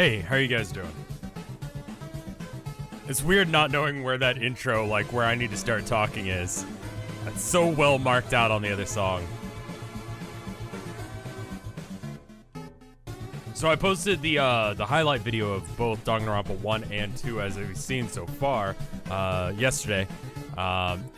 Hey, how you guys doing? It's weird not knowing where that intro, like where I need to start talking is. It's so well marked out on the other song. So I posted the highlight video of both Danganronpa 1 and 2 as we've seen so far yesterday.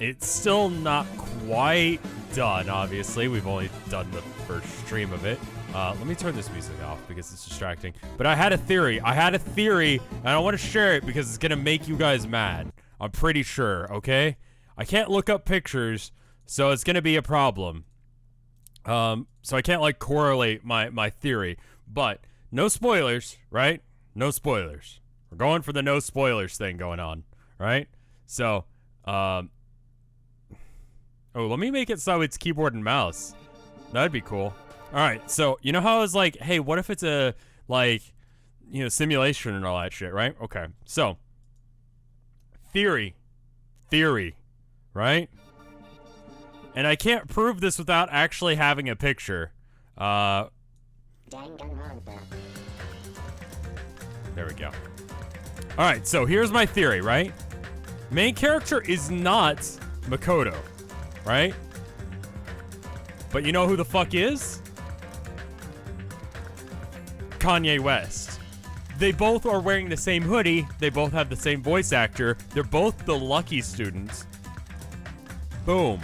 It's still not quite done, obviously. We've only done the first stream of it. Let me turn this music off because it's distracting. But I had a theory. And I want to share it because it's going to make you guys mad. I'm pretty sure, okay? I can't look up pictures, so it's going to be a problem. So I can't, like, correlate my theory. But no spoilers, right? No spoilers. We're going for the no spoilers thing going on, right? So, oh, let me make it so it's keyboard and mouse. That'd be cool. All right, so you know how I was like, hey, what if it's a, like, you know, simulation and all that shit, right? Okay, so, theory, right? And I can't prove this without actually having a picture. Danganronpa. There we go. All right, so here's my theory, right? Main character is not Makoto, right? But you know who the fuck is? Kanye West. They both are wearing the same hoodie. They both have the same voice actor. They're both the Lucky students. Boom.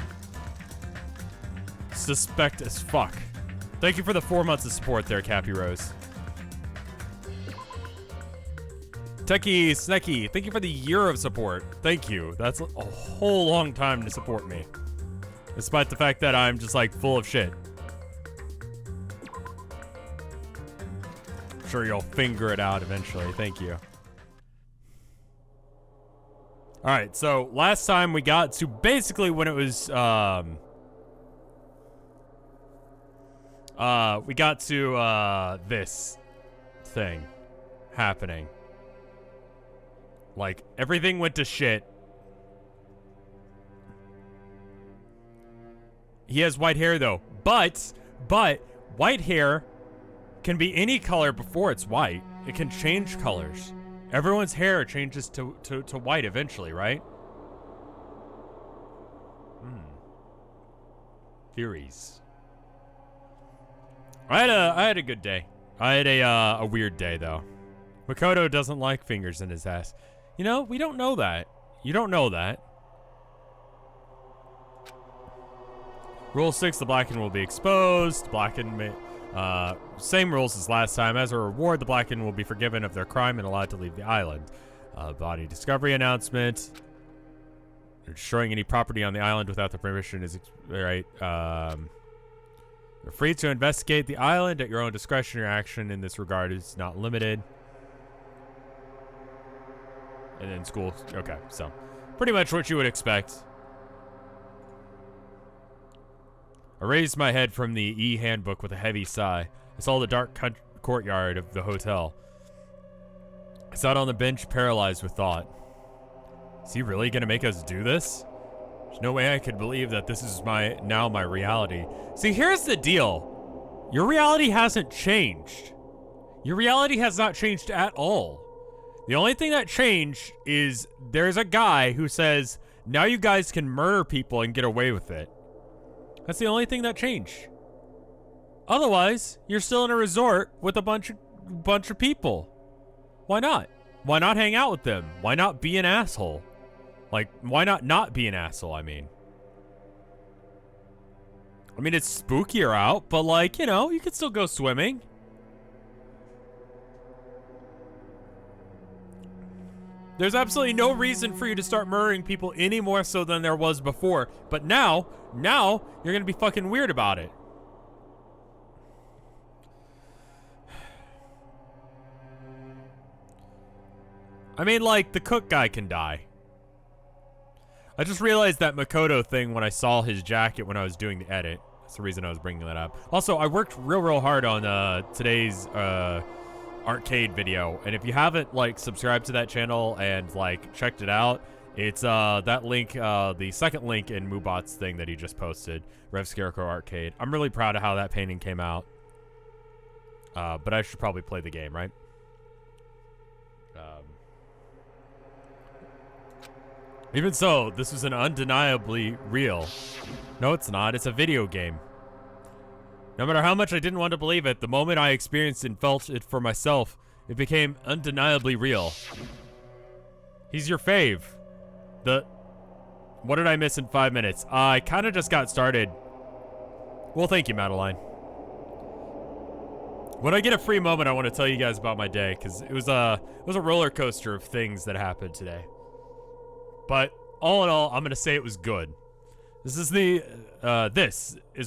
Suspect as fuck. Thank you for the 4 months of support there, Cappy Rose. Techie Snecky, thank you for the year of support. Thank you. That's a whole long time to support me. Despite the fact that I'm just like full of shit. I'm sure you'll figure it out eventually. Thank you. Alright, so last time we got to basically when it was we got to this thing happening. Like, everything went to shit. He has white hair, though. But, white hair can be any color before it's white. It can change colors. Everyone's hair changes to white eventually, right? Theories. I had a good day. I had a weird day, though. Makoto doesn't like fingers in his ass. You know, we don't know that. You don't know that. Rule 6, the Blackened will be exposed. Blackened may, same rules as last time. As a reward, the Blackened will be forgiven of their crime and allowed to leave the island. Body discovery announcement. Destroying any property on the island without the permission is, right, you're free to investigate the island at your own discretion. Your action in this regard is not limited. And then school, okay, so pretty much what you would expect. I raised my head from the e-handbook with a heavy sigh. I saw the dark courtyard of the hotel. I sat on the bench, paralyzed with thought. Is he really gonna make us do this? There's no way I could believe that this is now my reality. See, here's the deal. Your reality hasn't changed. Your reality has not changed at all. The only thing that changed is there's a guy who says, now you guys can murder people and get away with it. That's the only thing that changed. Otherwise, you're still in a resort with a bunch of people. Why not? Why not hang out with them? Why not be an asshole? Like, why not be an asshole, I mean? I mean, it's spookier out, but like, you know, you could still go swimming. There's absolutely no reason for you to start murdering people any more so than there was before. But now you're gonna be fucking weird about it. I mean, like, the cook guy can die. I just realized that Makoto thing when I saw his jacket when I was doing the edit. That's the reason I was bringing that up. Also, I worked real hard on today's arcade video, and if you haven't like subscribed to that channel and like checked it out, it's that link, the second link in Moobot's thing that he just posted, RevScarecrow Arcade. I'm really proud of how that painting came out, but I should probably play the game, right? Even so, this was an undeniably real. No, it's not. It's a video game. No matter how much I didn't want to believe it, the moment I experienced and felt it for myself, it became undeniably real. He's your fave. What did I miss in 5 minutes? I kind of just got started. Well, thank you, Madeline. When I get a free moment, I want to tell you guys about my day, because it was a roller coaster of things that happened today. But all in all, I'm going to say it was good. This is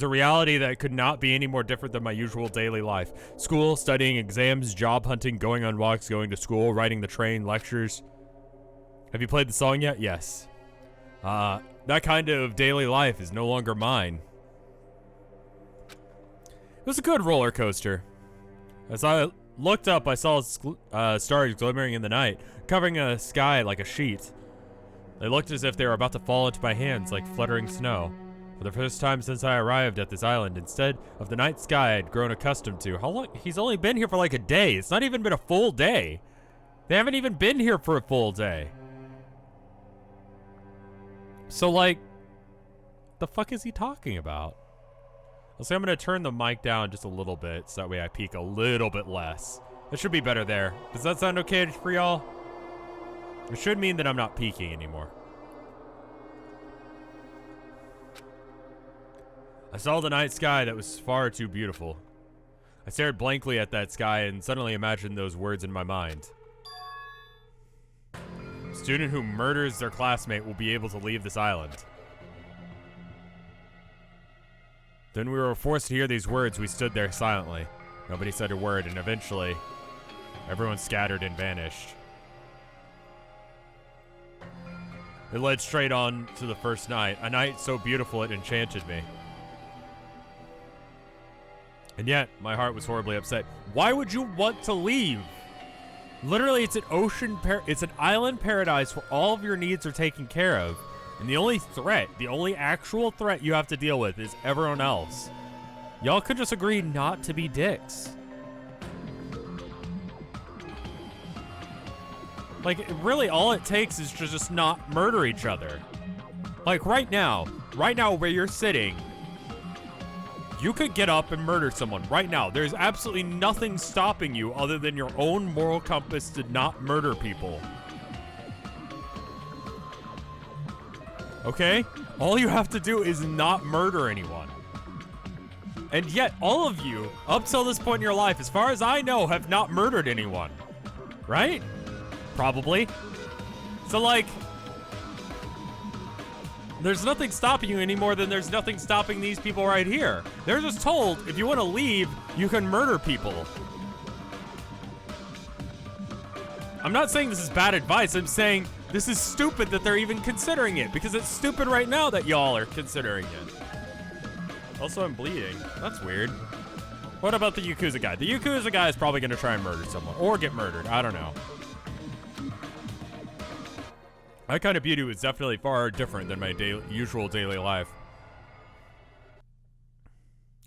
a reality that could not be any more different than my usual daily life. School, studying, exams, job hunting, going on walks, going to school, riding the train, lectures. Have you played the song yet? Yes. That kind of daily life is no longer mine. It was a good roller coaster. As I looked up, I saw stars glimmering in the night, covering a sky like a sheet. They looked as if they were about to fall into my hands like fluttering snow. For the first time since I arrived at this island, instead of the night sky I'd grown accustomed to. How long? He's only been here for like a day. It's not even been a full day. They haven't even been here for a full day. So, like, the fuck is he talking about? I'll say I'm going to turn the mic down just a little bit so that way I peek a little bit less. It should be better there. Does that sound okay for y'all? It should mean that I'm not peeking anymore. I saw the night sky that was far too beautiful. I stared blankly at that sky and suddenly imagined those words in my mind. A student who murders their classmate will be able to leave this island. Then we were forced to hear these words. We stood there silently. Nobody said a word, and eventually, everyone scattered and vanished. It led straight on to the first night, a night so beautiful it enchanted me. And yet, my heart was horribly upset. Why would you want to leave? Literally, it's an island paradise where all of your needs are taken care of. And the only actual threat you have to deal with is everyone else. Y'all could just agree not to be dicks. Like, really, all it takes is to just not murder each other. Like, right now where you're sitting, you could get up and murder someone right now. There's absolutely nothing stopping you other than your own moral compass to not murder people. Okay? All you have to do is not murder anyone. And yet, all of you, up till this point in your life, as far as I know, have not murdered anyone. Right? Probably. So, like, there's nothing stopping you any more than there's nothing stopping these people right here. They're just told, if you want to leave, you can murder people. I'm not saying this is bad advice. I'm saying this is stupid that they're even considering it, because it's stupid right now that y'all are considering it. Also, I'm bleeding. That's weird. What about the Yakuza guy? The Yakuza guy is probably going to try and murder someone or get murdered. I don't know. That kind of beauty was definitely far different than my usual daily life.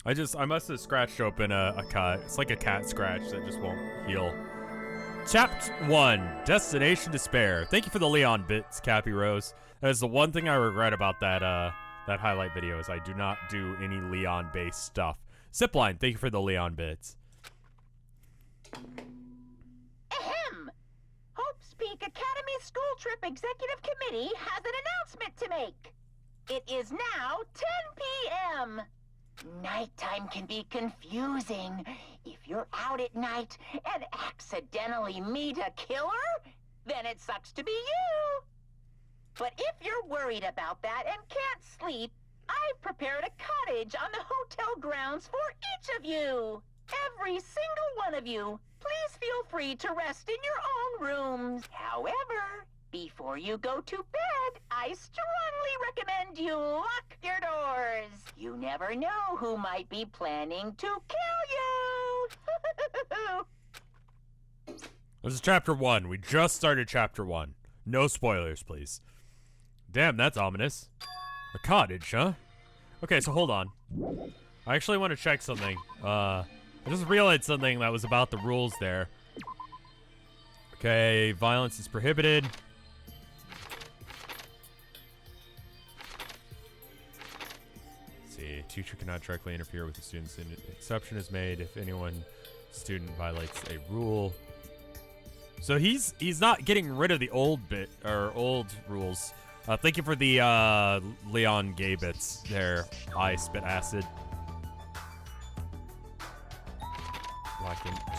I must have scratched open a cut. It's like a cat scratch that just won't heal. Chapter 1, Destination Despair. Thank you for the Leon bits, Cappy Rose. That is the one thing I regret about that highlight video is I do not do any Leon-based stuff. Zipline, thank you for the Leon bits. Ahem! Hope's Peak Academy School Trip Executive Committee has an announcement to make. It is now 10 p.m. Nighttime can be confusing. If you're out at night and accidentally meet a killer, then it sucks to be you. But if you're worried about that and can't sleep, I've prepared a cottage on the hotel grounds for each of you. Every single one of you. Please feel free to rest in your own rooms. However, before you go to bed, I strongly recommend you lock your doors. You never know who might be planning to kill you. This is chapter 1. We just started chapter 1. No spoilers, please. Damn, that's ominous. A cottage, huh? Okay, so hold on. I actually want to check something. I just realized something that was about the rules there. Okay, violence is prohibited. teacher cannot directly interfere with the students. An exception is made if student violates a rule. So he's not getting rid of the old rules. Thank you for the Leon gay bits there. I spit acid.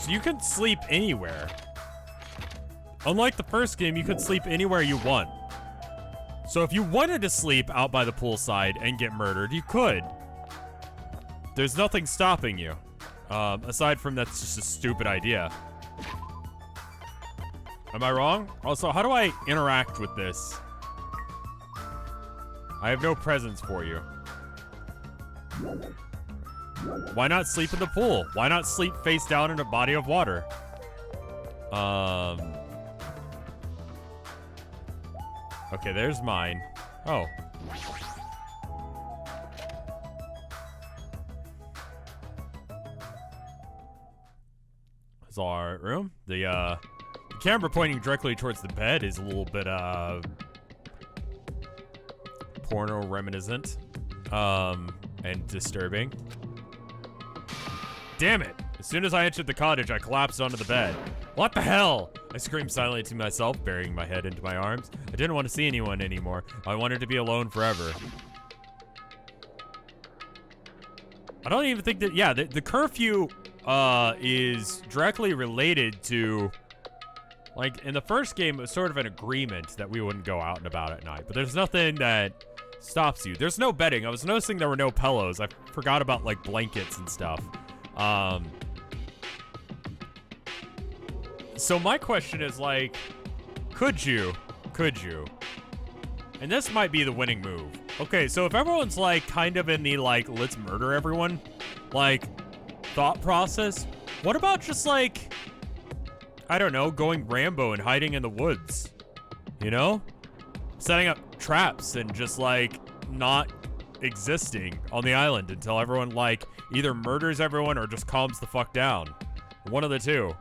So you can sleep anywhere. Unlike the first game, you could sleep anywhere you want. So if you wanted to sleep out by the poolside and get murdered, you could. There's nothing stopping you. Aside from that's just a stupid idea. Am I wrong? Also, how do I interact with this? I have no presents for you. Why not sleep in the pool? Why not sleep face down in a body of water? Okay, there's mine. Oh. That's our room. The camera pointing directly towards the bed is a little bit, porno reminiscent. And disturbing. Damn it! As soon as I entered the cottage, I collapsed onto the bed. What the hell? I screamed silently to myself, burying my head into my arms. I didn't want to see anyone anymore. I wanted to be alone forever. I don't even think that, yeah, the curfew, is directly related to, like, in the first game, it was sort of an agreement that we wouldn't go out and about at night. But there's nothing that stops you. There's no bedding. I was noticing there were no pillows. I forgot about, like, blankets and stuff. So my question is, like, could you? And this might be the winning move. Okay, so if everyone's, like, kind of in the, like, let's murder everyone, like, thought process, what about just, like, I don't know, going Rambo and hiding in the woods? You know? Setting up traps and just, like, not existing on the island until everyone, like, either murders everyone or just calms the fuck down. One of the two.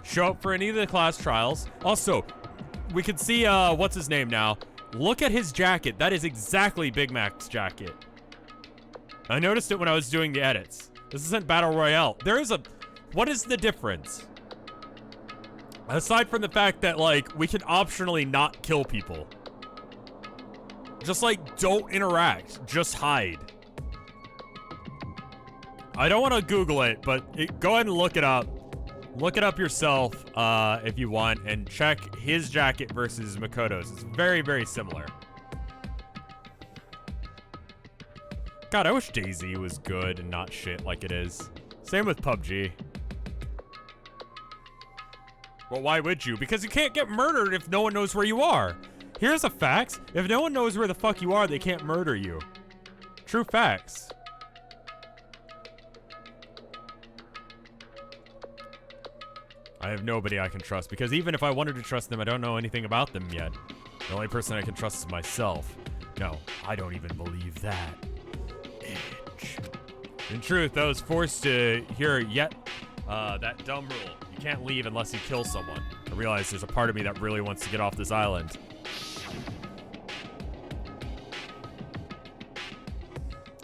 Show up for any of the class trials. Also, we can see, what's his name now? Look at his jacket. That is exactly Big Mac's jacket. I noticed it when I was doing the edits. This isn't Battle Royale. What is the difference? Aside from the fact that, like, we can optionally not kill people. Just, like, don't interact. Just hide. I don't want to Google it, but go ahead and look it up. Look it up yourself, if you want, and check his jacket versus Makoto's. It's very, very similar. God, I wish DayZ was good and not shit like it is. Same with PUBG. Well, why would you? Because you can't get murdered if no one knows where you are. Here's a fact. If no one knows where the fuck you are, they can't murder you. True facts. I have nobody I can trust, because even if I wanted to trust them, I don't know anything about them yet. The only person I can trust is myself. No, I don't even believe that. Itch. In truth, I was forced to hear yet that dumb rule. You can't leave unless you kill someone. I realize there's a part of me that really wants to get off this island.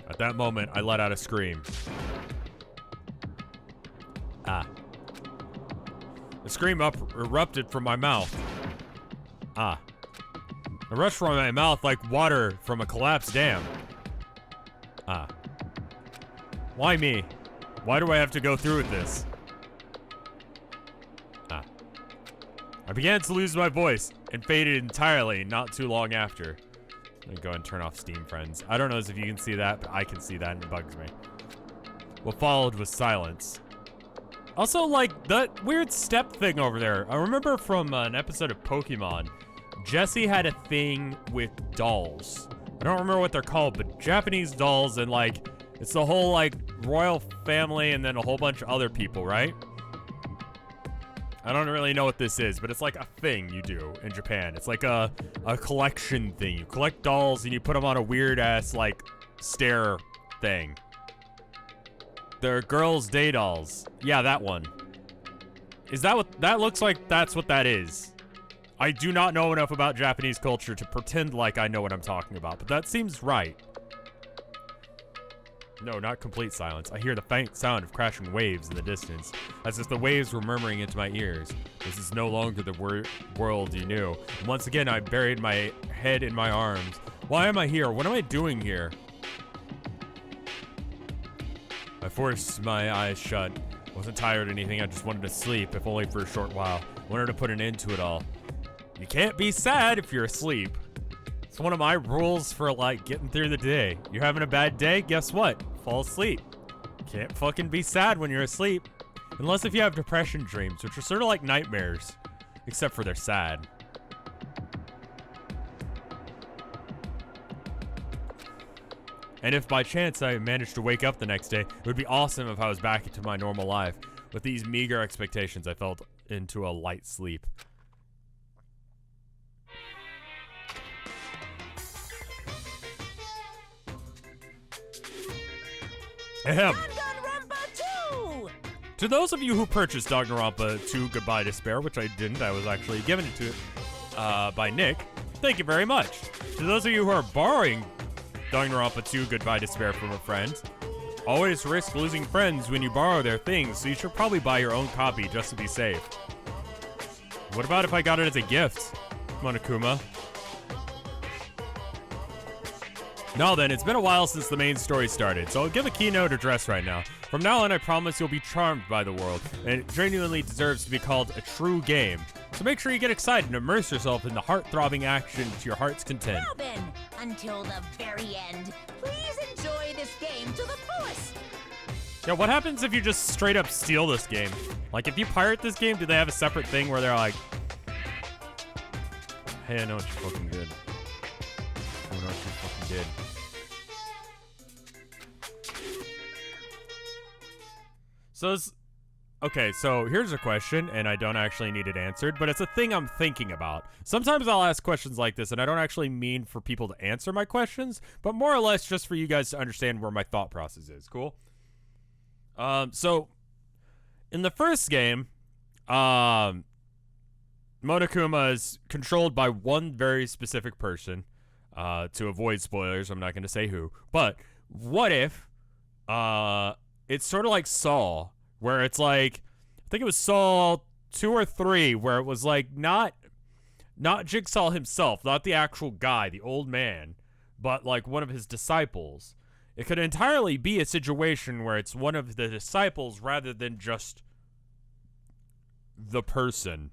At that moment, I let out a scream. Ah. The scream erupted from my mouth. Ah. It rushed from my mouth like water from a collapsed dam. Ah. Why me? Why do I have to go through with this? Ah. I began to lose my voice and faded entirely not too long after. Let me go and turn off Steam Friends. I don't know if you can see that, but I can see that and it bugs me. What followed was silence. Also, like, that weird step thing over there. I remember from an episode of Pokemon, Jessie had a thing with dolls. I don't remember what they're called, but Japanese dolls, and, like, it's the whole, like, royal family and then a whole bunch of other people, right? I don't really know what this is, but it's like a thing you do in Japan. It's like a collection thing. You collect dolls and you put them on a weird-ass, like, stair thing. They're girls' day dolls. Yeah, that one. Is that what... That looks like that's what that is. I do not know enough about Japanese culture to pretend like I know what I'm talking about, but that seems right. No, not complete silence. I hear the faint sound of crashing waves in the distance, as if the waves were murmuring into my ears. This is no longer the world you knew. And once again, I buried my head in my arms. Why am I here? What am I doing here? I forced my eyes shut. I wasn't tired or anything. I just wanted to sleep, if only for a short while. I wanted to put an end to it all. You can't be sad if you're asleep. It's one of my rules for, like, getting through the day. You're having a bad day? Guess what? Fall asleep. Can't fucking be sad when you're asleep. Unless if you have depression dreams, which are sort of like nightmares. Except for they're sad. And if by chance I managed to wake up the next day, it would be awesome if I was back into my normal life. With these meager expectations, I fell into a light sleep. Ahem. Danganronpa 2! To those of you who purchased Danganronpa 2 Goodbye Despair, which I didn't, I was actually given it to by Nick, thank you very much. To those of you who are borrowing Danganronpa 2 Goodbye Despair from a friend, always risk losing friends when you borrow their things, so you should probably buy your own copy just to be safe. What about if I got it as a gift, Monokuma? Now then, it's been a while since the main story started, so I'll give a keynote address right now. From now on, I promise you'll be charmed by the world, and it genuinely deserves to be called a true game. So make sure you get excited and immerse yourself in the heart-throbbing action to your heart's content. Now then, until the very end, please enjoy this game to the fullest. Yeah, what happens if you just straight up steal this game? Like, if you pirate this game, do they have a separate thing where they're like, hey, I know what you fucking did. I know what you fucking did. So, okay, so here's a question, and I don't actually need it answered, but it's a thing I'm thinking about. Sometimes I'll ask questions like this, and I don't actually mean for people to answer my questions, but more or less just for you guys to understand where my thought process is. Cool? So, in the first game, Monokuma is controlled by one very specific person. To avoid spoilers, I'm not going to say who. But what if it's sort of like Saw, where it's like, I think it was Saw 2 or 3, where it was like not Jigsaw himself, not the actual guy, the old man, but like one of his disciples. It could entirely be a situation where it's one of the disciples rather than just the person.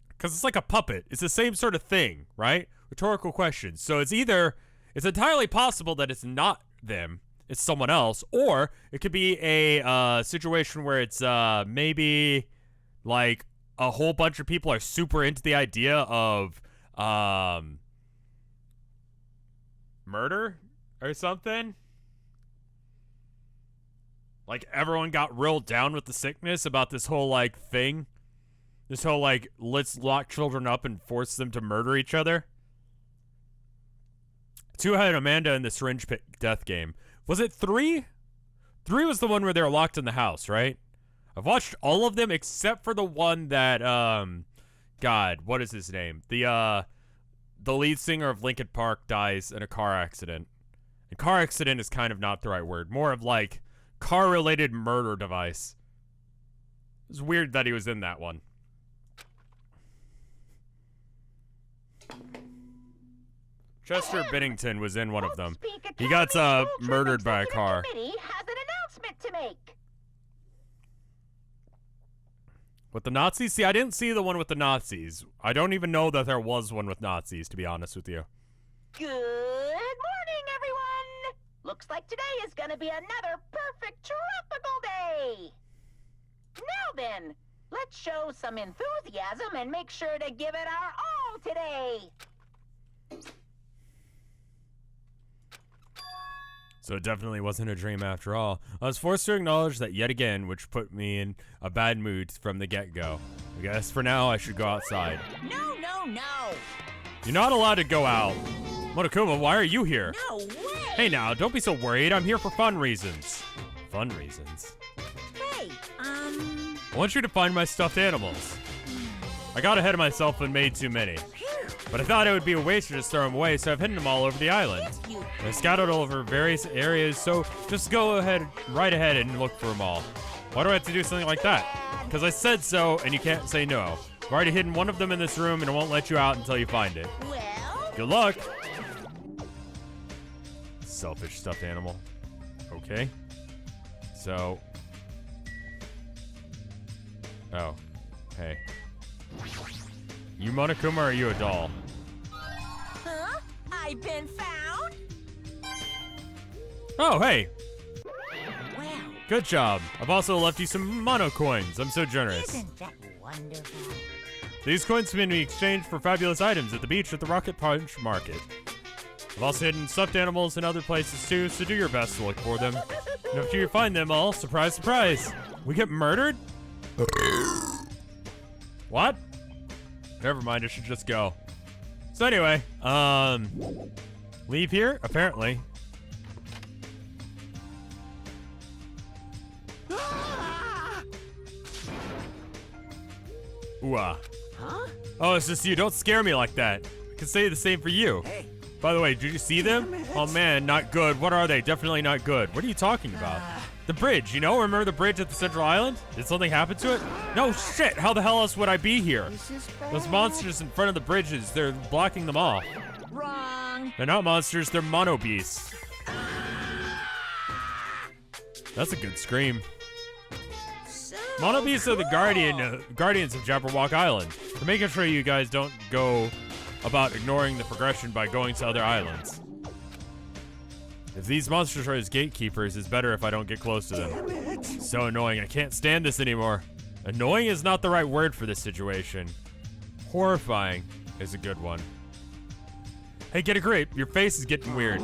Because it's like a puppet. It's the same sort of thing, right? Rhetorical question. So it's entirely possible that it's not them, it's someone else, or it could be a situation where it's maybe like a whole bunch of people are super into the idea of murder or something. Like everyone got real down with the sickness about this whole like thing. This whole like, let's lock children up and force them to murder each other. 2 had Amanda in the syringe pit death game. Was it 3? 3 was the one where they were locked in the house, right? I've watched all of them except for the one that, God, what is his name? The lead singer of Linkin Park dies in a car accident. And car accident is kind of not the right word. More of like car-related murder device. It's weird that he was in that one. Chester Bennington was in one of them. He got murdered by a car. Has an announcement to make. With the Nazis? See, I didn't see the one with the Nazis. I don't even know that there was one with Nazis, to be honest with you. Good morning, everyone. Looks like today is gonna be another perfect tropical day. Now then, let's show some enthusiasm and make sure to give it our all today. So it definitely wasn't a dream after all. I was forced to acknowledge that yet again, which put me in a bad mood from the get-go. I guess for now I should go outside. No, no, no. You're not allowed to go out. Monokuma, why are you here? No way. Hey now, don't be so worried. I'm here for fun reasons. Fun reasons? Hey, I want you to find my stuffed animals. I got ahead of myself and made too many. Phew. But I thought it would be a waste to just throw them away, so I've hidden them all over the island. I scattered all over various areas, so just go ahead, right ahead and look for them all. Why do I have to do something like that? Because I said so, and you can't say no. I've already hidden one of them in this room, and I won't let you out until you find it. Well? Good luck. Selfish stuffed animal. Okay. So. Oh. Hey. You Monokuma or are you a doll? Huh? I've been found? Oh, hey. Wow. Good job. I've also left you some mono coins. I'm so generous. Isn't that wonderful? These coins can be exchanged for fabulous items at the beach at the Rocket Punch Market. I've also hidden stuffed animals in other places too, so do your best to look for them. And after you find them all, surprise, surprise, we get murdered? What? Never mind, I should just go. So anyway, leave here, apparently. Ooh-ah. Huh? Oh, it's just you. Don't scare me like that. I can say the same for you. Hey. By the way, did you see them? Oh man, not good. What are they? Definitely not good. What are you talking about? The bridge, you know? Remember the bridge at the Central Island? Did something happen to it? No shit, how the hell else would I be here? Those monsters in front of the bridges, they're blocking them off. Wrong. They're not monsters, they're mono beasts. That's a good scream. Mono beasts are the guardians of Jabberwock Island. They're making sure you guys don't go about ignoring the progression by going to other islands. If these monsters are as gatekeepers, it's better if I don't get close to them. So annoying, I can't stand this anymore. Annoying is not the right word for this situation. Horrifying is a good one. Hey, get a grip. Your face is getting weird.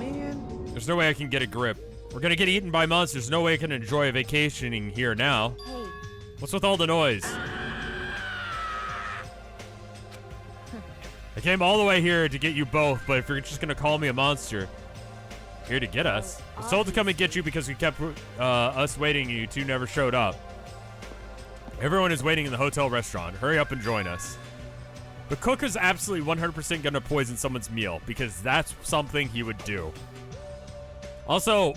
There's no way I can get a grip. We're gonna get eaten by monsters. No way I can enjoy vacationing here now. Hey. What's with all the noise? I came all the way here to get you both, but if you're just gonna call me a monster, here to get us. I was told to come and get you because we kept us waiting and you two never showed up. Everyone is waiting in the hotel restaurant. Hurry up and join us. The cook is absolutely 100% gonna poison someone's meal because that's something he would do. Also,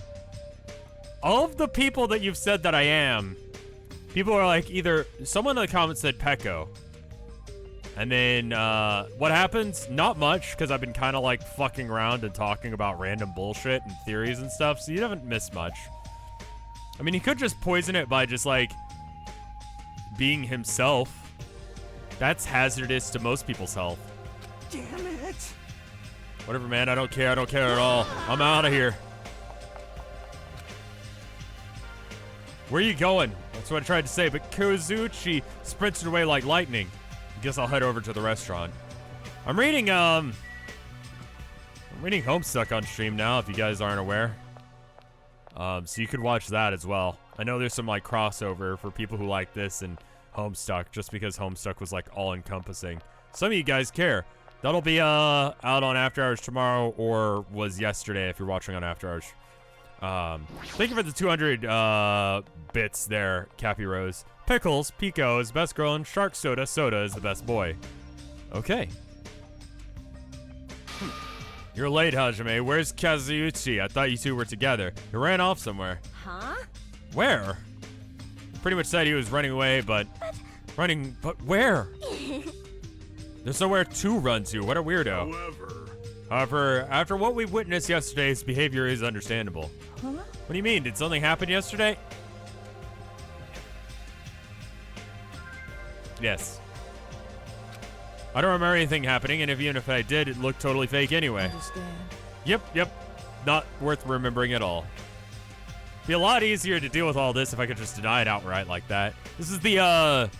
all of the people that you've said that I am, people are like either, someone in the comments said Pecco. And then, what happens? Not much, because I've been kind of like fucking around and talking about random bullshit and theories and stuff, so you haven't missed much. I mean, he could just poison it by just like being himself. That's hazardous to most people's health. Damn it. Whatever, man, I don't care at all. I'm out of here. Where are you going? That's what I tried to say, but Kozuchi sprinted away like lightning. Guess I'll head over to the restaurant. I'm reading Homestuck on stream now, if you guys aren't aware. So you could watch that as well. I know there's some like crossover for people who like this and Homestuck, just because Homestuck was like all-encompassing. Some of you guys care. That'll be out on After Hours tomorrow, or was yesterday if you're watching on After Hours. Thank you for the 200 bits there, Cappy Rose. Pickles, Pico is the best girl, and Shark Soda, Soda is the best boy. Okay. You're late, Hajime. Where's Kazuichi? I thought you two were together. He ran off somewhere. Huh? Where? Pretty much said he was running away, but where? There's nowhere to run to. What a weirdo. However, after what we witnessed yesterday, his behavior is understandable. Huh? What do you mean? Did something happen yesterday? Yes. I don't remember anything happening, and even if I did, it looked totally fake anyway. Understand. Yep. Not worth remembering at all. Be a lot easier to deal with all this if I could just deny it outright like that. This is the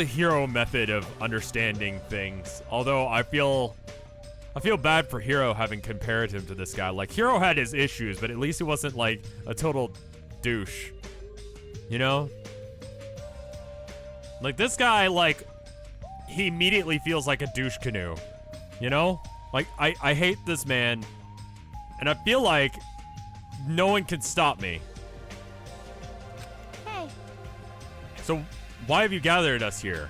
Hero method of understanding things. Although I feel bad for Hero having compared him to this guy. Like, Hero had his issues, but at least he wasn't like a total douche. You know? Like, this guy, like, he immediately feels like a douche canoe. You know? Like, I hate this man. And I feel like no one can stop me. Hey. So, why have you gathered us here?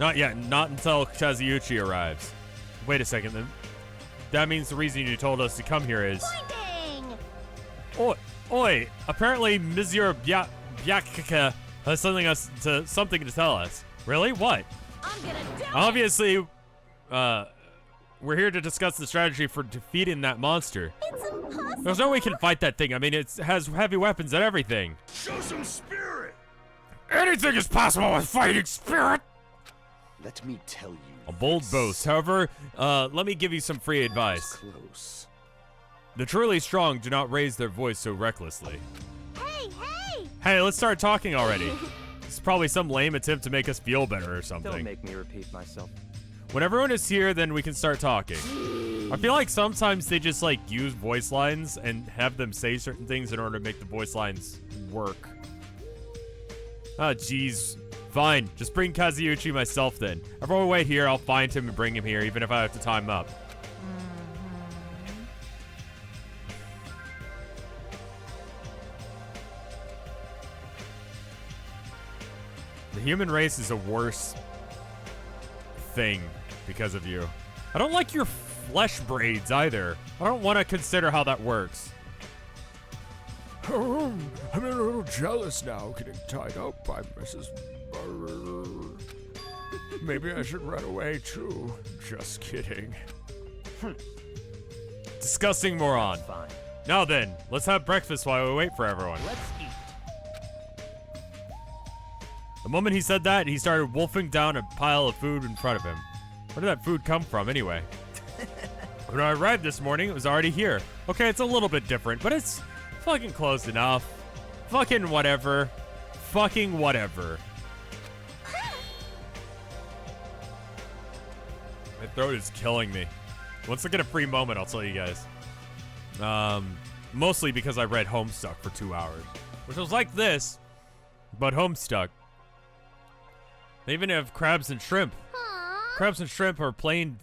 Not yet. Not until Kazuuchi arrives. Wait a second, then. That means the reason you told us to come here is... Pointing! Oi! Apparently, Monsieur Byakaka has something to tell us. Really? What? I'm gonna do it! Obviously, we're here to discuss the strategy for defeating that monster. It's impossible! There's no way we can fight that thing. I mean, it has heavy weapons and everything. Show some spirit! Anything is possible with fighting spirit! Let me tell you. A bold boast. However, let me give you some free advice. Close. The truly strong do not raise their voice so recklessly. Hey, hey! Hey, let's start talking already. This is probably some lame attempt to make us feel better or something. Don't make me repeat myself. When everyone is here, then we can start talking. I feel like sometimes they just like use voice lines and have them say certain things in order to make the voice lines work. Ah, jeez. Fine, just bring Kazuuchi myself then. Everyone wait here, I'll find him and bring him here, even if I have to time him up. The human race is a worse thing because of you. I don't like your flesh braids either. I don't want to consider how that works. I'm a little jealous now, getting tied up by Mrs. Maybe I should run away too. Just kidding. Disgusting moron. Fine. Now then, let's have breakfast while we wait for everyone. Let's eat. The moment he said that, he started wolfing down a pile of food in front of him. Where did that food come from anyway? When I arrived this morning, it was already here. Okay, it's a little bit different, but it's fucking close enough. Fucking whatever. Fucking whatever. My throat is killing me. Once I get a free moment, I'll tell you guys. Mostly because I read Homestuck for 2 hours. Which was like this, but Homestuck. They even have crabs and shrimp. Aww. Crabs and shrimp are a pain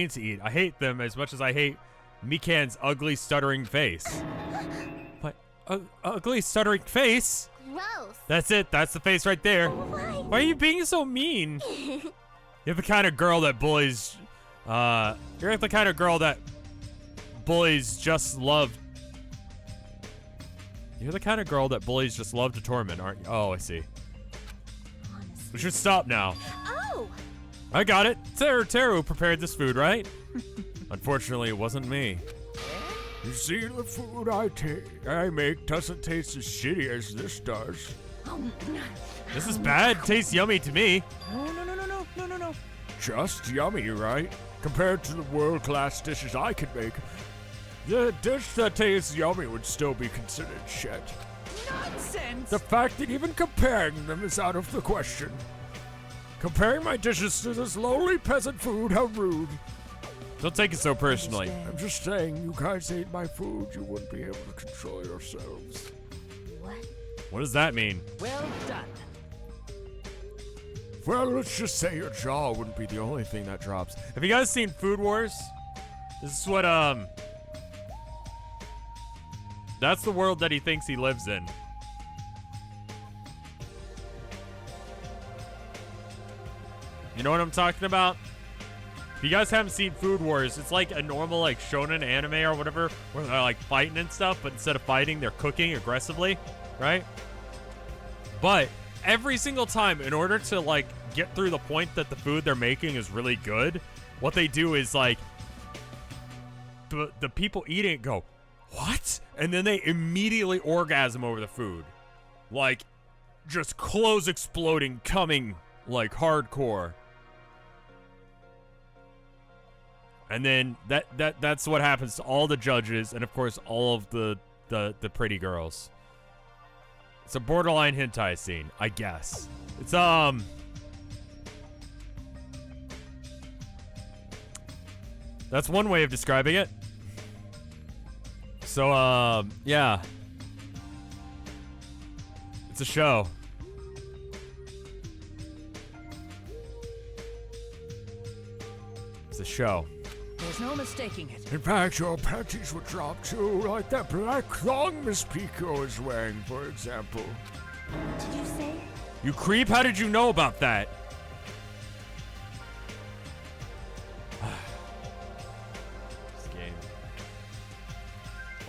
to eat. I hate them as much as I hate Mikan's ugly, stuttering face. What? Ugly, stuttering face? Gross. That's it. That's the face right there. Why? Why are you being so mean? You're the kind of girl that bullies. You're the kind of girl that bullies just love. You're the kind of girl that bullies just love to torment, aren't you? Oh, I see. Honestly. We should stop now. Oh! I got it. Teru prepared this food, right? Unfortunately, it wasn't me. You see, the food I make doesn't taste as shitty as this does. This is bad. Tastes yummy to me. No. Just yummy, right? Compared to the world-class dishes I could make, the dish that tastes yummy would still be considered shit. Nonsense! The fact that even comparing them is out of the question. Comparing my dishes to this lowly peasant food, how rude. Don't take it so personally. I'm just saying, you guys ate my food, you wouldn't be able to control yourselves. What? What does that mean? Well done. Well, let's just say your jaw wouldn't be the only thing that drops. Have you guys seen Food Wars? This is what, that's the world that he thinks he lives in. You know what I'm talking about? If you guys haven't seen Food Wars, it's like a normal, like, shonen anime or whatever, where they're, like, fighting and stuff, but instead of fighting, they're cooking aggressively, right? But every single time, in order to, like, get through the point that the food they're making is really good, what they do is, like, the people eating it go, what? And then they immediately orgasm over the food. Like, just clothes exploding, coming, like, hardcore. And then that's what happens to all the judges and, of course, all of the pretty girls. It's a borderline hentai scene, I guess. It's, that's one way of describing it. So, yeah. It's a show. It's a show. There's no mistaking it. In fact, your panties would drop too, like that black thong Miss Pico is wearing, for example. Did you say? You creep, how did you know about that?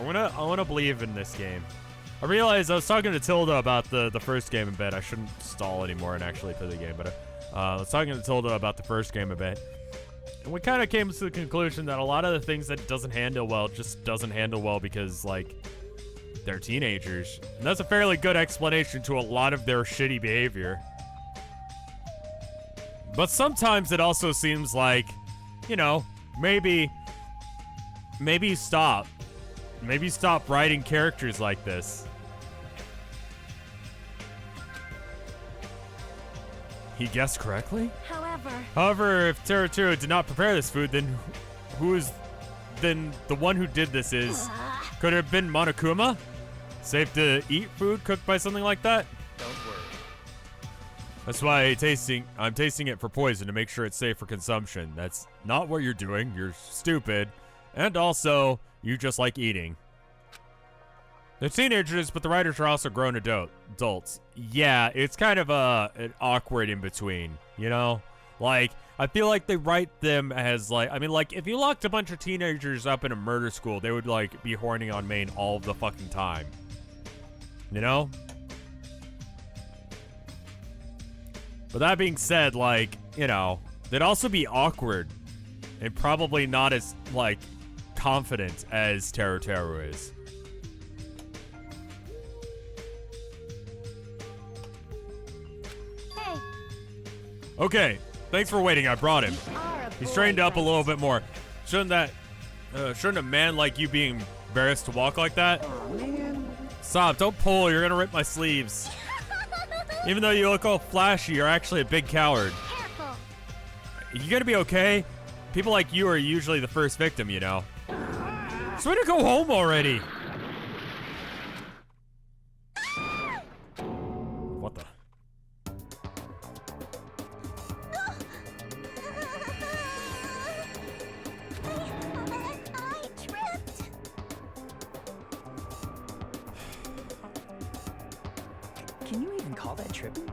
I wanna believe in this game. I realized I was talking to Tilda about the first game a bit. I shouldn't stall anymore and actually play the game, but I was talking to Tilda about the first game a bit. And we kind of came to the conclusion that a lot of the things that it doesn't handle well just doesn't handle well because, like, they're teenagers. And that's a fairly good explanation to a lot of their shitty behavior. But sometimes it also seems like, you know, maybe stop. Maybe stop writing characters like this. He guessed correctly? However, if Teruteru did not prepare this food, then then the one who did this is... Could it have been Monokuma? Safe to eat food cooked by something like that? Don't worry. That's why I'm tasting it for poison to make sure it's safe for consumption. That's not what you're doing. You're stupid. And also, you just like eating. They're teenagers, but the writers are also grown adults. Yeah, it's kind of an awkward in between, you know? Like, I feel like they write them as, like, I mean, like, if you locked a bunch of teenagers up in a murder school, they would, like, be horning on Maine all the fucking time. You know? But that being said, like, you know, they'd also be awkward and probably not as, like, confident as Teruteru is. Okay, thanks for waiting. I brought him. He's trained up a little bit more. Shouldn't a man like you be embarrassed to walk like that? Stop, don't pull. You're gonna rip my sleeves. Even though you look all flashy, you're actually a big coward. You gonna be okay? People like you are usually the first victim, you know. So way to go home already. What the? I tripped. Can you even call that tripping?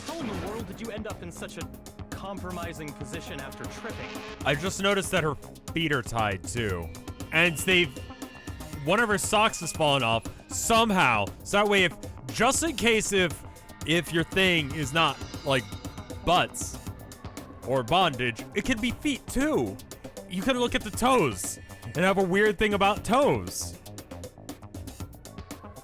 How in the world did you end up in such a compromising position after tripping? I just noticed that her feet are tied too. And one of her socks has fallen off somehow. So that way, just in case if your thing is not like butts or bondage, it can be feet too. You can look at the toes and have a weird thing about toes.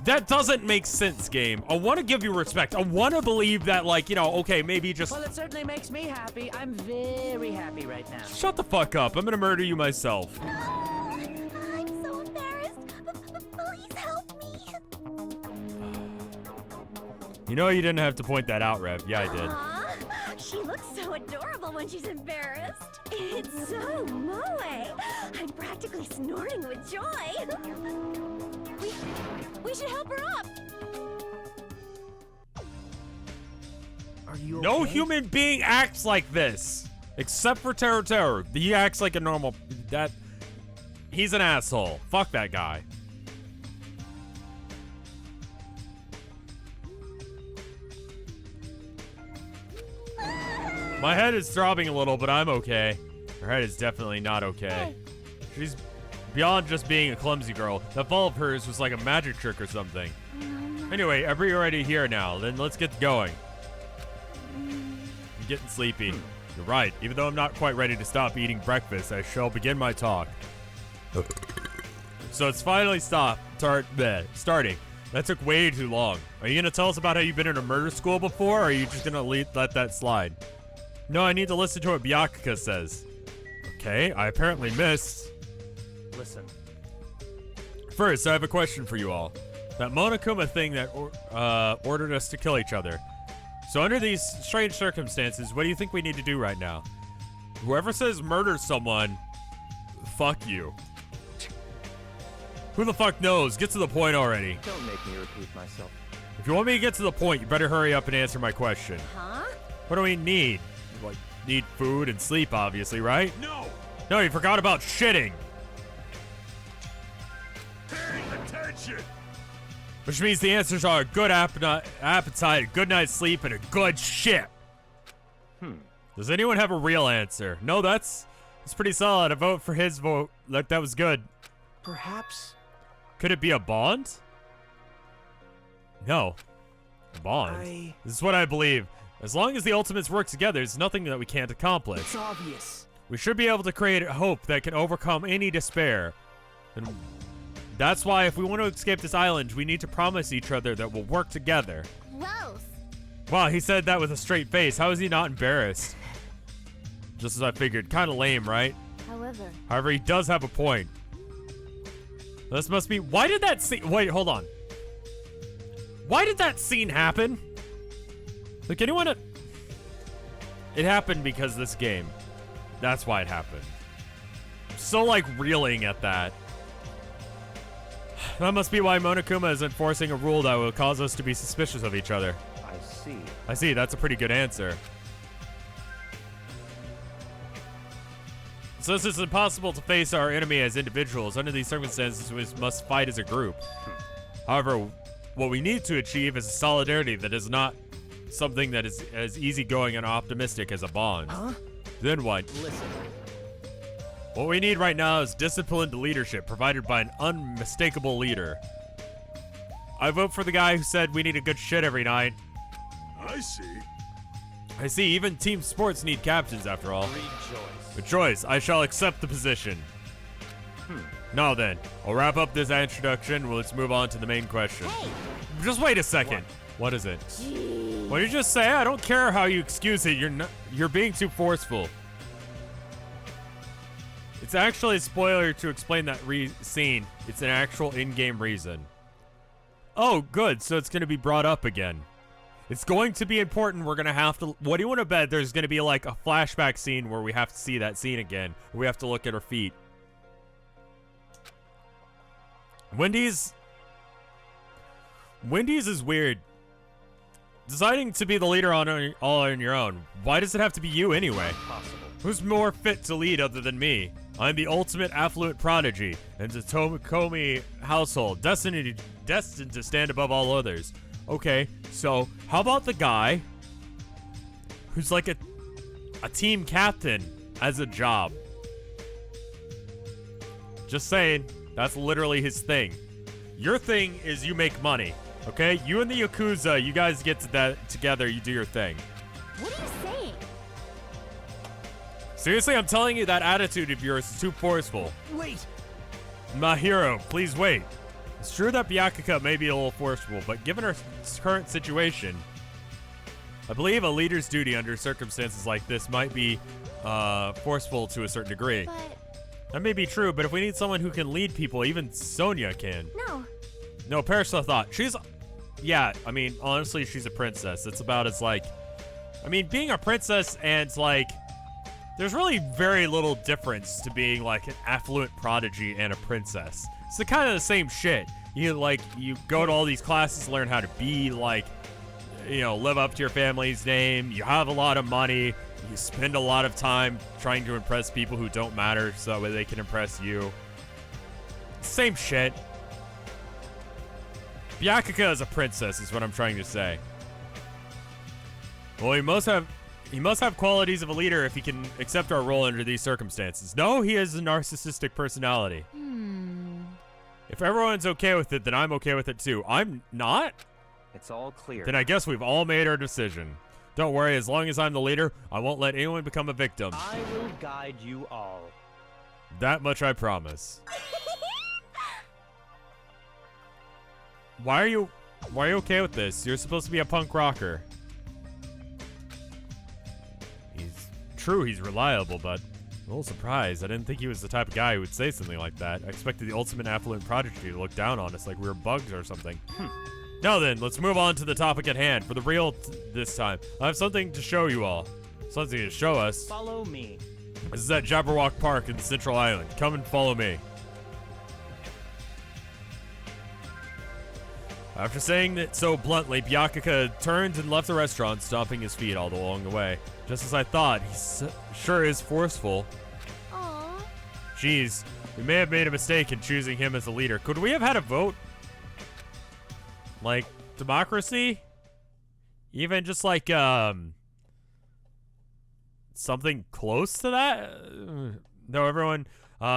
That doesn't make sense, game. I want to give you respect. I want to believe that, like, you know, okay, maybe just... Well, it certainly makes me happy. I'm very happy right now. Shut the fuck up. I'm gonna murder you myself. I'm so embarrassed. Please help me. You know you didn't have to point that out, Rev. Yeah, I did. Aw, she looks so adorable when she's embarrassed. It's so moe. I'm practically snorting with joy. We should help her up. Are you okay? No human being acts like this. Except for Teruteru. He acts like a normal... He's an asshole. Fuck that guy. My head is throbbing a little, but I'm okay. Her head is definitely not okay. She's beyond just being a clumsy girl. That fall of hers was like a magic trick or something. Anyway, we're already here now. Then let's get going. I'm getting sleepy. You're right. Even though I'm not quite ready to stop eating breakfast, I shall begin my talk. So it's finally starting. That took way too long. Are you going to tell us about how you've been in a murder school before, or are you just going to let that slide? No, I need to listen to what Byakuya says. Okay, I apparently missed. Listen. First, I have a question for you all. That Monokuma thing that ordered us to kill each other. So under these strange circumstances, what do you think we need to do right now? Whoever says murder someone, fuck you. Who the fuck knows? Get to the point already. Don't make me repeat myself. If you want me to get to the point, you better hurry up and answer my question. Huh? What do we need? Like, need food and sleep, obviously, right? No! No, you forgot about shitting. Pay attention! Which means the answers are a good appetite, a good night's sleep, and a good shit. Does anyone have a real answer? No, that's pretty solid. A vote for his vote. That was good. Perhaps Could it be a bond? No. A bond? This is what I believe. As long as the Ultimates work together, there's nothing that we can't accomplish. It's obvious. We should be able to create hope that can overcome any despair. And that's why if we want to escape this island, we need to promise each other that we'll work together. Gross. Wow, he said that with a straight face. How is he not embarrassed? Just as I figured. Kind of lame, right? However, he does have a point. This must be... Why did that scene... Wait, hold on. Why did that scene happen? Like, anyone... It happened because this game. That's why it happened. I'm so, like, reeling at that. That must be why Monokuma is enforcing a rule that will cause us to be suspicious of each other. I see. That's a pretty good answer. Since it's impossible to face our enemy as individuals, under these circumstances, we must fight as a group. However, what we need to achieve is a solidarity that is not something that is as easygoing and optimistic as a bond. Huh? Then what? Listen. What we need right now is disciplined leadership provided by an unmistakable leader. I vote for the guy who said we need a good shit every night. I see. I see, even team sports need captains after all. Rejoice, I shall accept the position. Now then, I'll wrap up this introduction. Well, let's move on to the main question. Hey. Just wait a second. What is it? Jeez. What did you just say? I don't care how you excuse it. You're being too forceful. It's actually a spoiler to explain that scene. It's an actual in-game reason. Oh, good. So it's going to be brought up again. It's going to be important. We're going to have to... What do you want to bet? There's going to be like a flashback scene where we have to see that scene again. We have to look at her feet. Wendy's is weird. Deciding to be the leader all on your own. Why does it have to be you anyway? Who's more fit to lead other than me? I'm the ultimate affluent prodigy in the Tomokomi household, destined to stand above all others. Okay, so how about the guy who's like a team captain as a job? Just saying, that's literally his thing. Your thing is you make money, okay? You and the Yakuza, you guys get to that together, you do your thing. What are you saying? Seriously, I'm telling you, that attitude of yours is too forceful. Wait. My hero, please wait. It's true that Byakuya may be a little forceful, but given her current situation, I believe a leader's duty under circumstances like this might be forceful to a certain degree. But That may be true, but if we need someone who can lead people, even Sonia can. No, Parasol thought. Yeah, I mean, honestly, she's a princess. It's about as like, I mean, being a princess and like, there's really very little difference to being like an affluent prodigy and a princess. It's the kind of the same shit. You go to all these classes, learn how to be like, live up to your family's name. You have a lot of money. You spend a lot of time trying to impress people who don't matter so that way they can impress you. Same shit. Byakuya is a princess is what I'm trying to say. Well, he must have qualities of a leader if he can accept our role under these circumstances. No, he has a narcissistic personality. If everyone's okay with it, then I'm okay with it too. I'm not? It's all clear. Then I guess we've all made our decision. Don't worry, as long as I'm the leader, I won't let anyone become a victim. I will guide you all. That much I promise. Why are you okay with this? You're supposed to be a punk rocker. He's reliable, but I'm a little surprised. I didn't think he was the type of guy who would say something like that. I expected the ultimate affluent prodigy to look down on us like we were bugs or something. Now then, let's move on to the topic at hand. For the real this time, I have something to show you all. Something to show us. Follow me. This is at Jabberwock Park in the Central Island. Come and follow me. After saying that so bluntly, Byakuya turned and left the restaurant, stomping his feet all along the way. Just as I thought, he sure is forceful. Aww. Jeez, we may have made a mistake in choosing him as the leader. Could we have had a vote? Like, democracy? Even just like, something close to that? No, everyone,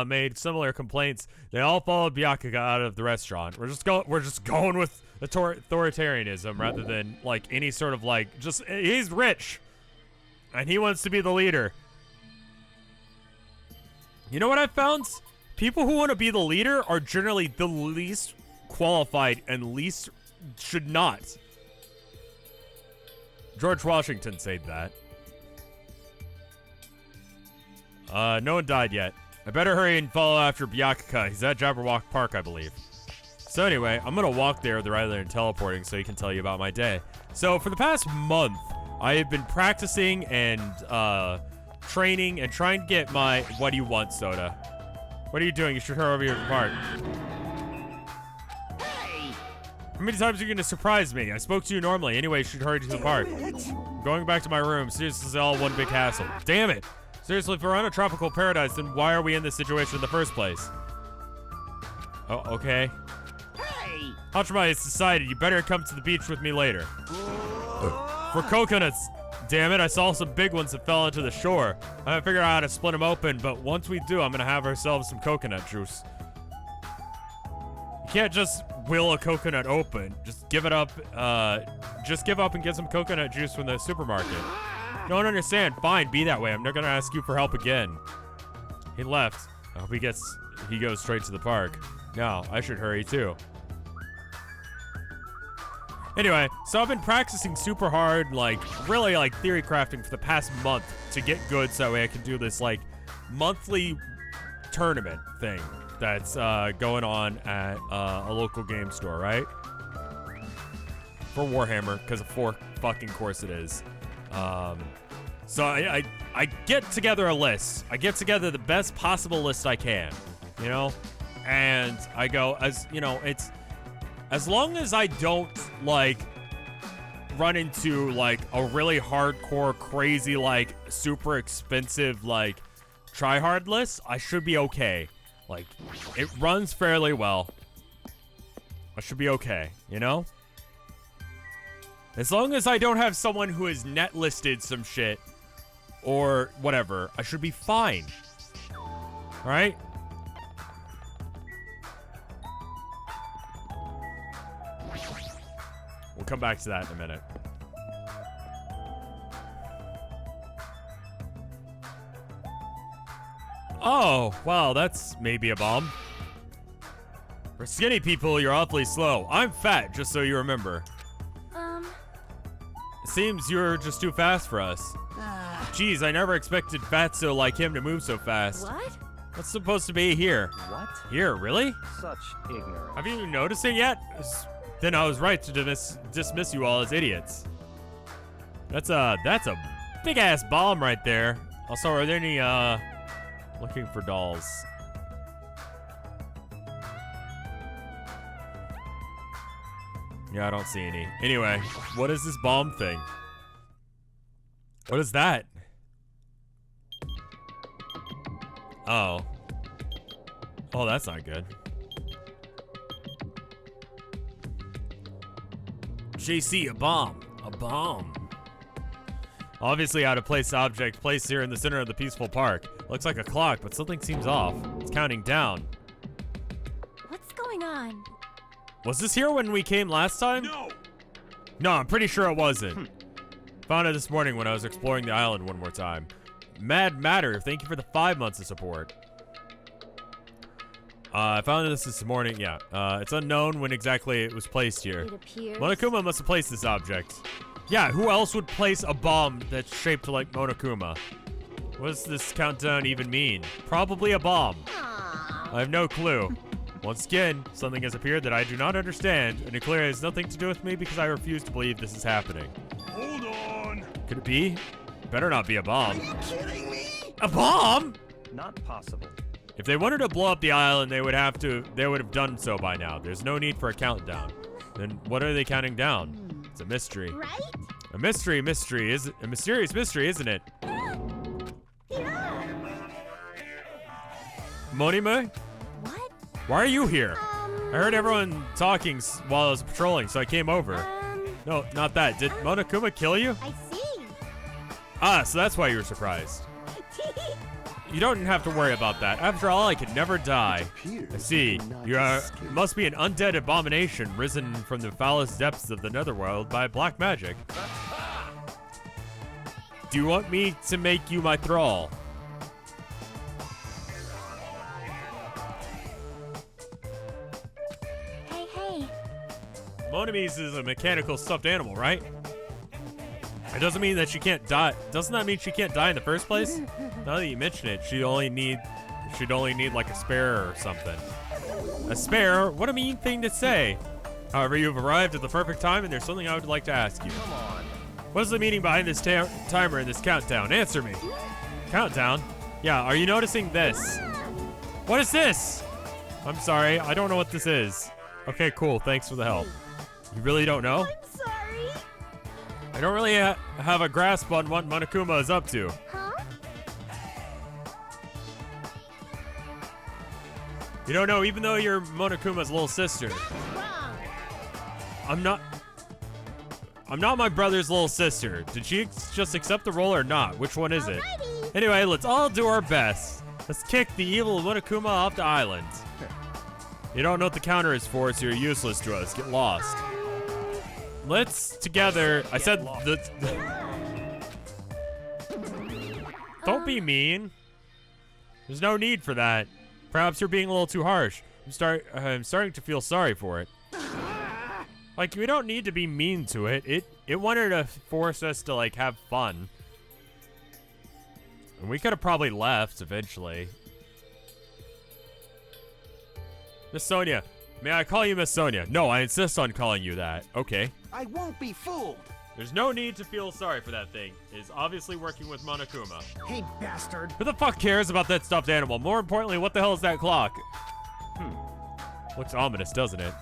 made similar complaints. They all followed Byakuya out of the restaurant. We're just going with authoritarianism rather than like any sort of like he's rich and he wants to be the leader. You know what I found? People who want to be the leader are generally the least qualified and least should not. George Washington said that. No one died yet. I better hurry and follow after Byakuya. He's at Jabberwock Park, I believe. So anyway, I'm gonna walk there rather than teleporting so he can tell you about my day. So for the past month, I have been practicing and training and trying to get my what do you want soda. What are you doing? You should hurry over here to the park. Hey! How many times are you gonna surprise me? I spoke to you normally. Anyway, you should hurry to the park. I'm going back to my room. Seriously, this is all one big hassle. Damn it! Seriously, if we're on a tropical paradise, then why are we in this situation in the first place? Oh, okay. Hey! Hachima has decided you better come to the beach with me later. For coconuts, damn it, I saw some big ones that fell into the shore. I haven't figured out how to split them open, but once we do, I'm gonna have ourselves some coconut juice. You can't just will a coconut open. Just give it up, just give up and get some coconut juice from the supermarket. Don't understand. Fine, be that way. I'm not gonna ask you for help again. He left. I hope he goes straight to the park. Now, I should hurry too. Anyway, so I've been practicing super hard, like, really, like, theory crafting for the past month to get good so that way I can do this, like, monthly tournament thing that's going on at a local game store, right? For Warhammer, because of fucking course it is. So I get together a list. I get together the best possible list I can, you know? And I go, it's... As long as I don't, like, run into, like, a really hardcore, crazy, like, super expensive, like, try-hard list, I should be okay. Like, it runs fairly well. I should be okay, you know? As long as I don't have someone who has net listed some shit or whatever, I should be fine. Right? We'll come back to that in a minute. Oh, wow, that's maybe a bomb. For skinny people, you're awfully slow. I'm fat, just so you remember. It seems you're just too fast for us. Geez, I never expected Fatso like him to move so fast. What? What's supposed to be here? What? Here, really? Such ignorance. Have you noticed it yet? Then I was right to dismiss you all as idiots. That's a big ass bomb right there. Also, are there any looking for dolls? Yeah, I don't see any. Anyway, what is this bomb thing? What is that? Oh. Oh, that's not good. JC, a bomb. A bomb. Obviously out of place object placed here in the center of the peaceful park. Looks like a clock, but something seems off. It's counting down. What's going on? Was this here when we came last time? No! No, I'm pretty sure it wasn't. Found it this morning when I was exploring the island one more time. Mad Matter, thank you for the 5 months of support. I found this morning, yeah. It's unknown when exactly it was placed here. It appears. Monokuma must have placed this object. Yeah, who else would place a bomb that's shaped like Monokuma? What does this countdown even mean? Probably a bomb. I have no clue. Once again, something has appeared that I do not understand, and it clearly has nothing to do with me because I refuse to believe this is happening. Hold on! Could it be? Better not be a bomb. Are you kidding me? A bomb? Not possible. If they wanted to blow up the island, they would have done so by now. There's no need for a countdown. Then what are they counting down? It's a mystery. Right? A mysterious mystery, isn't it? Yeah. Monime? What? Why are you here? I heard everyone talking while I was patrolling, so I came over. No, not that. Did Monokuma kill you? I see. Ah, so that's why you were surprised. You don't have to worry about that. After all, I can never die. I see. You must be an undead abomination risen from the foulest depths of the netherworld by black magic. Do you want me to make you my thrall? Hey. Monomise is a mechanical stuffed animal, right? It doesn't mean that she can't die. Doesn't that mean she can't die in the first place? Now that you mention it, she'd only need like a spare or something. A spare? What a mean thing to say. However, you've arrived at the perfect time, and there's something I would like to ask you. Come on. What's the meaning behind this timer and this countdown? Answer me. Countdown? Yeah, are you noticing this? What is this? I'm sorry, I don't know what this is. Okay, cool, thanks for the help. You really don't know? I'm sorry. I don't really have a grasp on what Monokuma is up to. Huh? You don't know, even though you're Monokuma's little sister. Wrong. I'm not my brother's little sister. Did she just accept the role or not? Which one is it? Alrighty. Anyway, let's all do our best. Let's kick the evil Monokuma off the island. You don't know what the counter is for, so you're useless to us. Get lost. Let's together. I said the. Don't be mean. There's no need for that. Perhaps you're being a little too harsh. I'm starting to feel sorry for it. Like, we don't need to be mean to it. It wanted to force us to, like, have fun. And we could have probably left eventually. Miss Sonia. May I call you Miss Sonia? No, I insist on calling you that. Okay. I won't be fooled. There's no need to feel sorry for that thing. It is obviously working with Monokuma. Hey, bastard. Who the fuck cares about that stuffed animal? More importantly, what the hell is that clock? Looks ominous, doesn't it?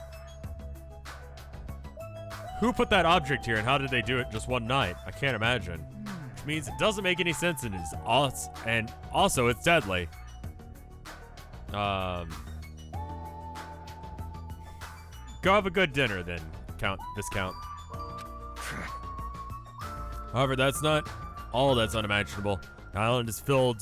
Who put that object here and how did they do it just one night? I can't imagine. Which means it doesn't make any sense and also it's deadly. Go have a good dinner then, Viscount. However, that's not all that's unimaginable. The island is full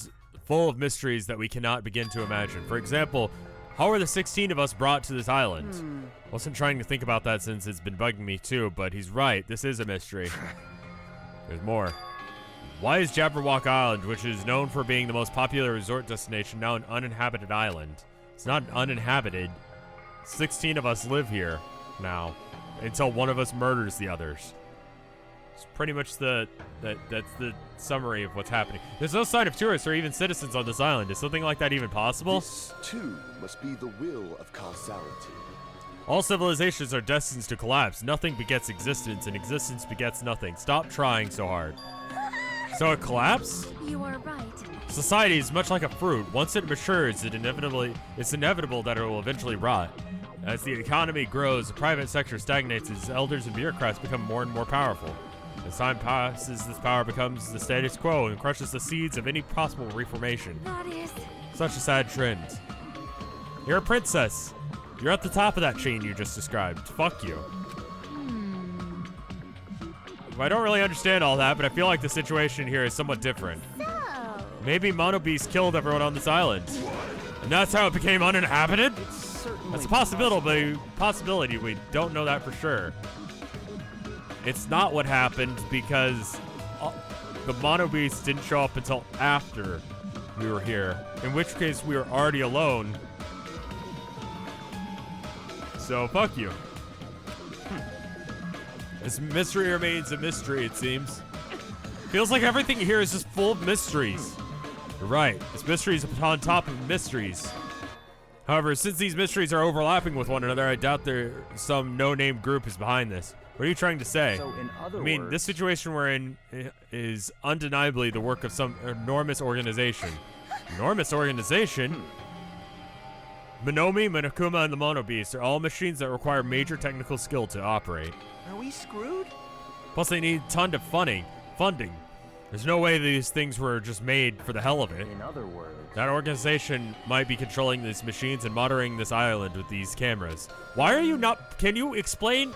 of mysteries that we cannot begin to imagine. For example, how were the 16 of us brought to this island? Wasn't trying to think about that since it's been bugging me too, but he's right. This is a mystery. There's more. Why is Jabberwock Island, which is known for being the most popular resort destination, now an uninhabited island? It's not uninhabited. 16 of us live here now, until one of us murders the others. It's pretty much that's the summary of what's happening. There's no sign of tourists or even citizens on this island. Is something like that even possible? This, too, must be the will of causality. All civilizations are destined to collapse. Nothing begets existence, and existence begets nothing. Stop trying so hard. So it collapsed? You are right. Society is much like a fruit. Once it matures, it's inevitable that it will eventually rot. As the economy grows, the private sector stagnates as elders and bureaucrats become more and more powerful. As time passes, this power becomes the status quo and crushes the seeds of any possible reformation. That is... Such a sad trend. You're a princess. You're at the top of that chain you just described. Fuck you. I don't really understand all that, but I feel like the situation here is somewhat different. So... Maybe Monobeast killed everyone on this island. And that's how it became uninhabited? That's a possibility. We don't know that for sure. It's not what happened because the Monobeast didn't show up until after we were here. In which case, we were already alone. So, fuck you. This mystery remains a mystery, it seems. Feels like everything here is just full of mysteries. You're right. This mystery is on top of mysteries. However, since these mysteries are overlapping with one another, I doubt some no-name group is behind this. What are you trying to say? So, in other I mean, words, this situation we're in is undeniably the work of some enormous organization. Enormous organization? Monomi, Monokuma, and the Monobeast are all machines that require major technical skill to operate. Are we screwed? Plus, they need a ton of funding. There's no way these things were just made for the hell of it. in other words, That organization might be controlling these machines and monitoring this island with these cameras. Why are you not... Can you explain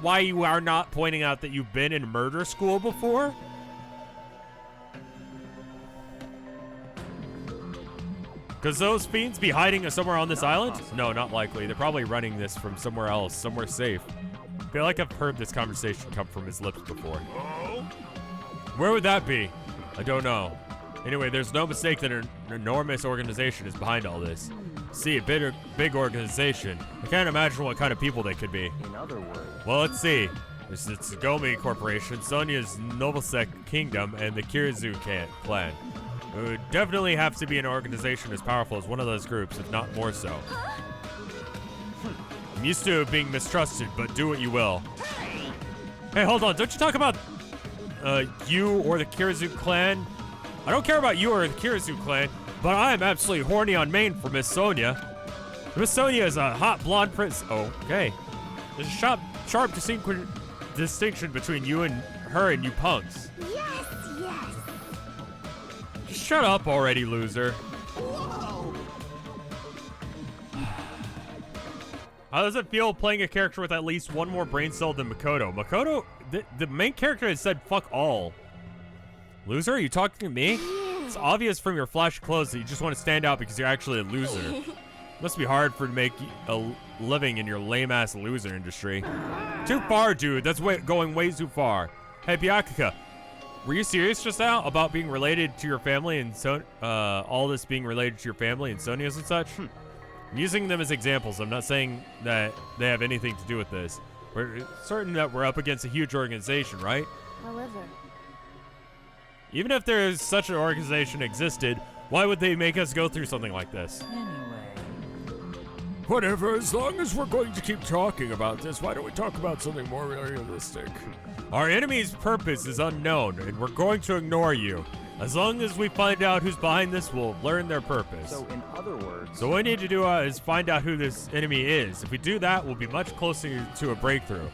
why you are not pointing out that you've been in murder school before? Could those fiends be hiding somewhere on this island? No, not likely. They're probably running this from somewhere else, somewhere safe. I feel like I've heard this conversation come from his lips before. Where would that be? I don't know. Anyway, there's no mistake that an enormous organization is behind all this. See, a big organization. I can't imagine what kind of people they could be. In other words... Well, let's see. There's the Tsugumi Corporation, Sonia's Noblesec Kingdom, and the Kirizu clan. It would definitely have to be an organization as powerful as one of those groups, if not more so. I'm used to being mistrusted, but do what you will. Hey, hold on. Don't you talk about you or the Kirizu clan? I don't care about you or the Kirizu clan, but I am absolutely horny on main for Miss Sonia. Miss Sonia is a hot blonde prince. Okay. There's a sharp distinction between you and her and you punks. Yes, yes. Just shut up already, loser. Whoa! How does it feel playing a character with at least one more brain cell than Makoto? Makoto, the main character has said fuck all. Loser, are you talking to me? It's obvious from your flashy clothes that you just want to stand out because you're actually a loser. Must be hard for to make a living in your lame-ass loser industry. Too far, dude. That's going way too far. Hey, Byakuya, were you serious just now about being related to your family and all this being related to your family and Sonia's and such? I'm using them as examples. I'm not saying that they have anything to do with this. We're certain that we're up against a huge organization, right? However... Even if there is such an organization existed, why would they make us go through something like this? Anyway. Whatever, as long as we're going to keep talking about this, why don't we talk about something more realistic? Our enemy's purpose is unknown, and we're going to ignore you. As long as we find out who's behind this, we'll learn their purpose. So, in other words... So what we need to do is find out who this enemy is. If we do that, we'll be much closer to a breakthrough.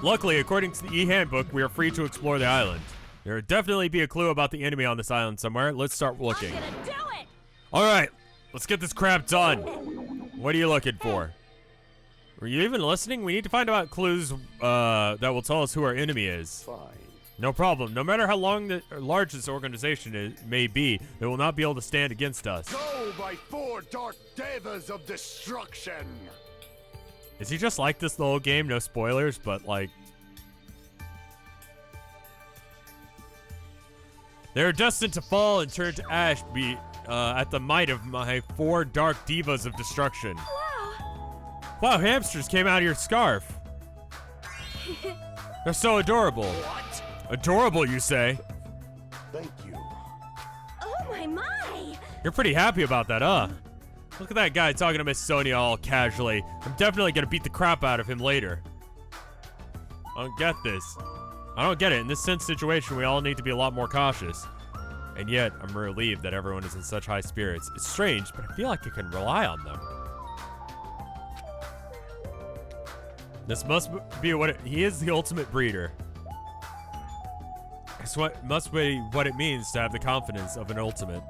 Luckily, according to the e-handbook, we are free to explore the island. There will definitely be a clue about the enemy on this island somewhere. Let's start looking. I'm gonna do it! Alright, let's get this crap done. What are you looking for? Were you even listening? We need to find out clues that will tell us who our enemy is. Fine. No problem. No matter how large this organization may be, it will not be able to stand against us. Go by 4 dark devas of destruction! Is he just like this the whole game? No spoilers, but like... They're destined to fall and turn to ash at the might of my 4 dark divas of destruction. Wow, hamsters came out of your scarf. They're so adorable. What? Adorable, you say? Thank you. Oh my! You're pretty happy about that, huh? Look at that guy talking to Miss Sonia all casually. I'm definitely gonna beat the crap out of him later. I don't get this. I don't get it. In this situation, we all need to be a lot more cautious. And yet, I'm relieved that everyone is in such high spirits. It's strange, but I feel like I can rely on them. This must be he is the ultimate breeder. It's what must be what it means to have the confidence of an ultimate.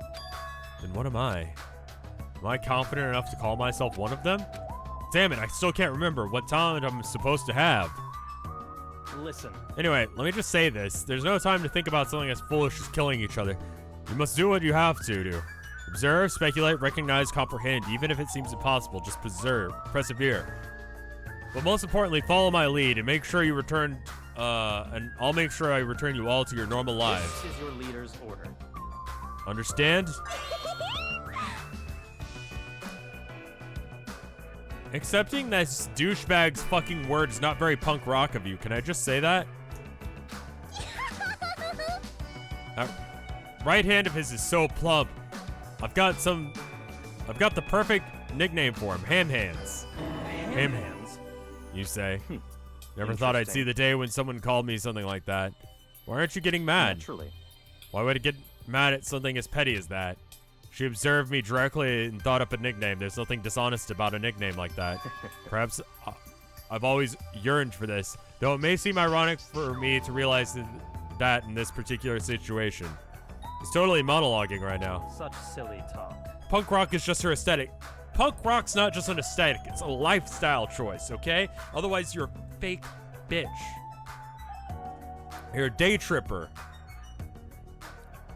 Then what am I? Am I confident enough to call myself one of them? Damn it, I still can't remember what talent I'm supposed to have. Listen. Anyway, let me just say this. There's no time to think about something as foolish as killing each other. You must do what you have to do. Observe, speculate, recognize, comprehend. Even if it seems impossible, just persevere. But most importantly, follow my lead and make sure you return, and I'll make sure I return you all to your normal lives. This is your leader's order. Understand? Accepting this douchebag's fucking word is not very punk rock of you. Can I just say that? Right hand of his is so plump. I've got the perfect nickname for him. Ham Hands. Ham Hands, you say. Never thought I'd see the day when someone called me something like that. Why aren't you getting mad? Naturally. Why would I get mad at something as petty as that? She observed me directly and thought up a nickname. There's nothing dishonest about a nickname like that. Perhaps I've always yearned for this, though it may seem ironic for me to realize that in this particular situation. He's totally monologuing right now. Such silly talk. Punk rock is just her aesthetic. Punk rock's not just an aesthetic, it's a lifestyle choice, okay? Otherwise, you're a fake bitch. You're a day tripper.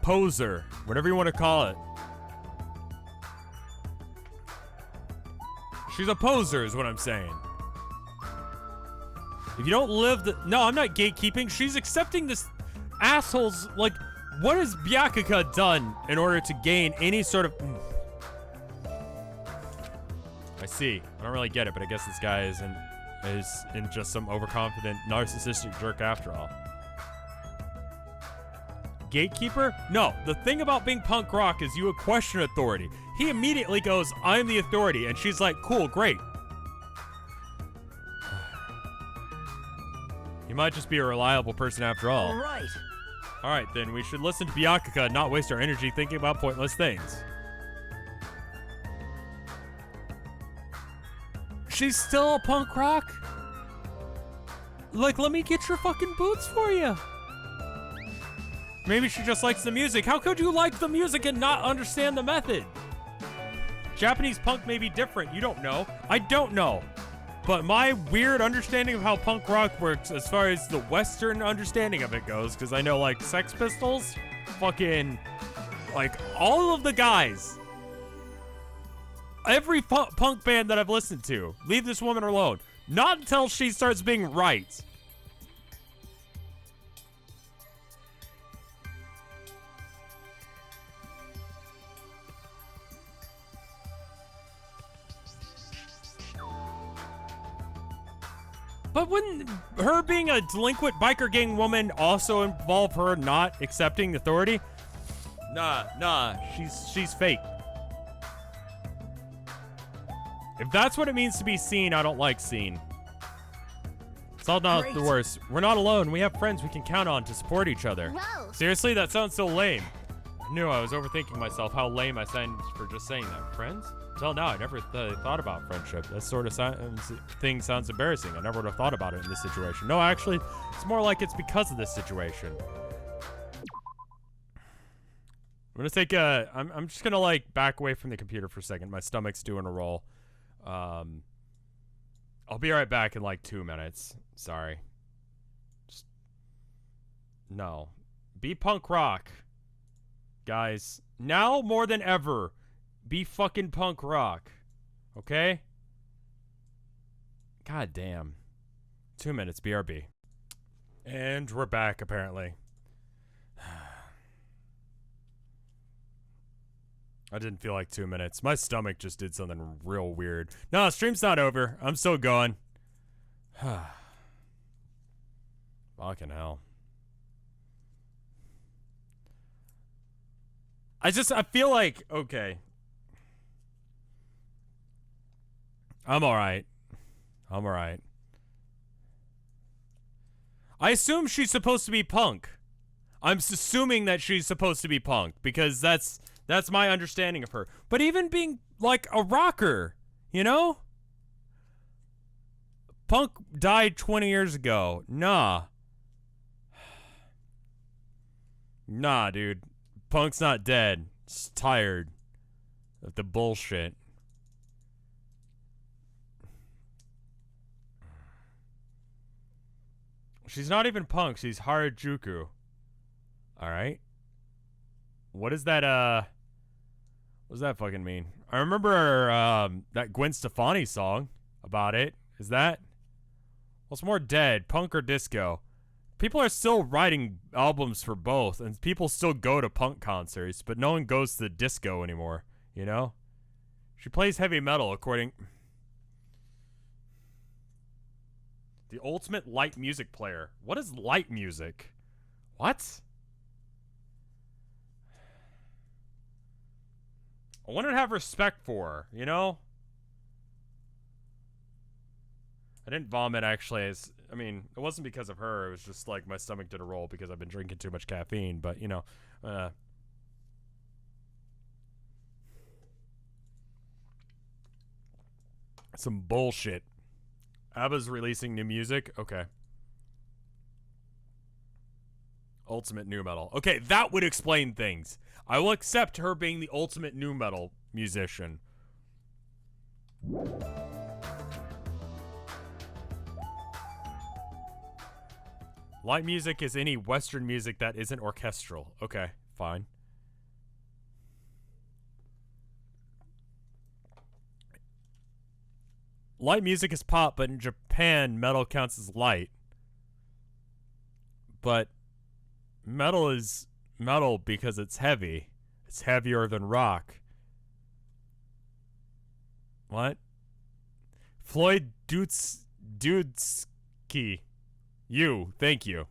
poser, whatever you want to call it. She's a poser is what I'm saying. If you don't live the... No, I'm not gatekeeping. She's accepting this asshole's... Like, what has Byakuya done in order to gain any sort of... I see. I don't really get it, but I guess this guy is in just some overconfident, narcissistic jerk after all. Gatekeeper? No. The thing about being punk rock is you would question authority. He immediately goes, I'm the authority. And she's like, cool, great. You might just be a reliable person after all. All right. All right, then we should listen to Byakuya and not waste our energy thinking about pointless things. She's still a punk rock? Like, let me get your fucking boots for you. Maybe she just likes the music. How could you like the music and not understand the method? Japanese punk may be different. You don't know. I don't know. But my weird understanding of how punk rock works as far as the Western understanding of it goes, because I know, like, Sex Pistols, fucking, like, all of the guys, every punk band that I've listened to, leave this woman alone. Not until she starts being right. But wouldn't her being a delinquent biker gang woman also involve her not accepting authority? Nah, she's fake. If that's what it means to be seen, I don't like seen. It's all not the worst. We're not alone. We have friends we can count on to support each other. Whoa. Seriously, that sounds so lame. I knew I was overthinking myself how lame I sounded for just saying that. Friends? Until now, I never thought about friendship. That sort of thing sounds embarrassing. I never would have thought about it in this situation. No, actually, it's more like it's because of this situation. I'm gonna take a... I'm just gonna, like, back away from the computer for a second. My stomach's doing a roll. I'll be right back in, like, 2 minutes. Sorry. Just... No. Be punk rock. Guys. Now more than ever... Be fucking punk rock. Okay? God damn. 2 minutes, BRB. And we're back, apparently. I didn't feel like 2 minutes. My stomach just did something real weird. No, stream's not over. I'm still going. Fucking hell. I feel like, okay. I'm alright. I assume she's supposed to be punk. I'm assuming that she's supposed to be punk because that's my understanding of her. But even being like a rocker, you know? Punk died 20 years ago. Nah, dude. Punk's not dead. It's tired of the bullshit. She's not even punk. She's Harajuku. Alright. What does that, what does that fucking mean? I remember, that Gwen Stefani song about it. Is that? What's more dead, punk or disco? People are still writing albums for both, and people still go to punk concerts, but no one goes to disco anymore, you know? She plays heavy metal, according... The ultimate light music player. What is light music? What? I want to have respect for her, you know? I didn't vomit, actually. I mean, it wasn't because of her. It was just like my stomach did a roll because I've been drinking too much caffeine. But, you know, some bullshit. ABBA's releasing new music? Okay. Ultimate new metal. Okay, that would explain things. I will accept her being the ultimate new metal musician. Light music is any Western music that isn't orchestral. Okay, fine. light music is pop, but in Japan, metal counts as light. But metal is metal because it's heavy. It's heavier than rock. What? Floyd Dudesky. You, thank you.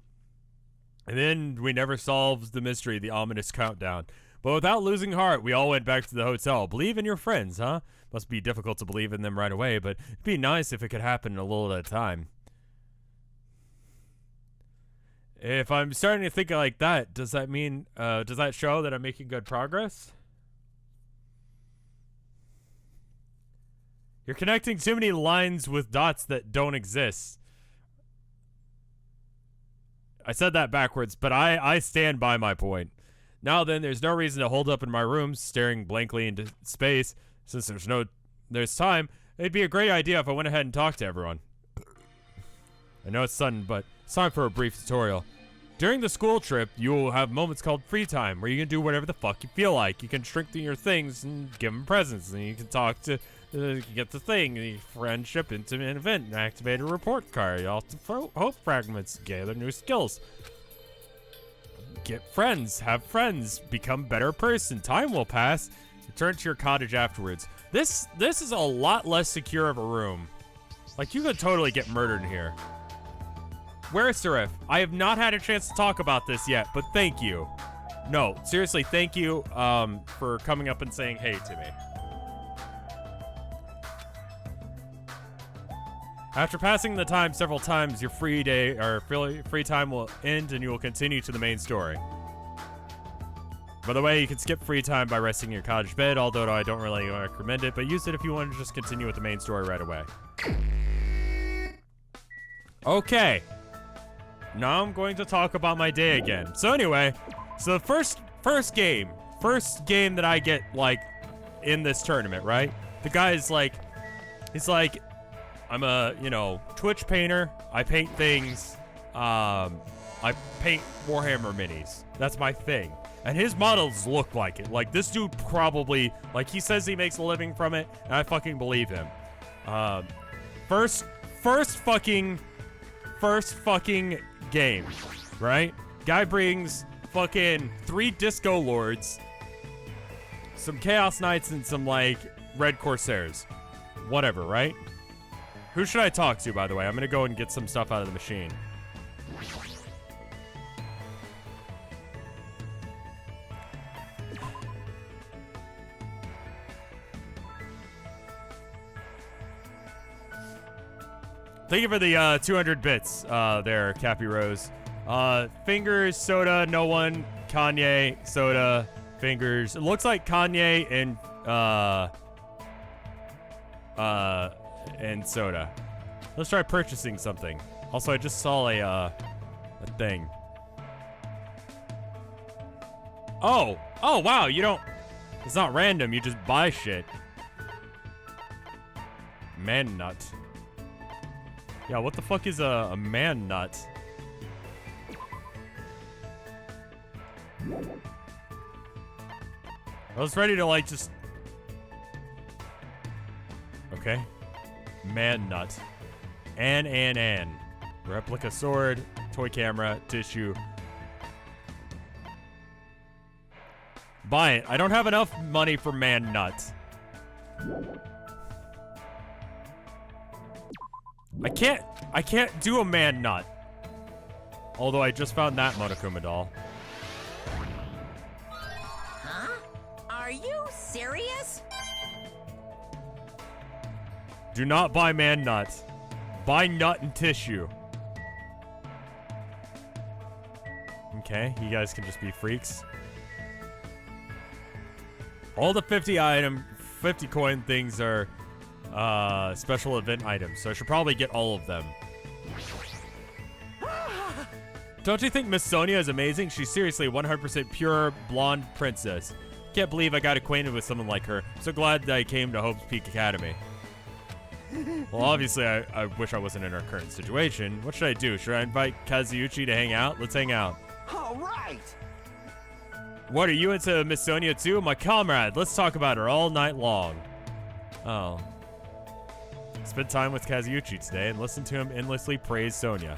And then we never solved the mystery, the ominous countdown. But without losing heart, we all went back to the hotel. Believe in your friends, huh? Must be difficult to believe in them right away, but it'd be nice if it could happen a little at a time. If I'm starting to think like that, does that mean, does that show that I'm making good progress? You're connecting too many lines with dots that don't exist. I said that backwards, but I stand by my point. Now then, there's no reason to hold up in my room, staring blankly into space. Since there's time, it'd be a great idea if I went ahead and talked to everyone. I know it's sudden, but it's time for a brief tutorial. During the school trip, you will have moments called free time, where you can do whatever the fuck you feel like. You can strengthen your things and give them presents, and you can talk to, get the thing, the friendship into an event, and activate a report card. You also hope fragments, gather new skills. Get friends, have friends, become better person. Time will pass. Return to your cottage afterwards. This is a lot less secure of a room. Like, you could totally get murdered in here. Where's Serif? I have not had a chance to talk about this yet, but thank you. No, seriously, thank you for coming up and saying hey to me. After passing the time several times, your free time will end and you will continue to the main story. By the way, you can skip free time by resting in your cottage bed, although I don't really recommend it, but use it if you want to just continue with the main story right away. Okay. Now I'm going to talk about my day again. So anyway, so the first game that I get, like, in this tournament, right? The guy is like, he's like, I'm a, Twitch painter. I paint things. I paint Warhammer minis. That's my thing. And his models look like it. Like, this dude probably, like, he says he makes a living from it, and I fucking believe him. First fucking game, right? Guy brings fucking 3 Disco Lords, some Chaos Knights, and some, like, Red Corsairs. Whatever, right? Who should I talk to, by the way? I'm gonna go and get some stuff out of the machine. Thank you for the 200 bits there, Cappy Rose. Fingers, Soda, no one, Kanye, Soda, Fingers. It looks like Kanye and Soda. Let's try purchasing something. Also, I just saw a thing. Oh, wow, you don't, it's not random, you just buy shit. Man nut. Yeah, what the fuck is a man nut? I was ready to, like, just... Okay. Man nut. An. Replica sword, toy camera, tissue. Buy it. I don't have enough money for man nut. I can't do a man nut. Although I just found that Monokuma doll. Huh? Are you serious? Do not buy man nut. Buy nut and tissue. Okay, you guys can just be freaks. All the 50 coin things are special event items, so I should probably get all of them. Don't you think Miss Sonia is amazing? She's seriously 100% pure blonde princess. Can't believe I got acquainted with someone like her. So glad that I came to Hope's Peak Academy. Well, obviously, I wish I wasn't in our current situation. What should I do? Should I invite Kazuuchi to hang out? Let's hang out. All right. What, are you into Miss Sonia too? My comrade. Let's talk about her all night long. Oh. Spent time with Kazuuchi today and listened to him endlessly praise Sonia.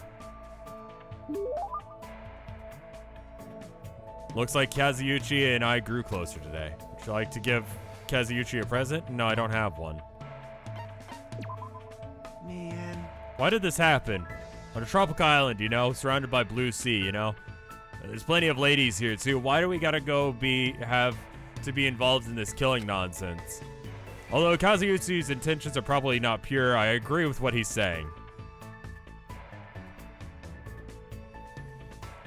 Looks like Kazuuchi and I grew closer today. Would you like to give Kazuuchi a present? No, I don't have one. Man. Why did this happen? On a tropical island, you know, surrounded by blue sea, you know? There's plenty of ladies here, too. Why do we gotta have to be involved in this killing nonsense? Although Kazuuchi's intentions are probably not pure, I agree with what he's saying.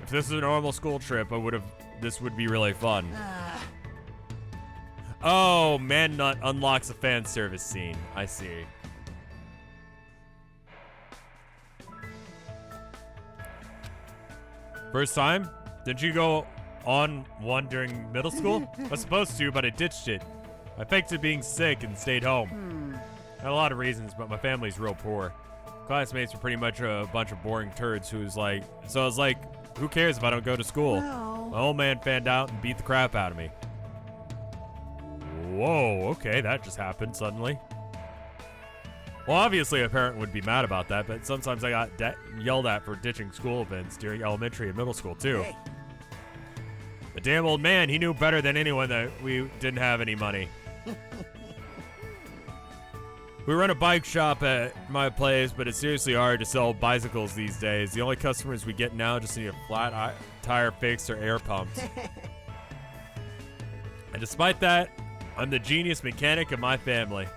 If this was a normal school trip, this would be really fun. Oh, Man Nut unlocks a fan service scene. I see. First time? Did you go on one during middle school? I was supposed to, but I ditched it. I faked it being sick and stayed home. Had a lot of reasons, but my family's real poor. Classmates were pretty much a bunch of boring turds so I was like, who cares if I don't go to school? No. My old man fanned out and beat the crap out of me. Whoa, okay, that just happened suddenly. Well, obviously a parent would be mad about that, but sometimes I got yelled at for ditching school events during elementary and middle school, too. Hey. The damn old man, he knew better than anyone that we didn't have any money. We run a bike shop at my place, but it's seriously hard to sell bicycles these days. The only customers we get now just need a flat tire fixed or air pumped. And despite that, I'm the genius mechanic of my family.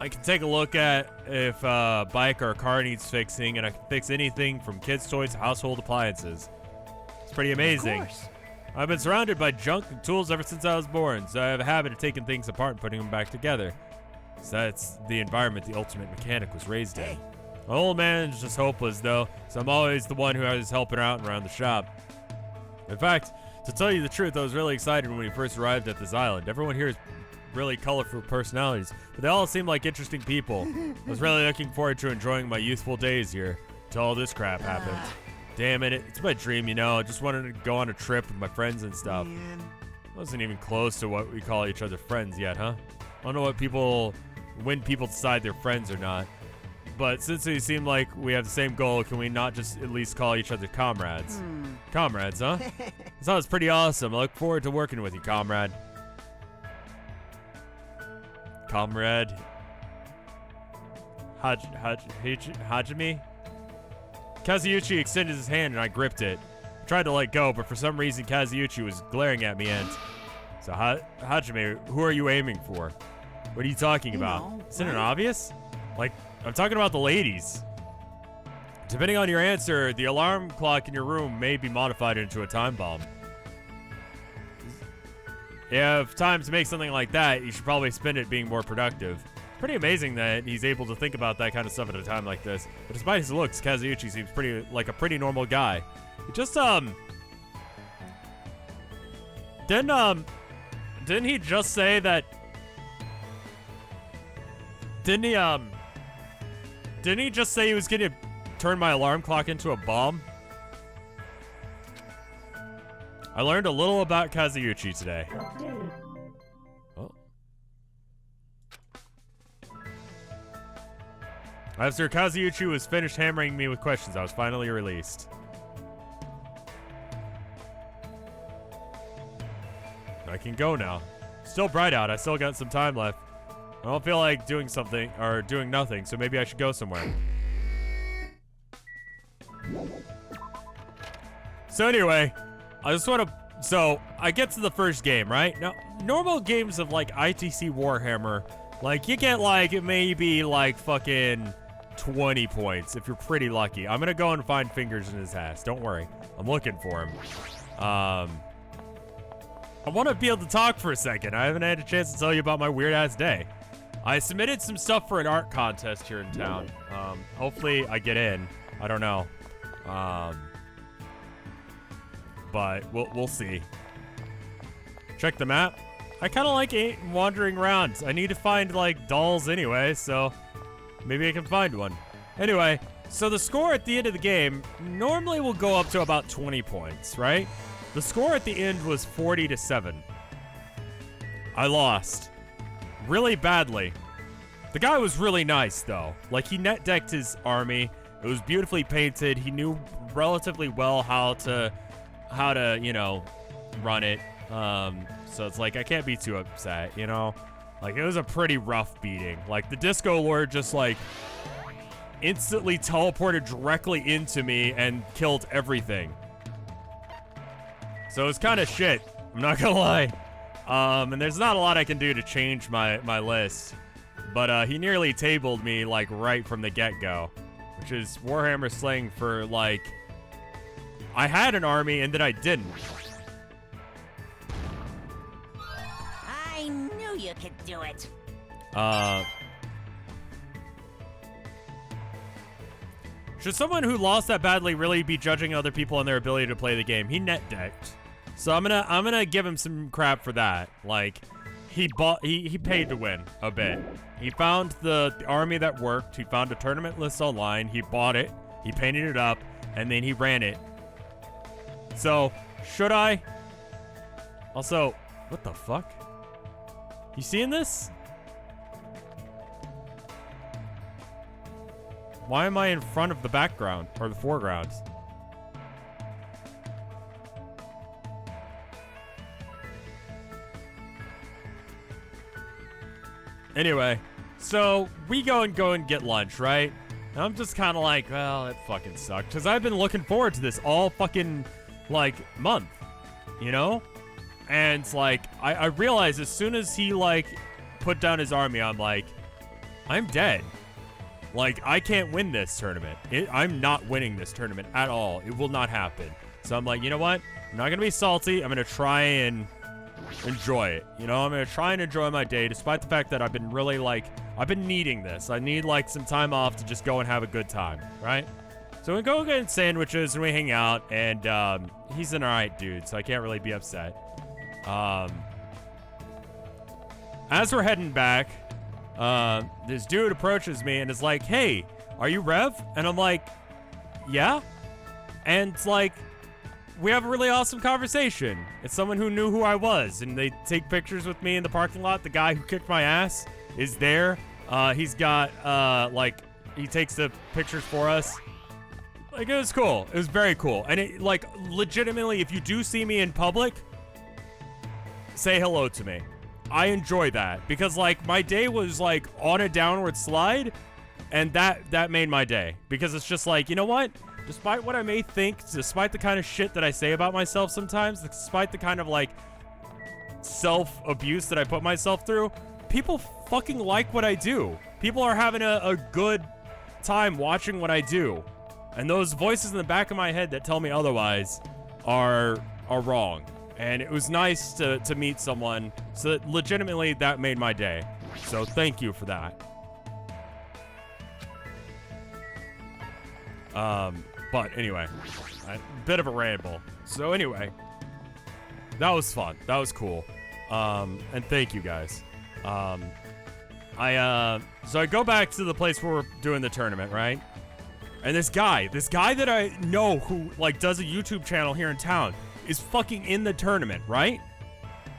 I can take a look at if a bike or a car needs fixing, and I can fix anything from kids' toys to household appliances. It's pretty amazing. Of course. I've been surrounded by junk and tools ever since I was born, so I have a habit of taking things apart and putting them back together. So that's the environment the ultimate mechanic was raised in. My old man is just hopeless, though, so I'm always the one who is helping out around the shop. In fact, to tell you the truth, I was really excited when we first arrived at this island. Everyone here is really colorful personalities, but they all seem like interesting people. I was really looking forward to enjoying my youthful days here until all this crap happened. Damn it, it's my dream, you know. I just wanted to go on a trip with my friends and stuff. Man. Wasn't even close to what we call each other friends yet, huh? I don't know when people decide they're friends or not. But since they seem like we have the same goal, can we not just at least call each other comrades? Comrades, huh? That sounds pretty awesome. I look forward to working with you, comrade. Comrade. Hajime? Kazuuchi extended his hand and I gripped it. I tried to let go, but for some reason Kazuuchi was glaring at me and... So, Hajime, who are you aiming for? What are you talking about? Isn't it obvious? Like, I'm talking about the ladies. Depending on your answer, the alarm clock in your room may be modified into a time bomb. If you have time to make something like that, you should probably spend it being more productive. It's pretty amazing that he's able to think about that kind of stuff at a time like this. But despite his looks, Kazuuchi seems like a pretty normal guy. He just, didn't he just say that... Didn't he just say he was gonna turn my alarm clock into a bomb? I learned a little about Kazuuchi today. Oh. After Kazuuchi was finished hammering me with questions, I was finally released. I can go now. Still bright out. I still got some time left. I don't feel like doing something or doing nothing, so maybe I should go somewhere. So anyway, I just want to... So, I get to the first game, right? Now, normal games of, like, ITC Warhammer, like, you get, like, maybe, like, fucking 20 points if you're pretty lucky. I'm gonna go and find fingers in his ass. Don't worry. I'm looking for him. I want to be able to talk for a second. I haven't had a chance to tell you about my weird-ass day. I submitted some stuff for an art contest here in town. Hopefully I get in. I don't know. But we'll see. Check the map. I kind of like wandering around. I need to find, like, dolls anyway, so maybe I can find one. Anyway, so the score at the end of the game normally will go up to about 20 points, right? The score at the end was 40-7. I lost. Really badly. The guy was really nice, though. Like, he net decked his army. It was beautifully painted. He knew relatively well how to, you know, run it. So it's like, I can't be too upset, you know? Like, it was a pretty rough beating. Like, the Disco Lord just, like, instantly teleported directly into me and killed everything. So it's kind of shit. I'm not gonna lie. And there's not a lot I can do to change my list. But he nearly tabled me, like, right from the get-go. Which is Warhammer slang for, like, I had an army and then I didn't. I knew you could do it. Should someone who lost that badly really be judging other people on their ability to play the game? He net decked. So I'm gonna give him some crap for that. Like, he paid to win a bit. He found the army that worked. He found a tournament list online. He bought it. He painted it up, and then he ran it. So, should I? Also, what the fuck? You seeing this? Why am I in front of the background or the foreground? Anyway, so we go and get lunch, right? And I'm just kind of like, well, it fucking sucked. Because I've been looking forward to this all fucking, like, month, you know? And, like, I realized as soon as he, like, put down his army, I'm like, I'm dead. Like, I can't win this tournament. I'm not winning this tournament at all. It will not happen. So I'm like, you know what? I'm not going to be salty. I'm going to try and enjoy it. You know, I'm going to try and enjoy my day, despite the fact that I've been really, like, I've been needing this. I need, like, some time off to just go and have a good time, right? So we go get sandwiches and we hang out, and he's an alright dude, so I can't really be upset. As we're heading back, this dude approaches me and is like, hey, are you Rev? And I'm like, yeah. And it's like, we have a really awesome conversation. It's someone who knew who I was, and they take pictures with me in the parking lot. The guy who kicked my ass is there. He's got, like, he takes the pictures for us. Like, it was cool. It was very cool. And it, like, legitimately, if you do see me in public, say hello to me. I enjoy that because, like, my day was, like, on a downward slide, and that made my day because it's just like, you know what? Despite what I may think, despite the kind of shit that I say about myself sometimes, despite the kind of, like, self-abuse that I put myself through, people fucking like what I do. People are having a good time watching what I do. And those voices in the back of my head that tell me otherwise are wrong. And it was nice to meet someone, so that legitimately that made my day. So thank you for that. But anyway, a bit of a ramble. So anyway, that was fun. That was cool. And thank you guys. So I go back to the place where we're doing the tournament, right? And this guy that I know who, like, does a YouTube channel here in town is fucking in the tournament, right?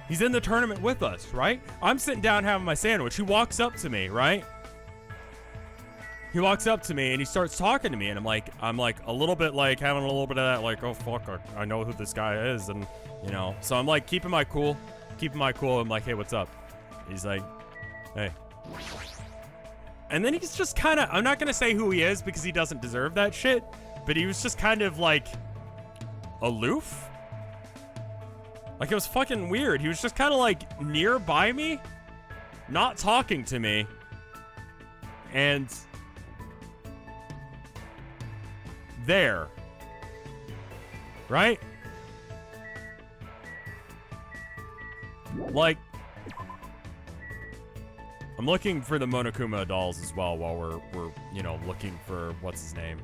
He's in the tournament with us, right? I'm sitting down having my sandwich. He walks up to me, right? He walks up to me and he starts talking to me, and I'm like a little bit, like, having a little bit of that, like, oh fuck, I know who this guy is, and, you know, so I'm like keeping my cool. I'm like, hey, what's up? He's like, hey. And then he's just kind of, I'm not gonna say who he is because he doesn't deserve that shit, but he was just kind of, like, aloof. Like, it was fucking weird. He was just kind of, like, nearby me, not talking to me, and there, right? Like, I'm looking for the Monokuma dolls as well while we're you know, looking for what's his name.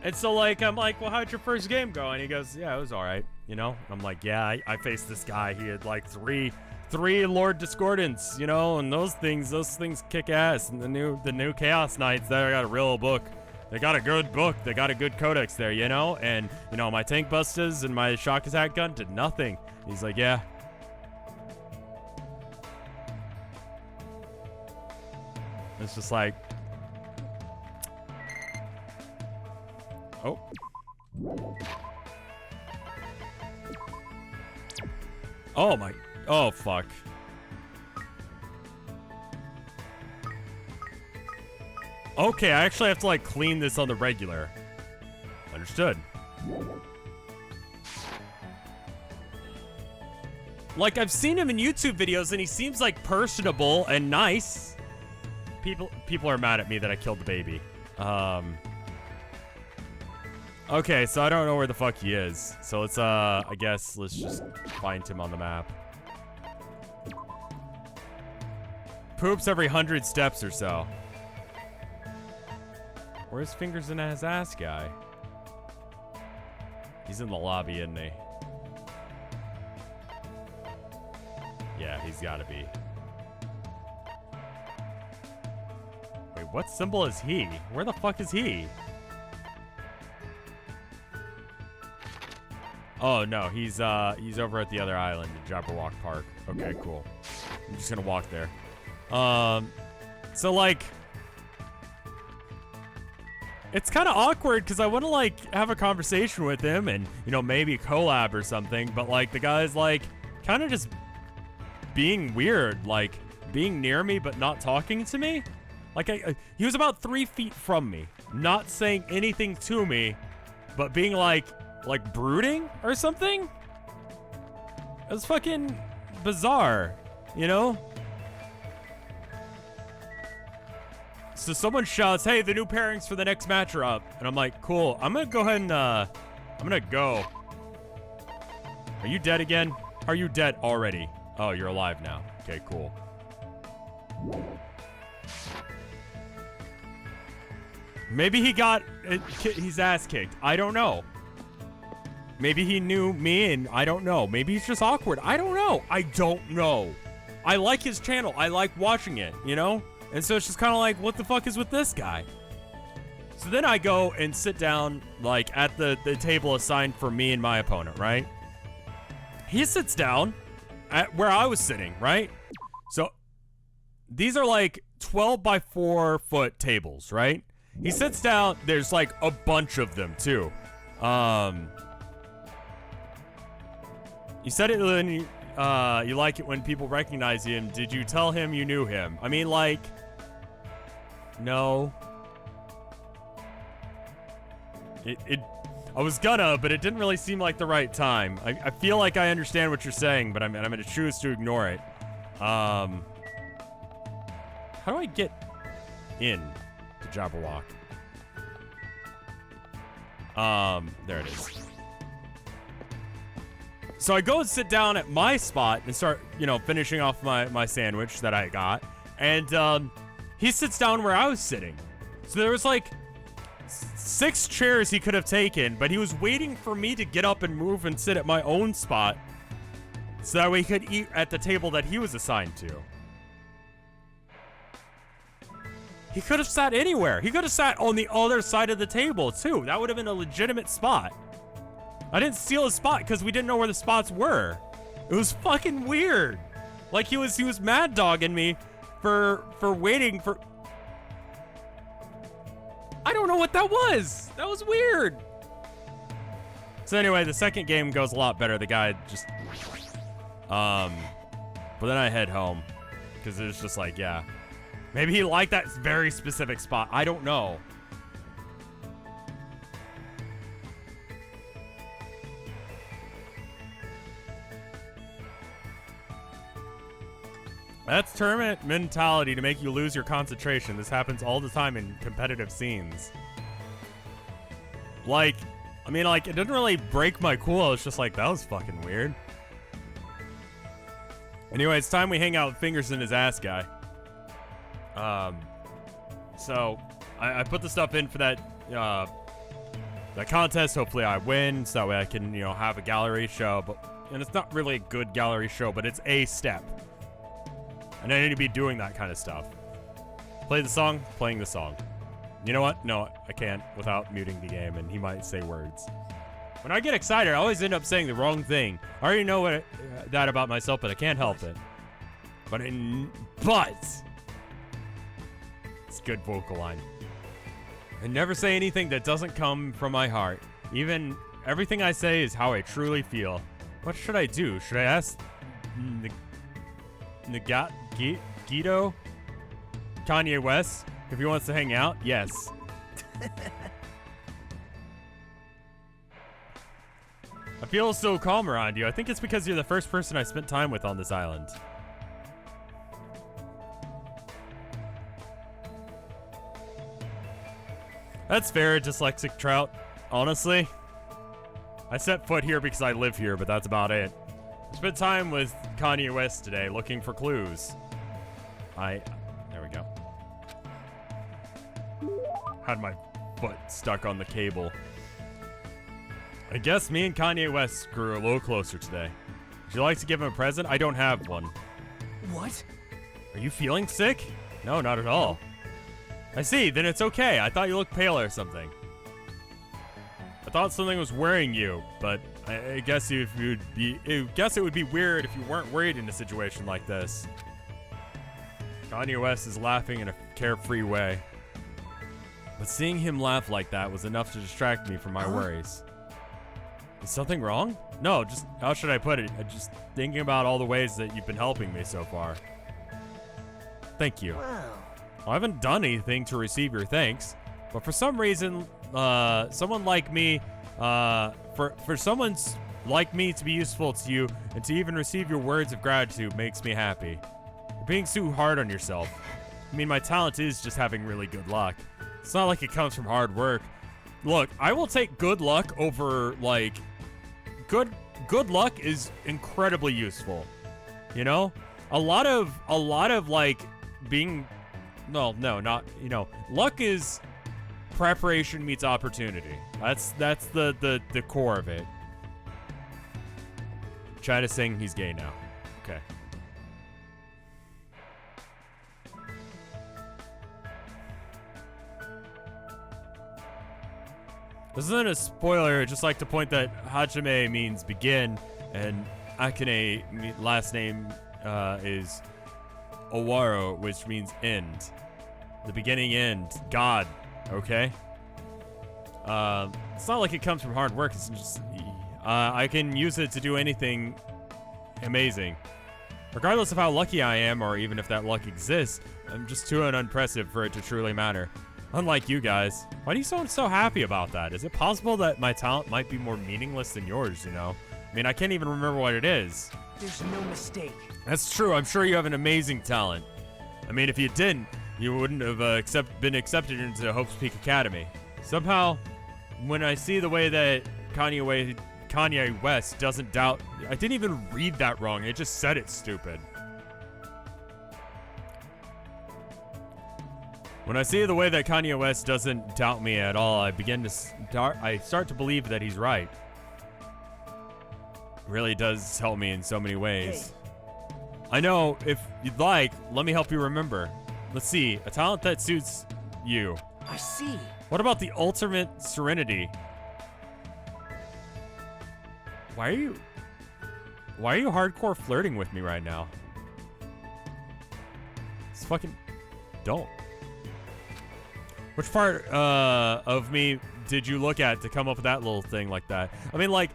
And so, like, I'm like, well, how'd your first game go? And he goes, yeah, it was all right, you know? I'm like, yeah, I faced this guy. He had, like, three Lord Discordants, you know, and those things kick ass. And the new Chaos Knights, they got a real book. They got a good book. They got a good codex there, you know? And, you know, my tank busters and my shock attack gun did nothing. He's like, yeah. It's just like, oh. Oh my, oh fuck. Okay, I actually have to like clean this on the regular. Understood. Like, I've seen him in YouTube videos and he seems like personable and nice. People are mad at me that I killed the baby. Okay, so I don't know where the fuck he is. So let's, I guess let's just find him on the map. Poops every 100 steps or so. Where's Fingers in his ass guy? He's in the lobby, isn't he? Yeah, he's gotta be. Wait, what symbol is he? Where the fuck is he? Oh no, he's over at the other island in Jabberwock Park. Okay, cool. I'm just gonna walk there. So like, it's kind of awkward because I want to like have a conversation with him and, you know, maybe collab or something, but like the guy's like kind of just being weird, like being near me but not talking to me. Like he was about 3 feet from me, not saying anything to me, but being like brooding or something. It was fucking bizarre, you know? So someone shouts, hey, the new pairings for the next match are up. And I'm like, cool. I'm going to go ahead and, I'm going to go. Are you dead again? Are you dead already? Oh, you're alive now. Okay, cool. Maybe he got his ass kicked. I don't know. Maybe he knew me and I don't know. Maybe he's just awkward. I don't know. I don't know. I like his channel. I like watching it, you know? And so it's just kind of like, what the fuck is with this guy? So then I go and sit down, like, at the table assigned for me and my opponent, right? He sits down at where I was sitting, right? So these are like 12 by 4 foot tables, right? He sits down. There's like a bunch of them too. You said it when you like it when people recognize him. Did you tell him you knew him? I mean, like, no. I was gonna, but it didn't really seem like the right time. I feel like I understand what you're saying, but I'm gonna choose to ignore it. How do I get in to Jabberwock? There it is. So I go and sit down at my spot and start, you know, finishing off my sandwich that I got. And he sits down where I was sitting. So there was like 6 chairs he could have taken, but he was waiting for me to get up and move and sit at my own spot so that we could eat at the table that he was assigned to. He could have sat anywhere. He could have sat on the other side of the table too. That would have been a legitimate spot. I didn't steal his spot because we didn't know where the spots were. It was fucking weird. Like he was mad dogging me for waiting for. I don't know what that was. That was weird. So anyway, the second game goes a lot better. The guy just, but then I head home because it was just like, yeah, maybe he liked that very specific spot. I don't know. That's tournament mentality to make you lose your concentration. This happens all the time in competitive scenes. Like, I mean, like, it didn't really break my cool. It's just like, that was fucking weird. Anyway, it's time we hang out with Fingers in his ass guy. So I put the stuff in for that contest. Hopefully I win, so that way I can, you know, have a gallery show. And it's not really a good gallery show, but it's a step. And I need to be doing that kind of stuff. Play the song, playing the song. You know what? No, I can't without muting the game, and he might say words. When I get excited, I always end up saying the wrong thing. I already know that about myself, but I can't help it. But It's a good vocal line. I never say anything that doesn't come from my heart. Even everything I say is how I truly feel. What should I do? Should I ask Guido? Kanye West? If he wants to hang out? Yes. I feel so calm around you. I think it's because you're the first person I spent time with on this island. That's fair, dyslexic trout. Honestly, I set foot here because I live here, but that's about it. I spent time with Kanye West today looking for clues. There we go. Had my foot stuck on the cable. I guess me and Kanye West grew a little closer today. Would you like to give him a present? I don't have one. What? Are you feeling sick? No, not at all. I see, then it's okay. I thought you looked pale or something. I thought something was worrying you, but I guess it would be weird if you weren't worried in a situation like this. Kanye West is laughing in a carefree way. But seeing him laugh like that was enough to distract me from my worries. Is something wrong? No, just, how should I put it? I'm just thinking about all the ways that you've been helping me so far. Thank you. Wow. Well, I haven't done anything to receive your thanks, but for some reason, someone like me, for someone like me to be useful to you and to even receive your words of gratitude makes me happy. You're being too hard on yourself. I mean, my talent is just having really good luck. It's not like it comes from hard work. Look, I will take good luck over, like, good luck is incredibly useful. You know? A lot of like being, no, not, you know, luck is preparation meets opportunity. That's the core of it. Try to sing he's gay now. Okay. This isn't a spoiler, I'd just like to point that Hajime means begin, and Akane last name is Owaro, which means end. The beginning, end. God, okay? It's not like it comes from hard work, it's just, I can use it to do anything amazing. Regardless of how lucky I am, or even if that luck exists, I'm just too unimpressive for it to truly matter. Unlike you guys. Why do you sound so happy about that? Is it possible that my talent might be more meaningless than yours, you know? I mean, I can't even remember what it is. There's no mistake. That's true. I'm sure you have an amazing talent. I mean, if you didn't, you wouldn't have been accepted into Hope's Peak Academy. Somehow, when I see the way that Kanye West doesn't doubt... I didn't even read that wrong. It just said it stupid. When I see the way that Kanye West doesn't doubt me at all, I start to believe that he's right. It really does help me in so many ways. Hey. I know, if you'd like, let me help you remember. Let's see, a talent that suits you. I see. What about the ultimate serenity? Why are you hardcore flirting with me right now? It's fucking... Don't. Which part of me did you look at to come up with that little thing like that? I mean, like...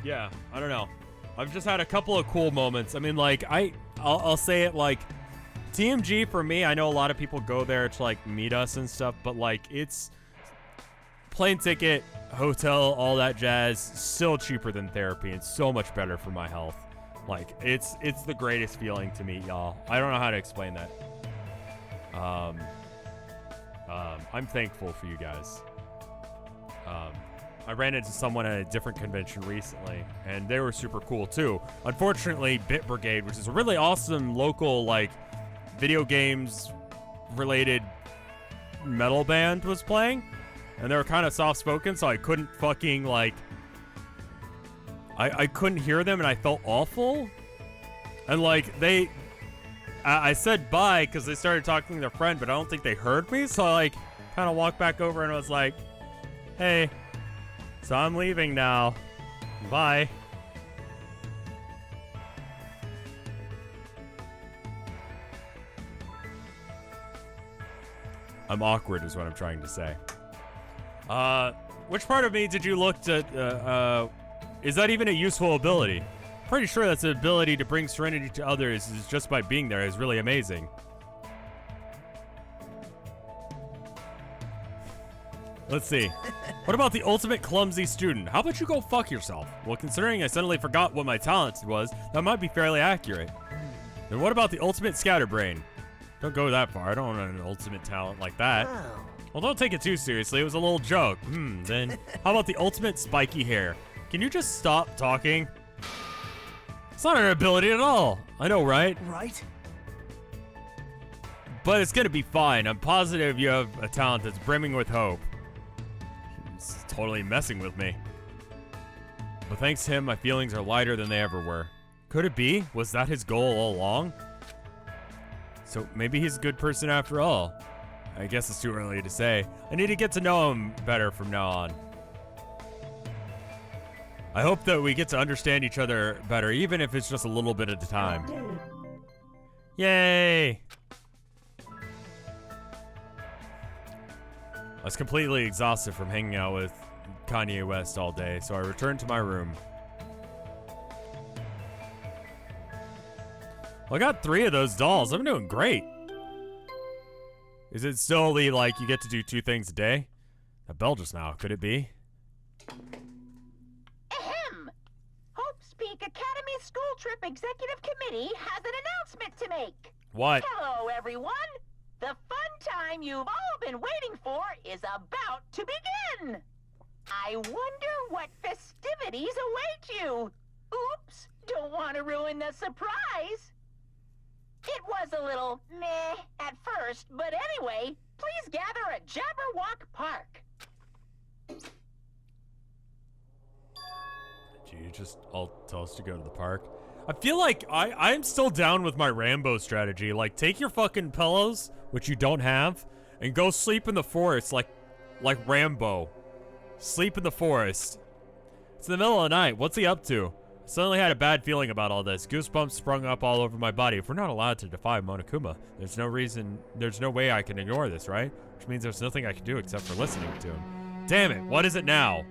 Yeah, I don't know. I've just had a couple of cool moments. I mean, like, I'll say it like... TMG, for me, I know a lot of people go there to, like, meet us and stuff, but, like, it's... Plane ticket, hotel, all that jazz, still cheaper than therapy and so much better for my health. Like, it's the greatest feeling to meet y'all. I don't know how to explain that. I'm thankful for you guys. I ran into someone at a different convention recently, and they were super cool too. Unfortunately, Bit Brigade, which is a really awesome local, like, video games related metal band, was playing, and they were kind of soft-spoken, so I couldn't fucking, like, I couldn't hear them, and I felt awful. And, like, I said bye because they started talking to their friend, but I don't think they heard me, so I, like, kind of walked back over and was like, hey, so I'm leaving now. Bye. I'm awkward is what I'm trying to say. Which part of me did you look to, is that even a useful ability? Pretty sure that's the ability to bring serenity to others is just by being there is really amazing. Let's see. What about the ultimate clumsy student? How about you go fuck yourself? Well, considering I suddenly forgot what my talent was, that might be fairly accurate. And what about the ultimate scatterbrain? Don't go that far. I don't want an ultimate talent like that. Well, don't take it too seriously. It was a little joke. Then how about the ultimate spiky hair? Can you just stop talking? It's not an ability at all. I know, right? Right? But it's gonna be fine. I'm positive you have a talent that's brimming with hope. He's totally messing with me. But thanks to him, my feelings are lighter than they ever were. Could it be? Was that his goal all along? So maybe he's a good person after all. I guess it's too early to say. I need to get to know him better from now on. I hope that we get to understand each other better, even if it's just a little bit at a time. Yay! I was completely exhausted from hanging out with Kanye West all day, so I returned to my room. Well, I got 3 of those dolls. I'm doing great. Is it still the, like, you get to do 2 things a day? That bell just now, could it be? Ahem! Hope's Peak Academy School Trip Executive Committee has an announcement to make. What? Hello, everyone. The fun time you've all been waiting for is about to begin. I wonder what festivities await you. Oops, don't want to ruin the surprise. It was a little meh at first, but anyway, please gather at Jabberwock Park. Did you just all tell us to go to the park? I feel like I'm still down with my Rambo strategy. Like, take your fucking pillows, which you don't have, and go sleep in the forest like Rambo. Sleep in the forest. It's in the middle of the night. What's he up to? I suddenly had a bad feeling about all this. Goosebumps sprung up all over my body. If we're not allowed to defy Monokuma, there's no way I can ignore this, right? Which means there's nothing I can do except for listening to him. Damn it, what is it now?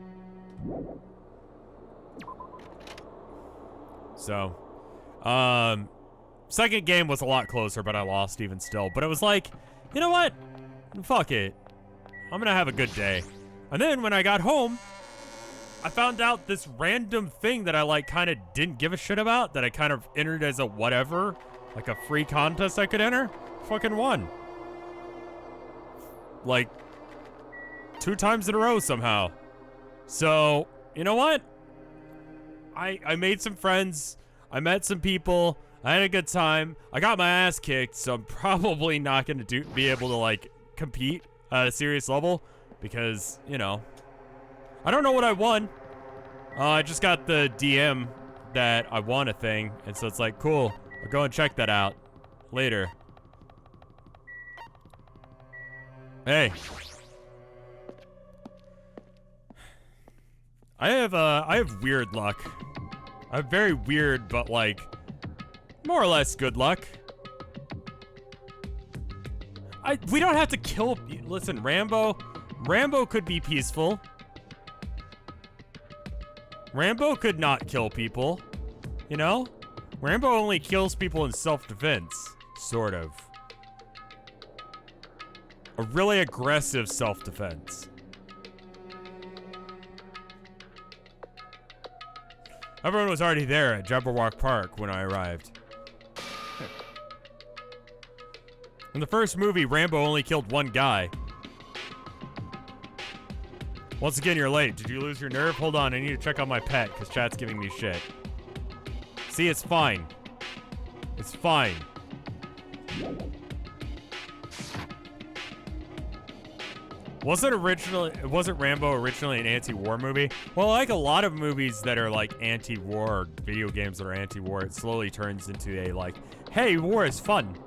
So, second game was a lot closer, but I lost even still. But it was like, you know what? Fuck it. I'm gonna have a good day. And then when I got home, I found out this random thing that I like kind of didn't give a shit about, that I kind of entered as a whatever, like a free contest I could enter. Fucking won. Like 2 times in a row somehow. So, you know what? I made some friends. I met some people. I had a good time. I got my ass kicked, so I'm probably not going to be able to like compete at a serious level because, you know, I don't know what I won. I just got the DM that I won a thing, and so it's like, cool. I'll go and check that out later. Hey. I have weird luck. I have very weird, but like, more or less good luck. We don't have to kill. Listen, Rambo could be peaceful. Rambo could not kill people, you know? Rambo only kills people in self-defense, sort of. A really aggressive self-defense. Everyone was already there at Jabberwock Park when I arrived. In the first movie, Rambo only killed 1 guy. Once again, you're late. Did you lose your nerve? Hold on, I need to check on my pet, because chat's giving me shit. See, it's fine. It's fine. Wasn't Rambo originally an anti-war movie? Well, like a lot of movies that are like anti-war, or video games that are anti-war, it slowly turns into a like, hey, war is fun.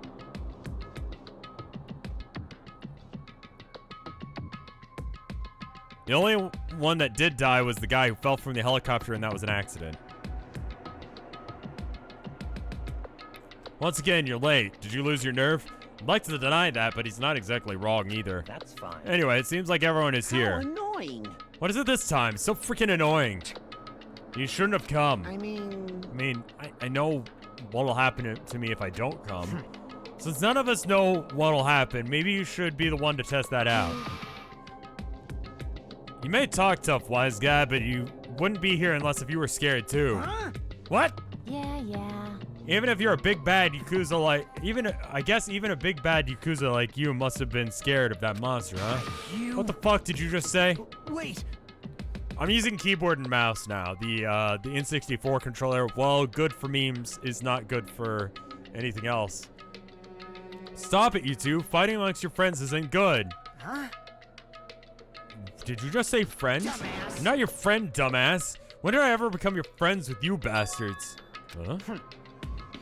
The only one that did die was the guy who fell from the helicopter, and that was an accident. Once again, you're late. Did you lose your nerve? I'd like to deny that, but he's not exactly wrong either. That's fine. Anyway, it seems like everyone is here. annoying. What is it this time? So freaking annoying. You shouldn't have come. I mean, I know what'll happen to me if I don't come. Since none of us know what'll happen, maybe you should be the one to test that out. You may talk tough, wise guy, but you wouldn't be here unless if you were scared too. Huh? What? Yeah. Even if you're a big bad Yakuza like, I guess even a big bad Yakuza like you must have been scared of that monster, huh? What the fuck did you just say? Wait. I'm using keyboard and mouse now. The N64 controller, while good for memes, is not good for anything else. Stop it, you two. Fighting amongst your friends isn't good. Huh? Did you just say friends? Dumbass. I'm not your friend, dumbass. When did I ever become your friends with you bastards? Huh?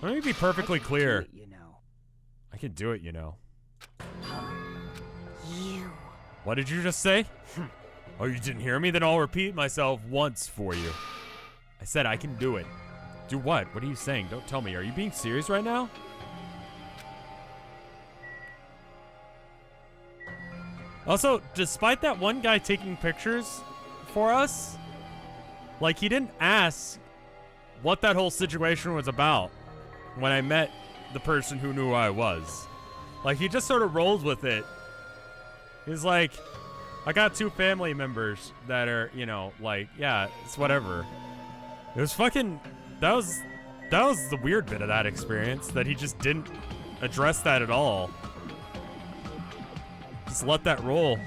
Let me be perfectly clear. You know. I can do it, you know. You. What did you just say? Oh, you didn't hear me? Then I'll repeat myself once for you. I said I can do it. Do what? What are you saying? Don't tell me. Are you being serious right now? Also, despite that one guy taking pictures for us, like, he didn't ask what that whole situation was about when I met the person who knew who I was. Like, he just sort of rolled with it. He's like, I got 2 family members that are, you know, like, yeah, it's whatever. It was fucking, that was the weird bit of that experience, that he just didn't address that at all. Just let that roll.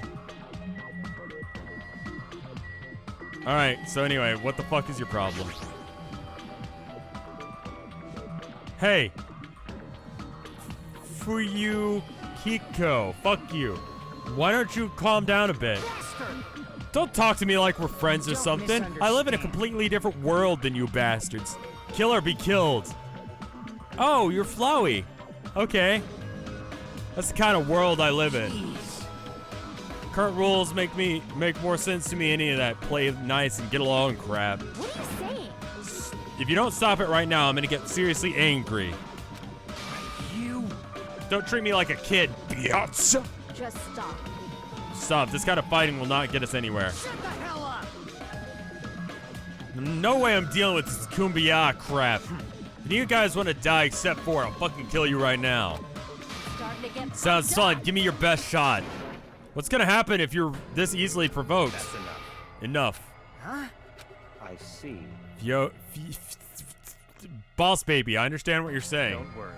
Alright, so anyway, what the fuck is your problem? Hey! Fuyukiko, fuck you. Why don't you calm down a bit? Don't talk to me like we're friends or something. I live in a completely different world than you bastards. Kill or be killed. Oh, you're Flowey. Okay. That's the kind of world I live in. Current rules make more sense to me any of that play nice and get along crap. What are you saying? If you don't stop it right now, I'm gonna get seriously angry. You. Don't treat me like a kid, biatch. Just stop. Stop. This kind of fighting will not get us anywhere. Shut the hell up. No way I'm dealing with this kumbaya crap. If you guys want to die except for, I'll fucking kill you right now. Starting to get Sounds fun. Give me your best shot. What's gonna happen if you're this easily provoked? That's enough. Enough. Huh? I see. Boss baby, I understand what you're saying. Don't worry.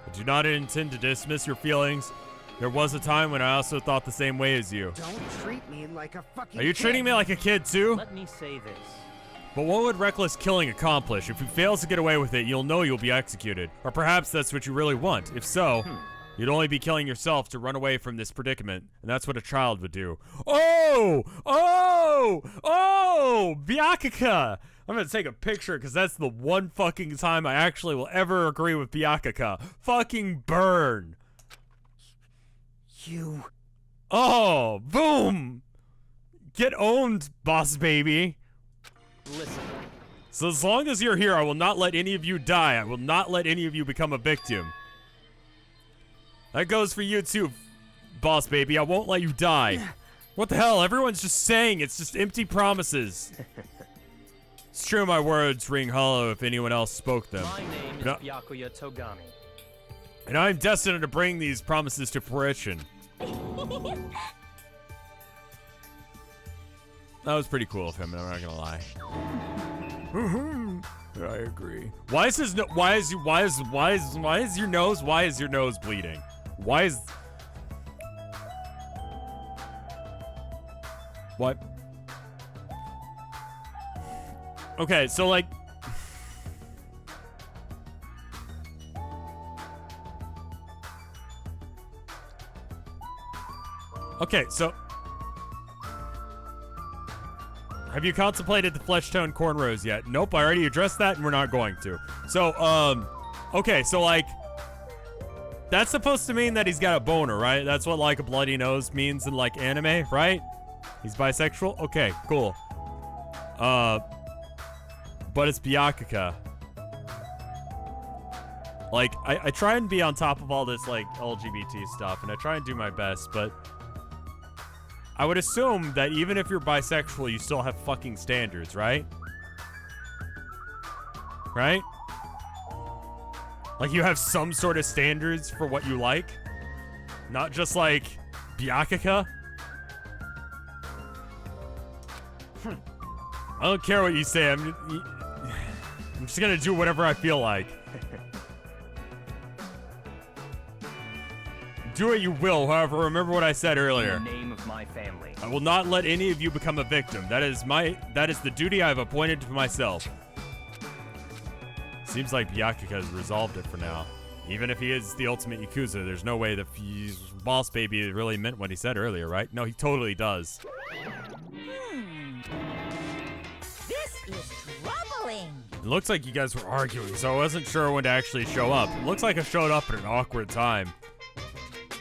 I do not intend to dismiss your feelings. There was a time when I also thought the same way as you. Don't treat me like a fucking Are you treating me like a kid too? Let me say this. But what would reckless killing accomplish? If he fails to get away with it, you'll know you'll be executed. Or perhaps that's what you really want. If so, you'd only be killing yourself to run away from this predicament. And that's what a child would do. Oh! Byakuya! I'm gonna take a picture because that's the one fucking time I actually will ever agree with Byakuya. Fucking burn! You. Oh! Boom! Get owned, boss baby! Listen. So as long as you're here, I will not let any of you die. I will not let any of you become a victim. That goes for you too, boss baby. I won't let you die. What the hell? Everyone's just saying it's just empty promises. It's true my words ring hollow if anyone else spoke them. My name is Byakuya Togami. And I'm destined to bring these promises to fruition. That was pretty cool of him, I'm not gonna lie. I agree. Why is your nose bleeding? Why is what? Okay, so like okay, so have you contemplated the flesh tone cornrows yet? Nope, I already addressed that and we're not going to. So, okay, so like, that's supposed to mean that he's got a boner, right? That's what like a bloody nose means in like anime, right? He's bisexual? Okay, cool. But it's Byakuya. Like, I try and be on top of all this, like, LGBT stuff, and I try and do my best, but I would assume that even if you're bisexual, you still have fucking standards, right? Right? Like, you have some sort of standards for what you like? Not just, like, Byakuya? I don't care what you say, I'm just gonna do whatever I feel like. Do what you will, however, remember what I said earlier. In the name of my family. I will not let any of you become a victim. That is the duty I have appointed to myself. Seems like Byakuya has resolved it for now. Even if he is the ultimate Yakuza, there's no way that Boss Baby really meant what he said earlier, right? No, he totally does. This is troubling. It looks like you guys were arguing, so I wasn't sure when to actually show up. It looks like I showed up at an awkward time.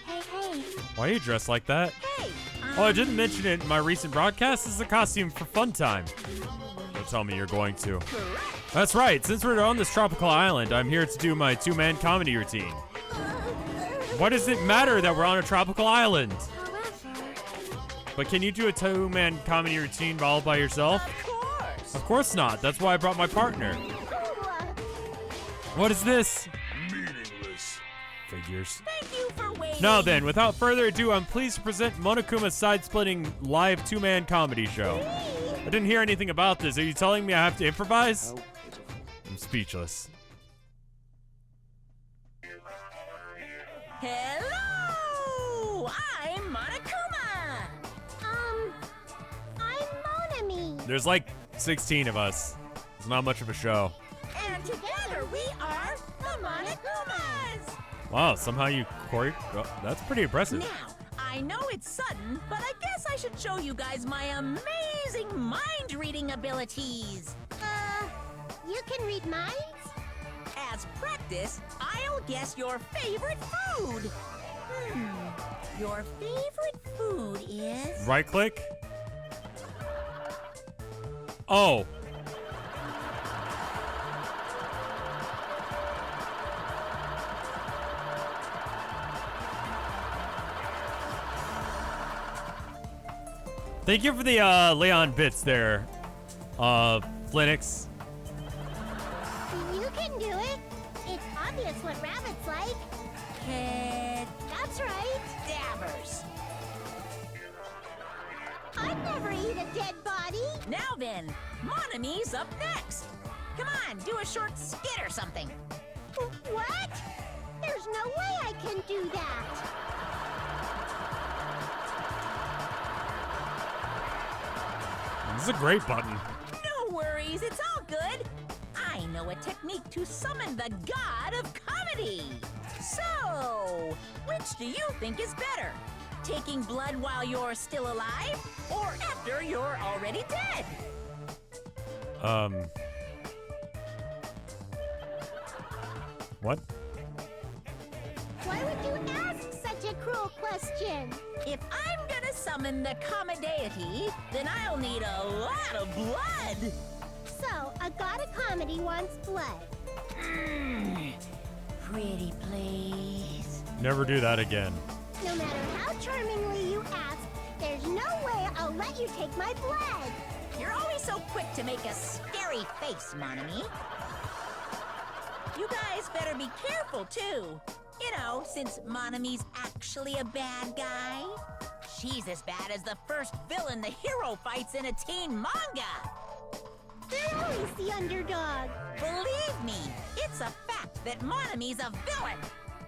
Hey, hey. Why are you dressed like that? Hey. Oh, I didn't mention it in my recent broadcast. This is a costume for fun time. Don't tell me you're going to. That's right. Since we're on this tropical island, I'm here to do my two-man comedy routine. Why does it matter that we're on a tropical island? But can you do a two-man comedy routine all by yourself? Of course. Of course not. That's why I brought my partner. What is this? Meaningless. Figures. Thank you for waiting. Now then, without further ado, I'm pleased to present Monokuma's side-splitting live two-man comedy show. I didn't hear anything about this. Are you telling me I have to improvise? I'm speechless. Hello! I'm Monokuma! I'm Monami. There's like 16 of us. It's not much of a show. And together we are the Monokumas! Wow, somehow you oh, that's pretty impressive. Now, I know it's sudden, but I guess I should show you guys my amazing mind-reading abilities. You can read minds? As practice, I'll guess your favorite food. Your favorite food is... Right click. Oh. Thank you for the Leon bits there, Linux. You can do it. It's obvious what rabbits like. Kid... That's right. Dabbers. I'd never eat a dead body. Now then, Monami's up next. Come on, do a short skit or something. What? There's no way I can do that. This is a great button. No worries, it's all good. I know a technique to summon the god of comedy. So, which do you think is better? Taking blood while you're still alive, or after you're already dead? What? Why would you ask such a cruel question? If I'm gonna summon the comedy, then I'll need a lot of blood. So, a god of comedy wants blood. Pretty please. Never do that again. No matter how charmingly you ask, there's no way I'll let you take my blood. You're always so quick to make a scary face, Monami. You guys better be careful, too. You know, since Monami's actually a bad guy. She's as bad as the first villain the hero fights in a teen manga. They're always the underdog. Believe me, it's a fact that Monami's a villain.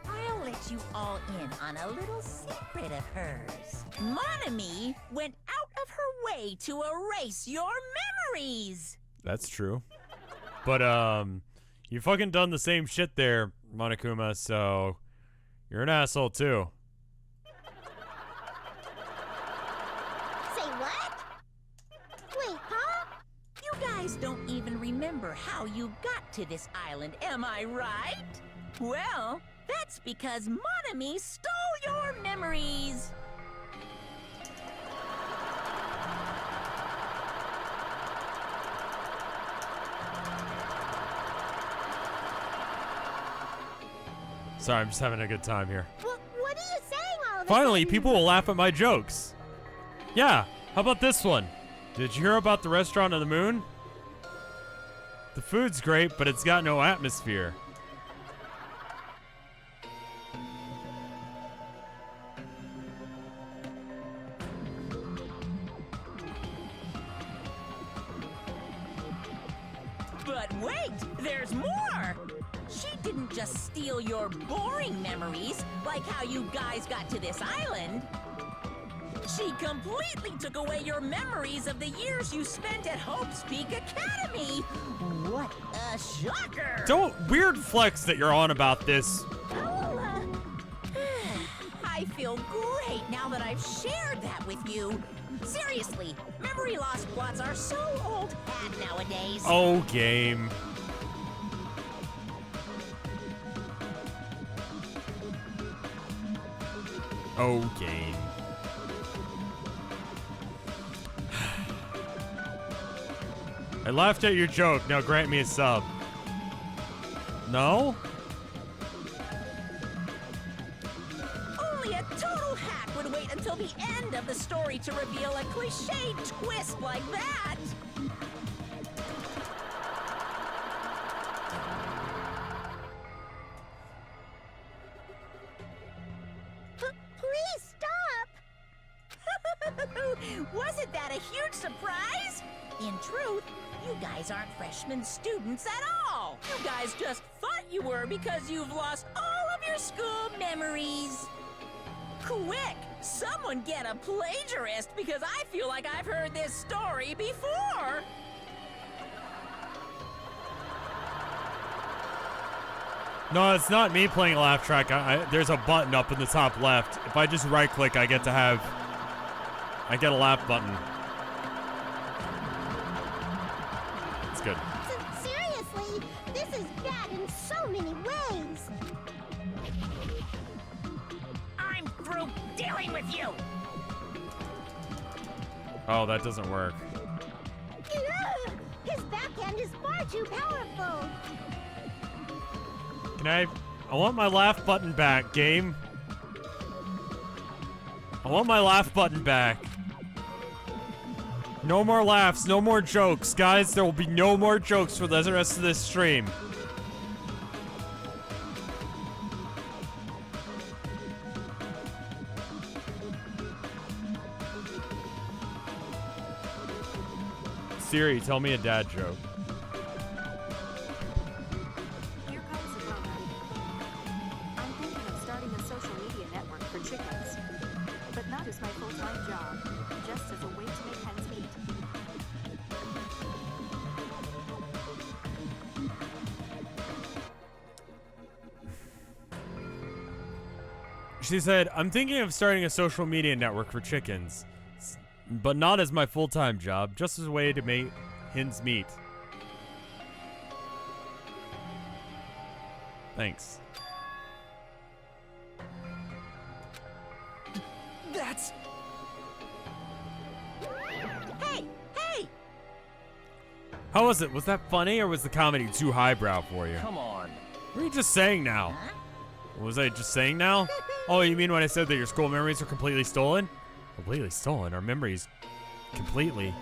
I'll let you all in on a little secret of hers. Monami went out of her way to erase your memories. That's true. But, you fucking done the same shit there, Monokuma, so you're an asshole, too. Say what? Wait, huh? You guys don't even remember how you got to this island, am I right? Well, that's because Monami stole your memories. Sorry, I'm just having a good time here. What are you saying all of a Finally, sudden? people will laugh at my jokes. Yeah, how about this one? Did you hear about the restaurant on the moon? The food's great, but it's got no atmosphere. But wait, there's more! She didn't just steal your boring memories, like how you guys got to this island. She completely took away your memories of the years you spent at Hope's Peak Academy. What a shocker! Don't weird flex that you're on about this. I feel great now that I've shared that with you. Seriously, memory loss plots are so old hat nowadays. Oh, game. Oh, game. I laughed at your joke. Now grant me a sub. No? Only a total hack would wait until the end of the story to reveal a cliched twist like that. Please stop! Wasn't that a huge surprise? In truth, you guys aren't freshman students at all. You guys just thought you were because you've lost all of your school memories. Quick, someone get a plagiarist because I feel like I've heard this story before. No, it's not me playing a laugh track. There's a button up in the top left. If I just right click, I get a laugh button. It's good. Seriously, this is bad in so many ways. I'm through dealing with you. Oh, that doesn't work. Ugh, his backhand is far too powerful. Can I want my laugh button back, game. I want my laugh button back. No more laughs, no more jokes. Guys, there will be no more jokes for the rest of this stream. Siri, tell me a dad joke. Here comes the moment. I'm thinking of starting a social media network for chickens. But not as my full-time job, just as a way to make ends meet. She said, I'm thinking of starting a social media network for chickens, but not as my full-time job, just as a way to make hens meet. Thanks. That's... Hey! Hey! How was it? Was that funny, or was the comedy too highbrow for you? Come on. What are you just saying now? What was I just saying now? Oh, you mean when I said that your school memories are completely stolen? Completely stolen? Our memories completely...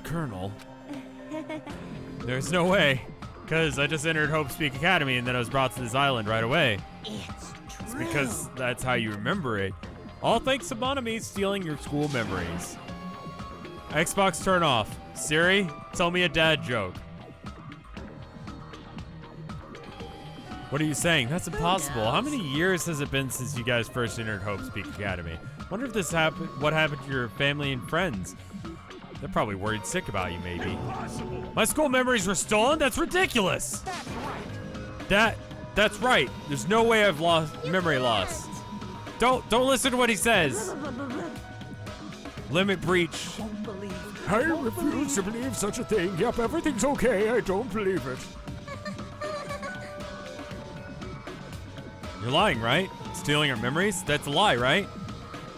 Colonel? There's no way. Because I just entered Hope's Peak Academy and then I was brought to this island right away. It's because that's how you remember it. All thanks to Bonami stealing your school memories. Xbox turn off. Siri, tell me a dad joke. What are you saying? That's impossible. How many years has it been since you guys first entered Hope's Peak Academy? Wonder if this happened. What happened to your family and friends? They're probably worried sick about you, maybe. My school memories were stolen? That's ridiculous. That's right. There's no way I've lost memory loss. Don't listen to what he says. Limit breach. I refuse to believe such a thing. Yep, everything's okay. I don't believe it. You're lying, right? Stealing our memories? That's a lie, right?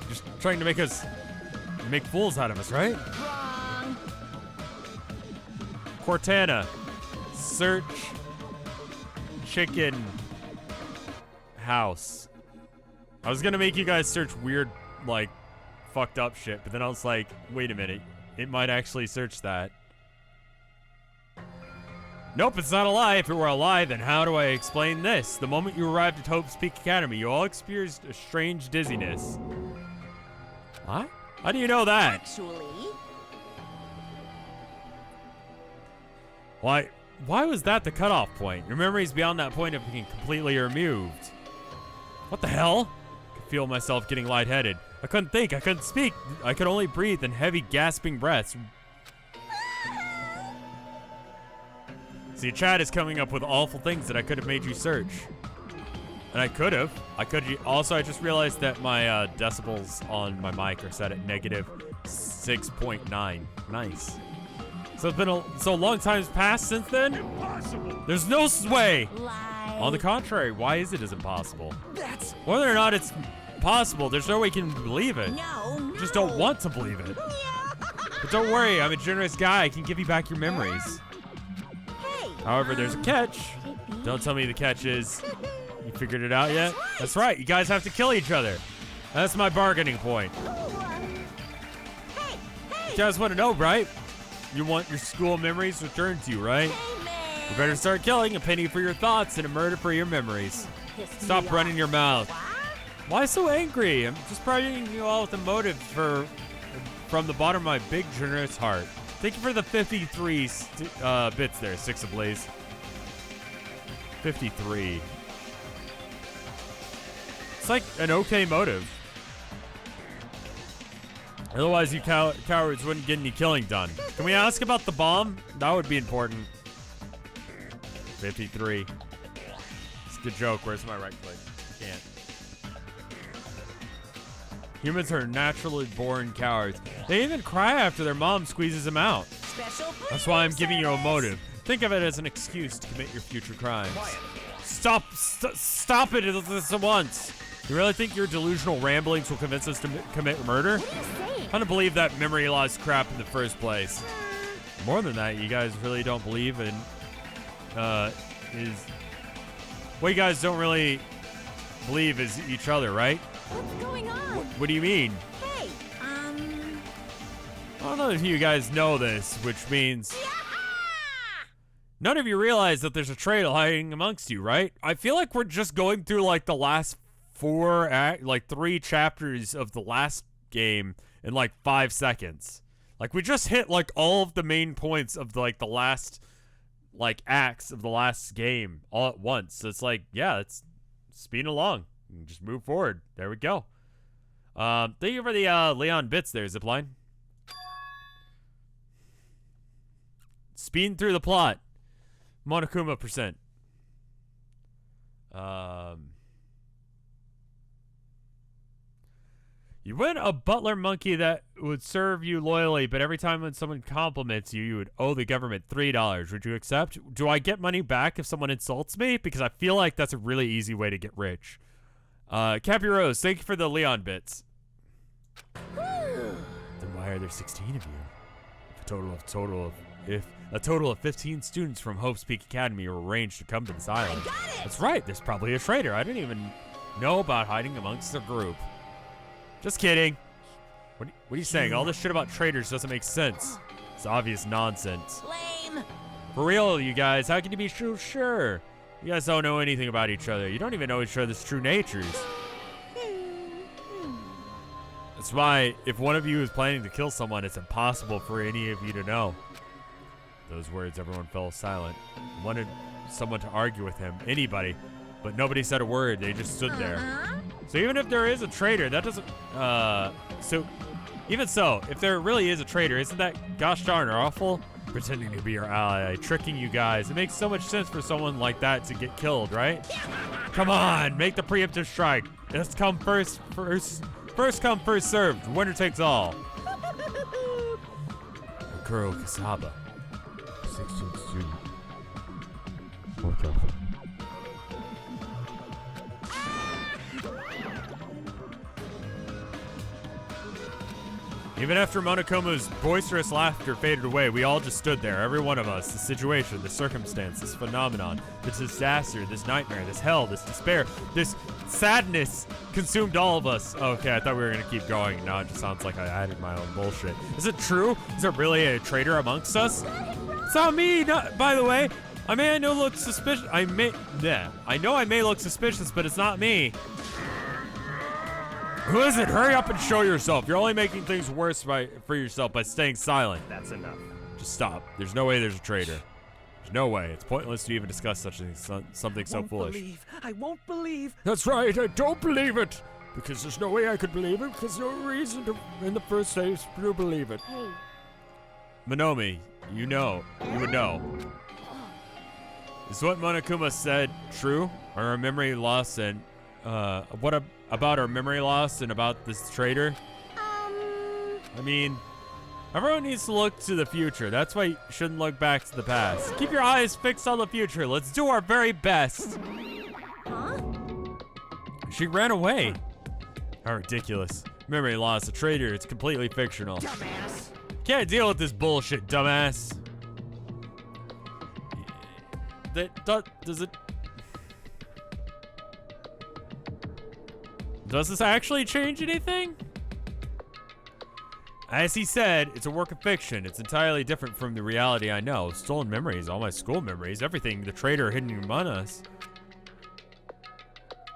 Just trying to make fools out of us, right? Wrong. Cortana, search chicken house. I was gonna make you guys search weird, like, fucked up shit, but then I was like, wait a minute. It might actually search that. Nope, it's not a lie. If it were a lie, then how do I explain this? The moment you arrived at Hope's Peak Academy, you all experienced a strange dizziness. What? How do you know that? Actually, Why was that the cutoff point? Your memories beyond that point have been completely removed. What the hell? I could feel myself getting lightheaded. I couldn't think. I couldn't speak. I could only breathe in heavy, gasping breaths. See, chat is coming up with awful things that I could have made you search. And I could have. Also, I just realized that my decibels on my mic are set at negative 6.9. Nice. So it's been a long time's passed since then? Impossible! There's no way! lie. On the contrary, why is it as impossible? That's Whether or not it's possible, there's no way you can believe it. no. Just don't want to believe it. But don't worry, I'm a generous guy. I can give you back your memories. Hey. However, there's a catch. Don't tell me the catch is... You figured it out yet? That's right. You guys have to kill each other. That's my bargaining point. You guys want to know, right? You want your school memories returned to you, right? Hey, man. You better start killing. A penny for your thoughts and a murder for your memories. Pissed Stop me running off. your mouth. What? Why so angry? I'm just providing you all with a motive from the bottom of my big, generous heart. Thank you for the 53 bits there, Six Ablaze. 53. It's like an okay motive. Otherwise, you cowards wouldn't get any killing done. Can we ask about the bomb? That would be important. 53. It's a good joke. Where's my right click? Can't. Humans are naturally born cowards. They even cry after their mom squeezes them out. Special That's why I'm breeding giving you a service. motive. Think of it as an excuse to commit your future crimes. Stop it at once. You really think your delusional ramblings will convince us to commit murder? What are you saying? I don't believe that memory loss crap in the first place. More than that, you guys really don't believe in, what you guys don't really believe is each other, right? What's going on? What do you mean? Hey, I don't know if you guys know this, which means none of you realize that there's a traitor hiding amongst you, right? I feel like we're just going through like the last 3 chapters of the last game in like 5 seconds. Like we just hit like all of the main points of like the last like acts of the last game all at once. So it's like, yeah, it's speeding along. Just move forward. There we go. Thank you for the Leon bits there, Zipline. Speeding through the plot. Monokuma %. You win a butler monkey that would serve you loyally, but every time when someone compliments you, you would owe the government $3. Would you accept? Do I get money back if someone insults me? Because I feel like that's a really easy way to get rich. Cappy Rose, thank you for the Leon bits. Then why are there 16 of you? If a total of 15 students from Hope's Peak Academy were arranged to come to this island. I got it. That's right, there's probably a traitor. I didn't even know about hiding amongst the group. Just kidding. What are you saying? All this shit about traitors doesn't make sense. It's obvious nonsense. Lame. For real, you guys, how can you be so sure? You guys don't know anything about each other. You don't even know each other's true natures. That's why, if one of you is planning to kill someone, it's impossible for any of you to know. Those words, everyone fell silent. I wanted someone to argue with him, anybody, but nobody said a word. They just stood there. So even if there is a traitor, that doesn't, even so, if there really is a traitor, isn't that gosh darn awful? Pretending to be your ally, tricking you guys. It makes so much sense for someone like that to get killed, right? Come on, make the preemptive strike. Let's come first come, first served. Winner takes all. Kuro Kasaba. 16th student. What's up? Even after Monokoma's boisterous laughter faded away, we all just stood there, every one of us. The situation, the circumstance, this phenomenon, this disaster, this nightmare, this hell, this despair, this sadness consumed all of us. Okay, I thought we were going to keep going. Now it just sounds like I added my own bullshit. Is it true? Is there really a traitor amongst us? It's not me, by the way. I know look suspicious. I know I may look suspicious, but it's not me. Who is it? Hurry up and show yourself. You're only making things worse for yourself by staying silent. That's enough. Just stop. There's no way there's a traitor. There's no way. It's pointless to even discuss something so foolish. I won't believe. That's right, I don't believe it. Because there's no way I could believe it, because no reason to, in the first place, to believe it. Hey, Minomi, you would know. Is what Monokuma said true? Are our memory loss and, about our memory loss and about this traitor? I mean, everyone needs to look to the future. That's why you shouldn't look back to the past. Keep your eyes fixed on the future. Let's do our very best. Huh? She ran away. How ridiculous. Memory loss, a traitor. It's completely fictional. Dumbass. Can't deal with this bullshit, dumbass. Does this actually change anything? As he said, it's a work of fiction. It's entirely different from the reality I know. Stolen memories, all my school memories, everything, the traitor hidden among us.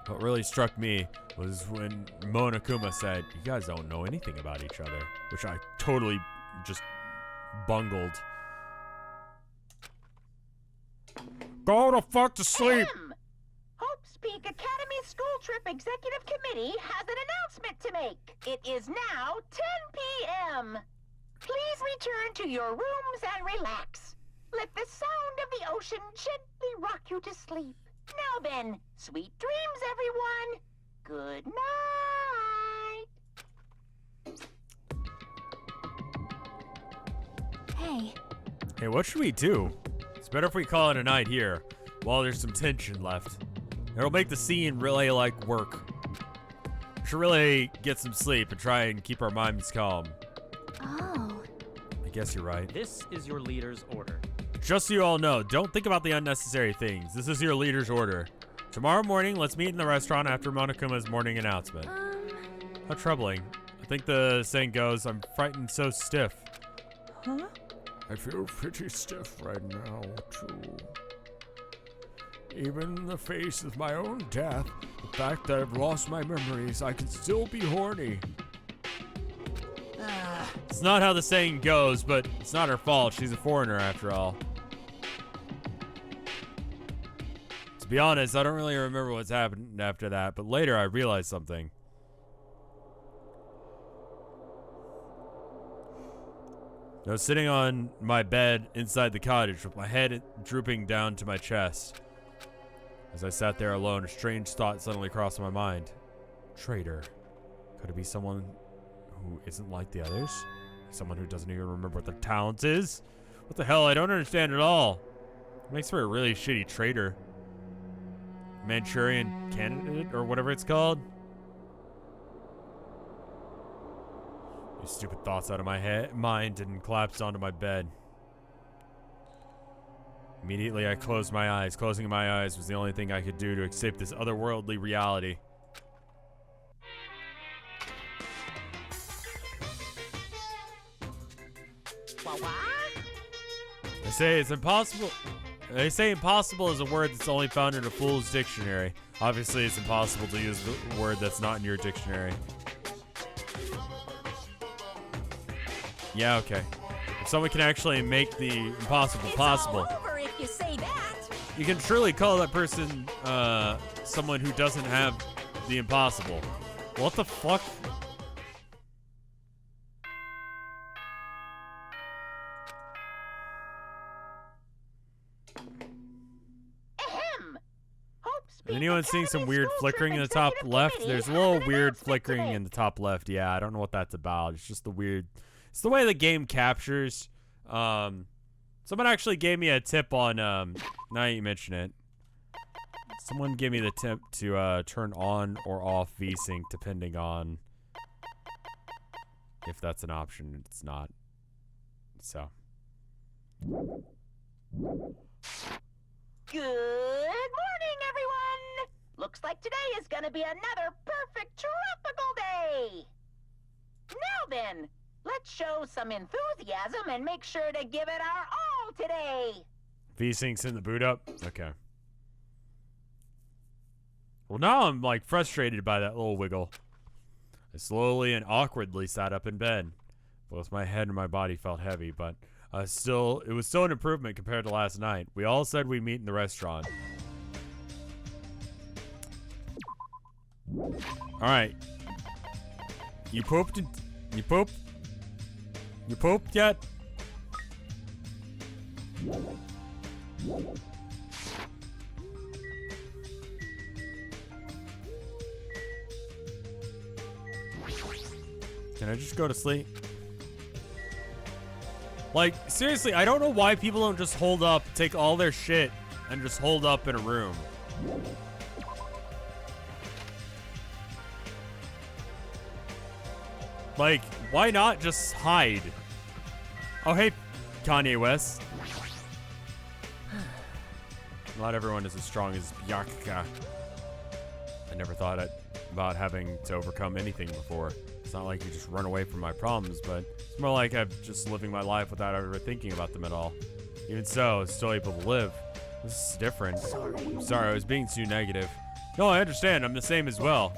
What really struck me was when Monokuma said, "You guys don't know anything about each other," which I totally just bungled. Go the fuck to sleep. Hope's Peak Academy School Trip Executive Committee has an announcement to make. It is now 10 p.m. Please return to your rooms and relax. Let the sound of the ocean gently rock you to sleep. Now then, sweet dreams, everyone. Good night. Hey. Hey, what should we do? It's better if we call it a night here, while there's some tension left. It'll make the scene really work. We should really get some sleep and try and keep our minds calm. Oh. I guess you're right. This is your leader's order. Just so you all know, don't think about the unnecessary things. This is your leader's order. Tomorrow morning, let's meet in the restaurant after Monokuma's morning announcement. How troubling. I think the saying goes, I'm frightened so stiff. Huh? I feel pretty stiff right now, too. Even in the face of my own death, the fact that I've lost my memories, I can still be horny. It's not how the saying goes, but it's not her fault. She's a foreigner after all. To be honest, I don't really remember what's happened after that, but later I realized something. I was sitting on my bed inside the cottage with my head drooping down to my chest. As I sat there alone, a strange thought suddenly crossed my mind. Traitor. Could it be someone who isn't like the others? Someone who doesn't even remember what their talent is? What the hell? I don't understand at all. It makes for a really shitty traitor. Manchurian candidate, or whatever it's called. These stupid thoughts out of my mind and collapsed onto my bed. Immediately I closed my eyes. Closing my eyes was the only thing I could do to escape this otherworldly reality. They say it's impossible. They say impossible is a word that's only found in a fool's dictionary. Obviously, it's impossible to use a word that's not in your dictionary. Yeah, okay. If someone can actually make the impossible possible, It's all over if you say that. you can truly call that person someone who doesn't have the impossible. What the fuck? Ahem. Hope's Is Peak anyone seeing some Academy weird School flickering in the Trip top Executive left? Committee There's a has little an weird announcement to flickering make. in the top left. Yeah, I don't know what that's about. It's just the weird. It's the way the game captures. Someone actually gave me a tip on. Now that you mention it, someone gave me the tip to turn on or off VSync depending on If that's an option, it's not. So. Good morning, everyone! Looks like today is gonna be another perfect tropical day! Now then, let's show some enthusiasm and make sure to give it our all today! V-Sync's in the boot up? Okay. Well, now I'm, like, frustrated by that little wiggle. I slowly and awkwardly sat up in bed. Both my head and my body felt heavy, but it was still an improvement compared to last night. We all said we'd meet in the restaurant. Alright. You pooped? You pooped? You pooped yet? Can I just go to sleep? Like, seriously, I don't know why people don't just hold up, take all their shit, and just hold up in a room. Like, why not just hide? Oh, hey, Kanye West. Not everyone is as strong as Byakuya. I never thought about having to overcome anything before. It's not like you just run away from my problems, but it's more like I'm just living my life without ever thinking about them at all. Even so, I'm still able to live. This is different. I'm sorry, I was being too negative. No, I understand. I'm the same as well.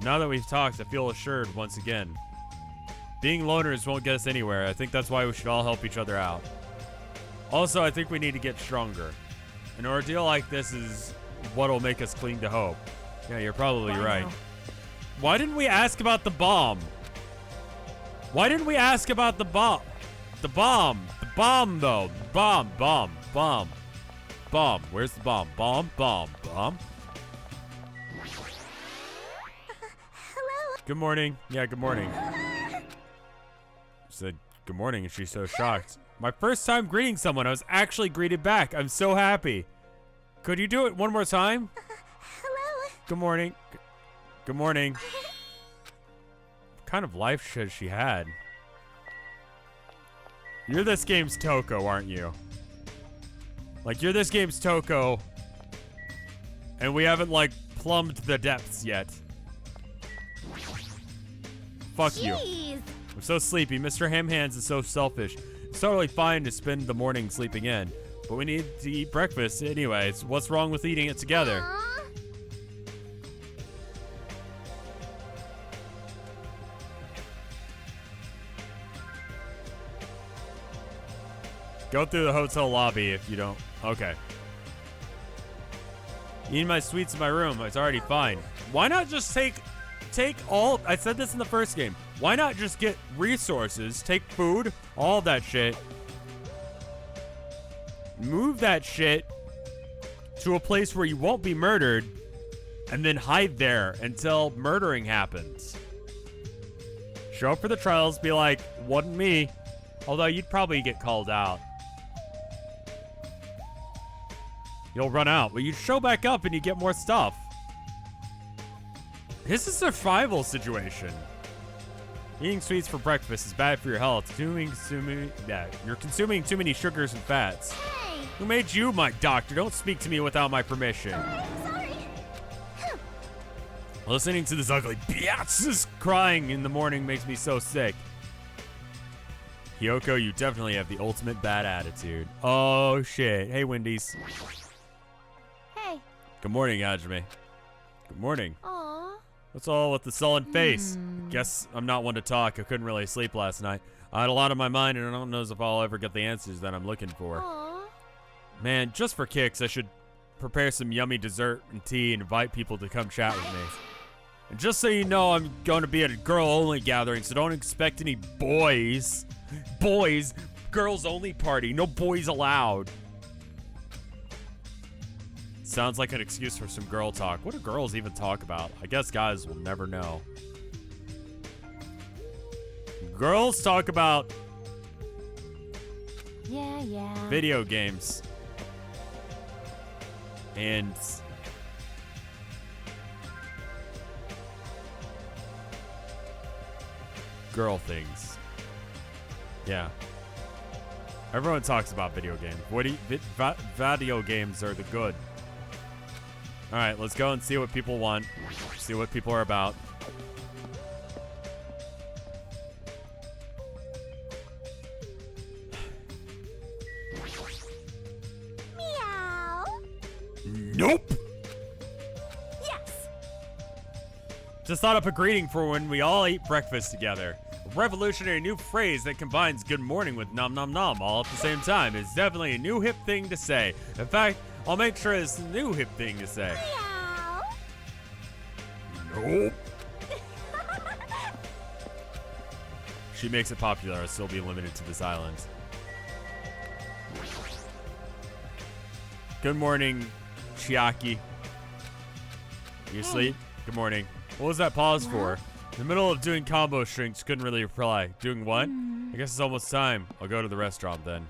Now that we've talked, I feel assured once again. Being loners won't get us anywhere. I think that's why we should all help each other out. Also, I think we need to get stronger. An ordeal like this is what'll make us cling to hope. Yeah, you're probably right. Why didn't we ask about the bomb? Why didn't we ask about the bomb? The bomb. The bomb, though. Bomb. Where's the bomb? Bomb. Hello? Good morning. Yeah, good morning. Said good morning, and she's so shocked. My first time greeting someone. I was actually greeted back. I'm so happy. Could you do it one more time? Hello? Good morning. Good morning. What kind of life has she had? You're this game's Toko, aren't you? Like, you're this game's Toko, and we haven't, like, plumbed the depths yet. Fuck you. I'm so sleepy. Mr. Hamhands is so selfish. It's totally fine to spend the morning sleeping in, but we need to eat breakfast anyways. What's wrong with eating it together? Aww. Go through the hotel lobby if you don't. Okay. Eating my sweets in my room. It's already fine. Why not just take all? I said this in the first game. Why not just get resources, take food, all that shit, move that shit to a place where you won't be murdered, and then hide there until murdering happens. Show up for the trials, be like, wasn't me. Although you'd probably get called out. You'll run out, but you show back up and you get more stuff. This is a survival situation. Eating sweets for breakfast is bad for your health. You're consuming too many sugars and fats. Hey! Who made you my doctor? Don't speak to me without my permission. Sorry. Listening to this ugly biatch crying in the morning makes me so sick. Hyoko, you definitely have the ultimate bad attitude. Oh, shit. Hey, Wendy's. Hey. Good morning, Hajime. Good morning. Aww. What's all with the sullen face? Guess I'm not one to talk. I couldn't really sleep last night. I had a lot on my mind, and I don't know if I'll ever get the answers that I'm looking for. Aww. Man, just for kicks, I should prepare some yummy dessert and tea and invite people to come chat with me. And just so you know, I'm going to be at a girl-only gathering, so don't expect any boys. Boys, girls-only party. No boys allowed. Sounds like an excuse for some girl talk. What do girls even talk about? I guess guys will never know. Girls talk about video games. And girl things. Yeah. Everyone talks about video games. Video games are the good. All right, let's go and see what people want. See what people are about. Meow. Nope. Yes. Just thought up a greeting for when we all eat breakfast together. A revolutionary new phrase that combines good morning with nom nom nom all at the same time. It's definitely a new hip thing to say. In fact, I'll make sure it's a new hip thing to say. Meow. Nope. She makes it popular. It'll still be limited to this island. Good morning, Chiaki. You asleep? Good morning. What was that pause for? In the middle of doing combo shrinks, couldn't really reply. Doing what? I guess it's almost time. I'll go to the restaurant then.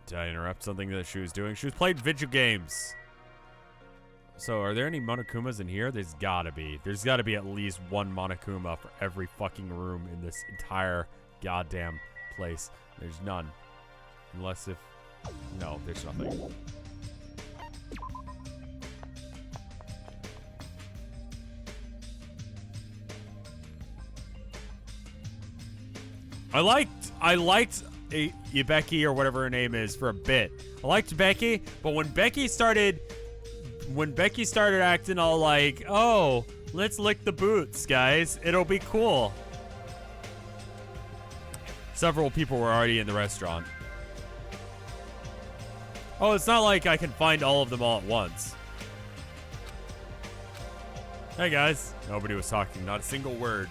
Did I interrupt something that she was doing? She was playing video games. So, are there any Monokumas in here? There's gotta be. There's gotta be at least one Monokuma for every fucking room in this entire goddamn place. There's none. Unless if... No, there's nothing. I liked Becky or whatever her name is for a bit. I liked Becky, but when Becky started acting all like, oh, let's lick the boots, guys, it'll be cool. Several people were already in the restaurant. Oh, it's not like I can find all of them all at once. Hey guys. Nobody was talking, not a single word.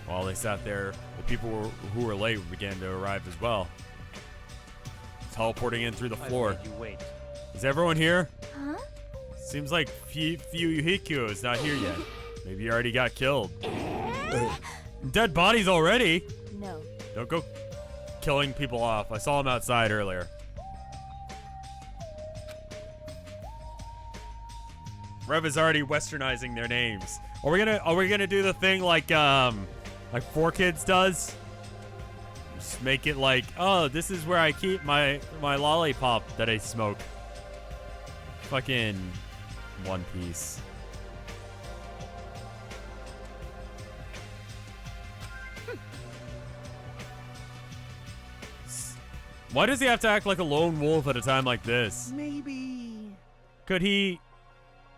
While they sat there, the people who were late began to arrive as well. Teleporting in through the floor. You wait. Is everyone here? Huh? Seems like Fuyuhiko is not here yet. Maybe he already got killed. Dead bodies already? No. Don't go killing people off. I saw him outside earlier. Rev is already westernizing their names. Are we gonna do the thing like 4Kids does? Just make it like, oh, this is where I keep my lollipop that I smoke. Fucking One Piece. Why does he have to act like a lone wolf at a time like this? Maybe. Could he...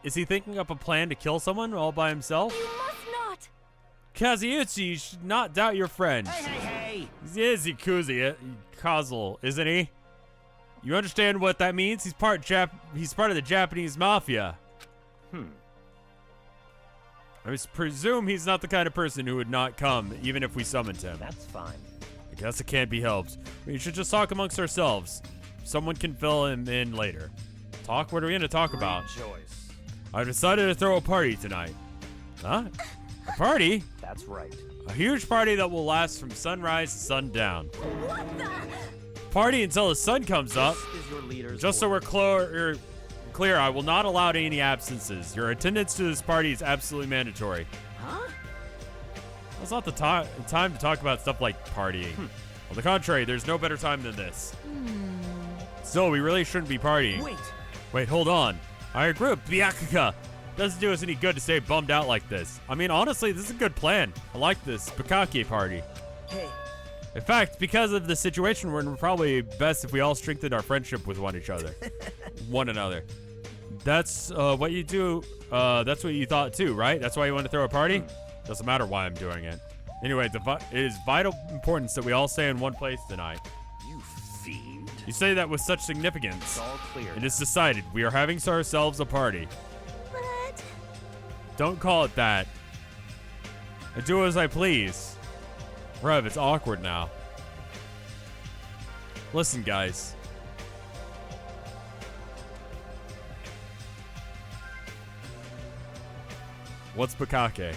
Is he thinking up a plan to kill someone all by himself? You must not. Kazuichi, you should not doubt your friend. Hey! He is Ikuzi, Kazuo, isn't he? You understand what that means? He's part of the Japanese mafia. I presume he's not the kind of person who would not come, even if we summoned him. That's fine. I guess it can't be helped. We should just talk amongst ourselves. Someone can fill him in later. Talk? What are we going to talk about? Choice. I've decided to throw a party tonight. Huh? A party? That's right. A huge party that will last from sunrise to sundown. What the? Party until the sun comes up. This is your leader's Just so we're order. clear, I will not allow any absences. Your attendance to this party is absolutely mandatory. Huh? It's not the time to talk about stuff like partying. On the contrary, there's no better time than this. So we really shouldn't be partying. Wait, hold on. I agree with Byakuya. Doesn't do us any good to stay bummed out like this. I mean, honestly, this is a good plan. I like this Bukake party. Hey. In fact, because of the situation, we're probably best if we all strengthened our friendship with one another. That's what you do. That's what you thought too, right? That's why you want to throw a party? Doesn't matter why I'm doing it. Anyway, it is vital importance that we all stay in one place tonight. You fiend. You say that with such significance. It's all clear. It is decided. We are having ourselves a party. But... Don't call it that. I do as I please. Rev, it's awkward now. Listen, guys. What's Bukake?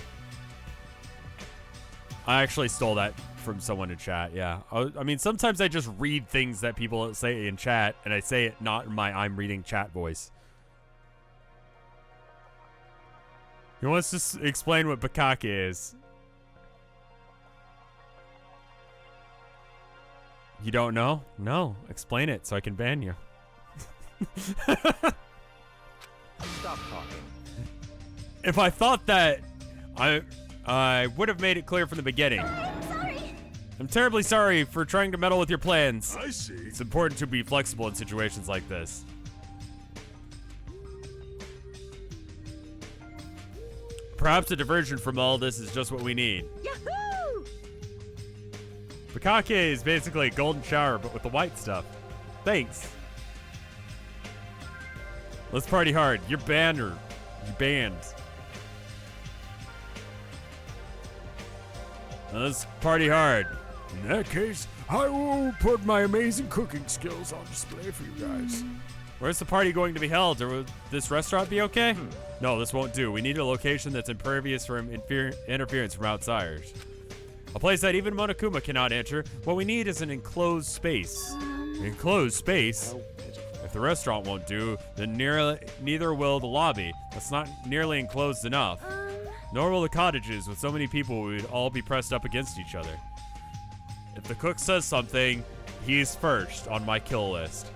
I actually stole that from someone in chat, yeah. I mean, sometimes I just read things that people say in chat, and I say it not in my I'm reading chat voice. He wants to explain what bukkake is. You don't know? No. Explain it so I can ban you. Stop talking. If I thought that, I would have made it clear from the beginning. I'm sorry. I'm terribly sorry for trying to meddle with your plans. I see. It's important to be flexible in situations like this. Perhaps a diversion from all this is just what we need. Yahoo! Bukkake is basically a golden shower, but with the white stuff. Thanks. Let's party hard. You're banned or you banned. Let's party hard. In that case, I will put my amazing cooking skills on display for you guys. Where's the party going to be held? Or will this restaurant be okay? No, this won't do. We need a location that's impervious from interference from outsiders. A place that even Monokuma cannot enter. What we need is an enclosed space. An enclosed space? If the restaurant won't do, then neither will the lobby. That's not nearly enclosed enough. Nor will the cottages. With so many people, we would all be pressed up against each other. If the cook says something, he's first on my kill list.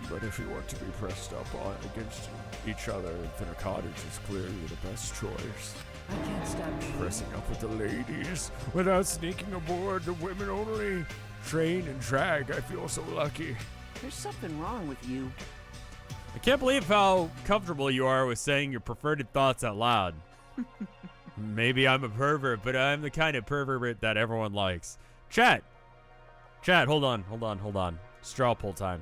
But if you want to be pressed up on against each other, Infinite Cottage is clearly the best choice. I can't stop Pressing up with the ladies without sneaking aboard the women only train and drag. I feel so lucky. There's something wrong with you. I can't believe how comfortable you are with saying your preferred thoughts out loud. Maybe I'm a pervert, but I'm the kind of pervert that everyone likes. Chat, hold on. Straw poll time.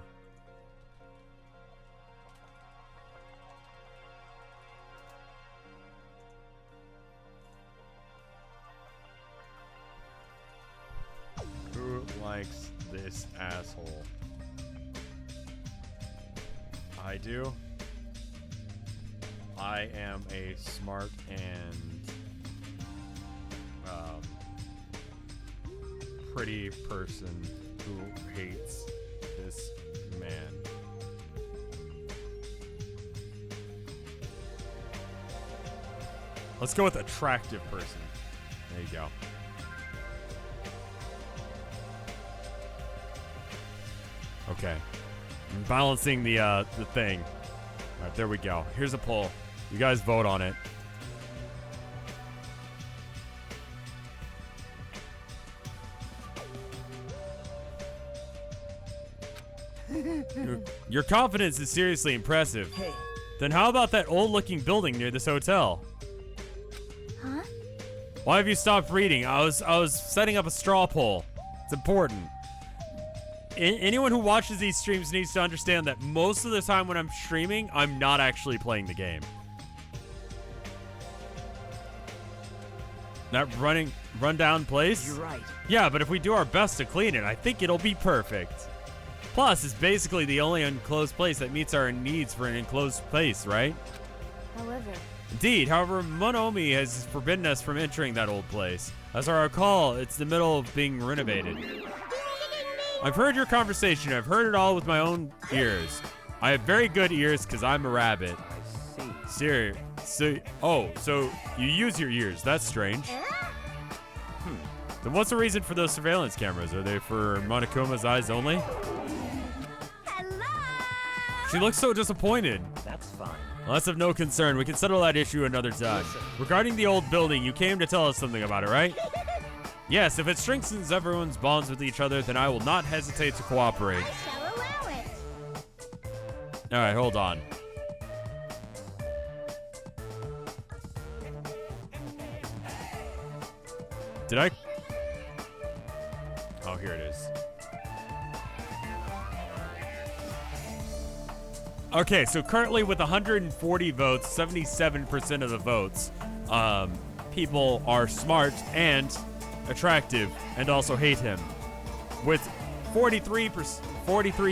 Who likes this asshole? I do. I am a smart and pretty person who hates this man. Let's go with attractive person. There you go. Okay. I'm balancing the thing. All right, there we go. Here's a poll. You guys vote on it. Your confidence is seriously impressive. Hey. Then how about that old-looking building near this hotel? Huh? Why have you stopped reading? I was setting up a straw poll. It's important. Anyone who watches these streams needs to understand that most of the time when I'm streaming, I'm not actually playing the game. That rundown place? You're right. Yeah, but if we do our best to clean it, I think it'll be perfect. Plus, it's basically the only enclosed place that meets our needs for an enclosed place, right? However, Indeed, however, Monomi has forbidden us from entering that old place. As I recall, it's the middle of being renovated. I've heard your conversation. I've heard it all with my own ears. I have very good ears because I'm a rabbit. I see. So you use your ears. That's strange. Then what's the reason for those surveillance cameras? Are they for Monokuma's eyes only? hello. She looks so disappointed. That's fine. Well, that's of no concern. We can settle that issue another time. Regarding the old building, you came to tell us something about it, right? Yes, if it strengthens everyone's bonds with each other, then I will not hesitate to cooperate. I shall allow it. All right, hold on. Did I? Oh, here it is. Okay, so currently with 140 votes, 77% of the votes, people are smart and attractive and also hate him. With 43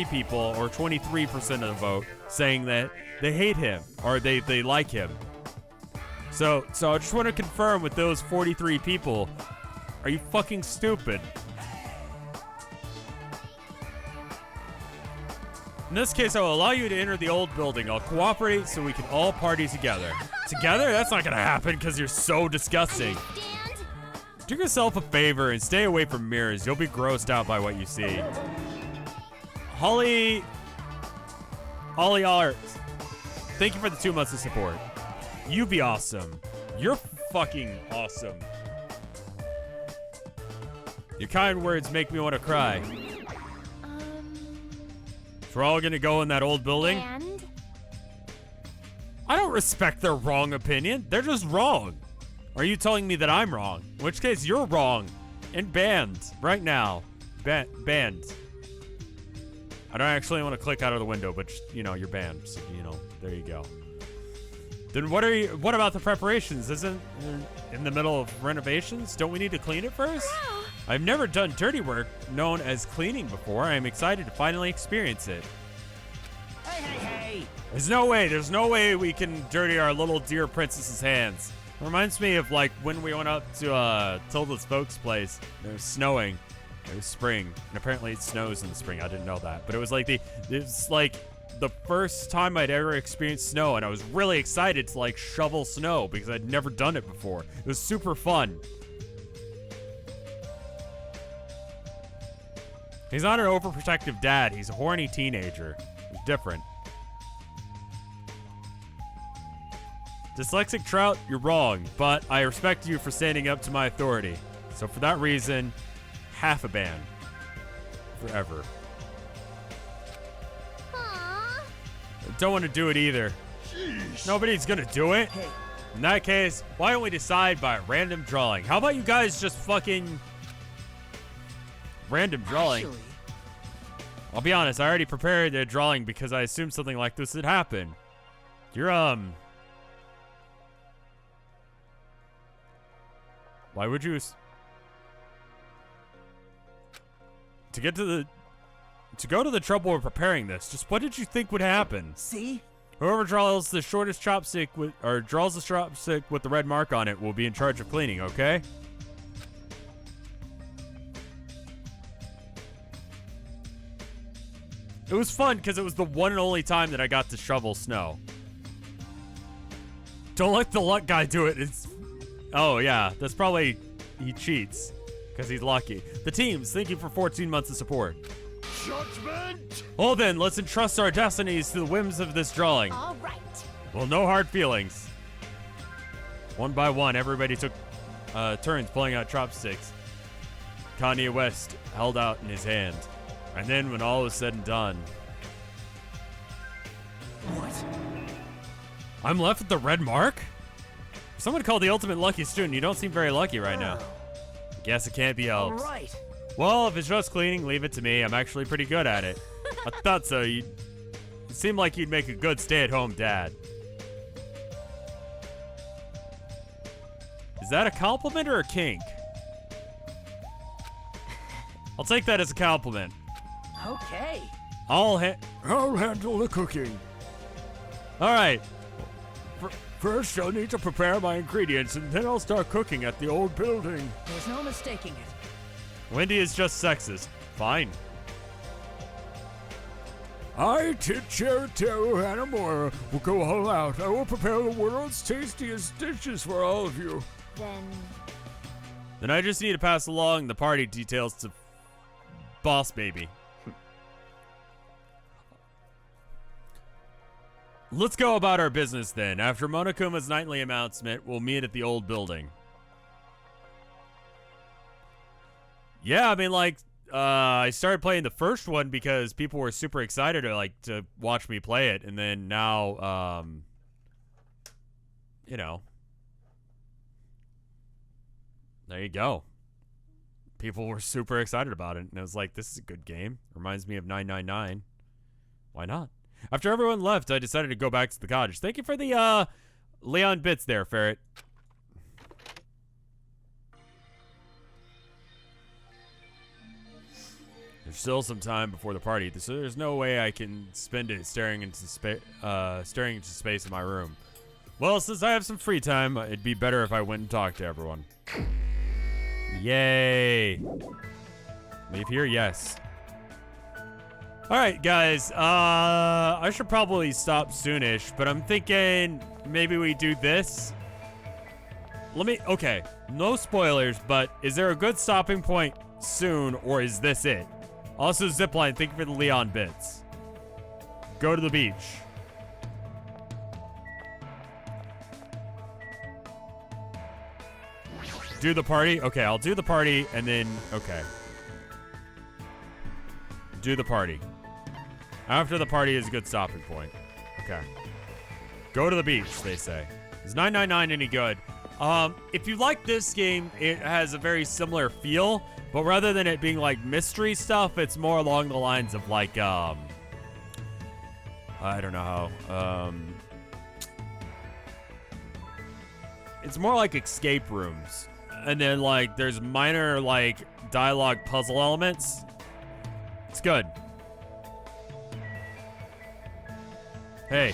people or 23% of the vote saying that they hate him or they like him. So I just want to confirm with those 43 people, are you fucking stupid? In this case, I will allow you to enter the old building. I'll cooperate so we can all party together. Together? That's not gonna happen because you're so disgusting. Do yourself a favor and stay away from mirrors. You'll be grossed out by what you see. Holly Art, thank you for the 2 months of support. You be awesome. You're fucking awesome. Your kind words make me want to cry. So we're all gonna go in that old building? And? I don't respect their wrong opinion. They're just wrong. Are you telling me that I'm wrong? In which case, you're wrong. And banned right now. Banned. I don't actually want to click out of the window, but just, you know, you're banned. So, you know, there you go. Then what about the preparations? Isn't in the middle of renovations? Don't we need to clean it first? I've never done dirty work known as cleaning before. I am excited to finally experience it. Hey! There's no way we can dirty our little dear princess's hands. It reminds me of like when we went up to Tilda's folks' place. It was snowing. It was spring, and apparently it snows in the spring. I didn't know that, but it was like the first time I'd ever experienced snow, and I was really excited to like shovel snow because I'd never done it before. It was super fun. He's not an overprotective dad. He's a horny teenager. It's different. Dyslexic Trout, you're wrong, but I respect you for standing up to my authority. So for that reason, half a ban. Forever. Aww. Don't want to do it either. Sheesh. Nobody's gonna do it. In that case, why don't we decide by random drawing? How about you guys just fucking random drawing? Actually, I'll be honest, I already prepared a drawing because I assumed something like this would happen. You're why would you to go to the trouble of preparing this? Just what did you think would happen? see? Whoever draws the shortest chopstick with the red mark on it will be in charge of cleaning, okay? It was fun because it was the one and only time that I got to shovel snow. Don't let the luck guy do it. Oh yeah, that's probably he cheats because he's lucky. The teams, thank you for 14 months of support. Judgment! Well then, let's entrust our destinies to the whims of this drawing. All right. Well, no hard feelings. One by one, everybody took turns pulling out chopsticks. Kanye West held out in his hand. And then when all was said and done... What? I'm left with the red mark? Someone called the ultimate lucky student. You don't seem very lucky right now. Guess it can't be helped. All right. Well, if it's just cleaning, leave it to me. I'm actually pretty good at it. I thought so. It seemed like you'd make a good stay-at-home dad. Is that a compliment or a kink? I'll take that as a compliment. Okay. I'll handle the cooking. All right. First, I'll need to prepare my ingredients, and then I'll start cooking at the old building. There's no mistaking it. Wendy is just sexist. Fine. I, Teacher Teru Hanamura, will go all out. I will prepare the world's tastiest dishes for all of you. Then I just need to pass along the party details to Boss Baby. Let's go about our business then. After Monokuma's nightly announcement, we'll meet at the old building. Yeah, I mean, like, I started playing the first one because people were super excited to watch me play it, and then now, you know, there you go. People were super excited about it, and I was like, this is a good game. Reminds me of 999. Why not? After everyone left, I decided to go back to the cottage. Thank you for the, Leon bits there, Ferret. There's still some time before the party, so there's no way I can spend it staring into space in my room. Well, since I have some free time, it'd be better if I went and talked to everyone. Yay! Leave here? Yes. Alright, guys. I should probably stop soonish, but I'm thinking maybe we do this. Okay, no spoilers, but is there a good stopping point soon, or is this it? Also, zipline, thank you for the Leon bits. Go to the beach. Do the party? Okay, I'll do the party, and then, okay. Do the party. After the party is a good stopping point. Okay. Go to the beach, they say. Is 999 any good? If you like this game, it has a very similar feel, but rather than it being like mystery stuff, it's more along the lines of like, I don't know how, it's more like escape rooms. And then like, there's minor like dialogue puzzle elements. It's good. Hey.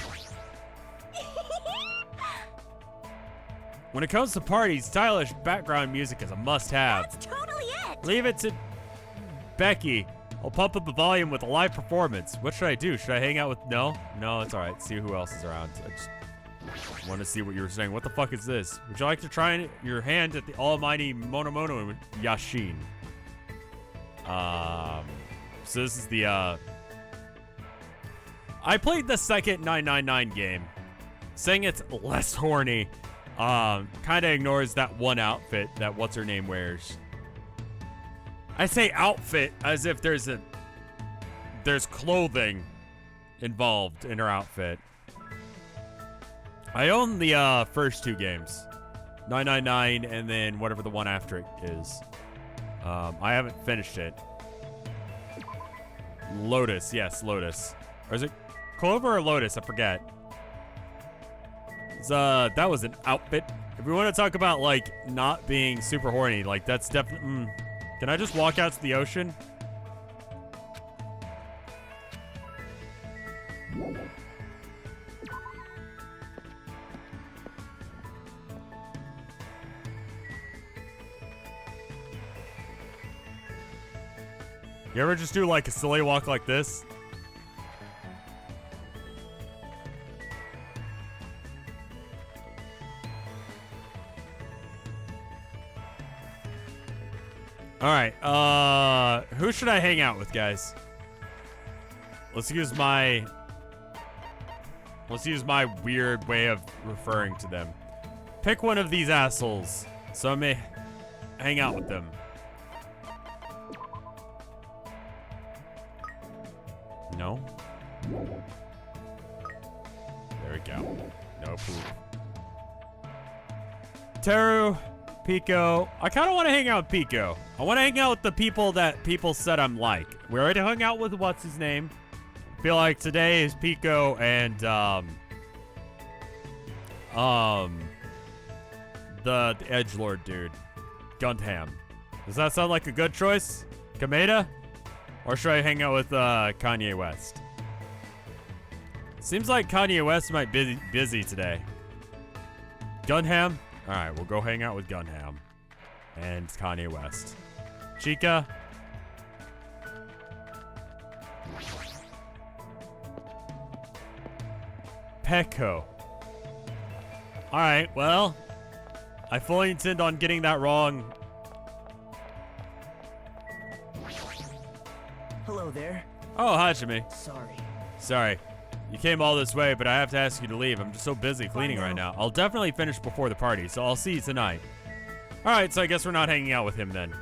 When it comes to parties, stylish background music is a must-have. That's totally it. Leave it to Becky. I'll pump up the volume with a live performance. What should I do? Should I hang out with... No, it's all right. See who else is around. I just want to see what you were saying. What the fuck is this? Would you like to try your hand at the almighty Monomono Yashin? So this is the, I played the second 999 game. Saying it's less horny, kind of ignores that one outfit that what's-her-name wears. I say outfit as if there's clothing involved in her outfit. I own the first two games, 999 and then whatever the one after it is. I haven't finished it. Lotus, yes, Lotus. Or is it Clover or Lotus? I forget. That was an outfit. If we want to talk about like not being super horny, like that's definitely. Can I just walk out to the ocean? You ever just do like a silly walk like this? Alright, who should I hang out with, guys? Let's use my weird way of referring to them. Pick one of these assholes, so I may hang out with them. No? There we go. No poop. Teru, Pico. I kind of want to hang out with Pico. I want to hang out with the people that people said I'm like. We already hung out with what's his name. I feel like today is Pico and the edgelord dude, Gundam. Does that sound like a good choice, Kameda? Or should I hang out with Kanye West? Seems like Kanye West might be busy today. Gundam? Alright, we'll go hang out with Gundam. And Kanye West. Chica? Pecco. Alright, well, I fully intend on getting that wrong. Hello there. Oh, hi, Jimmy. Sorry. You came all this way, but I have to ask you to leave. I'm just so busy cleaning right now. I'll definitely finish before the party, so I'll see you tonight. Alright, so I guess we're not hanging out with him then.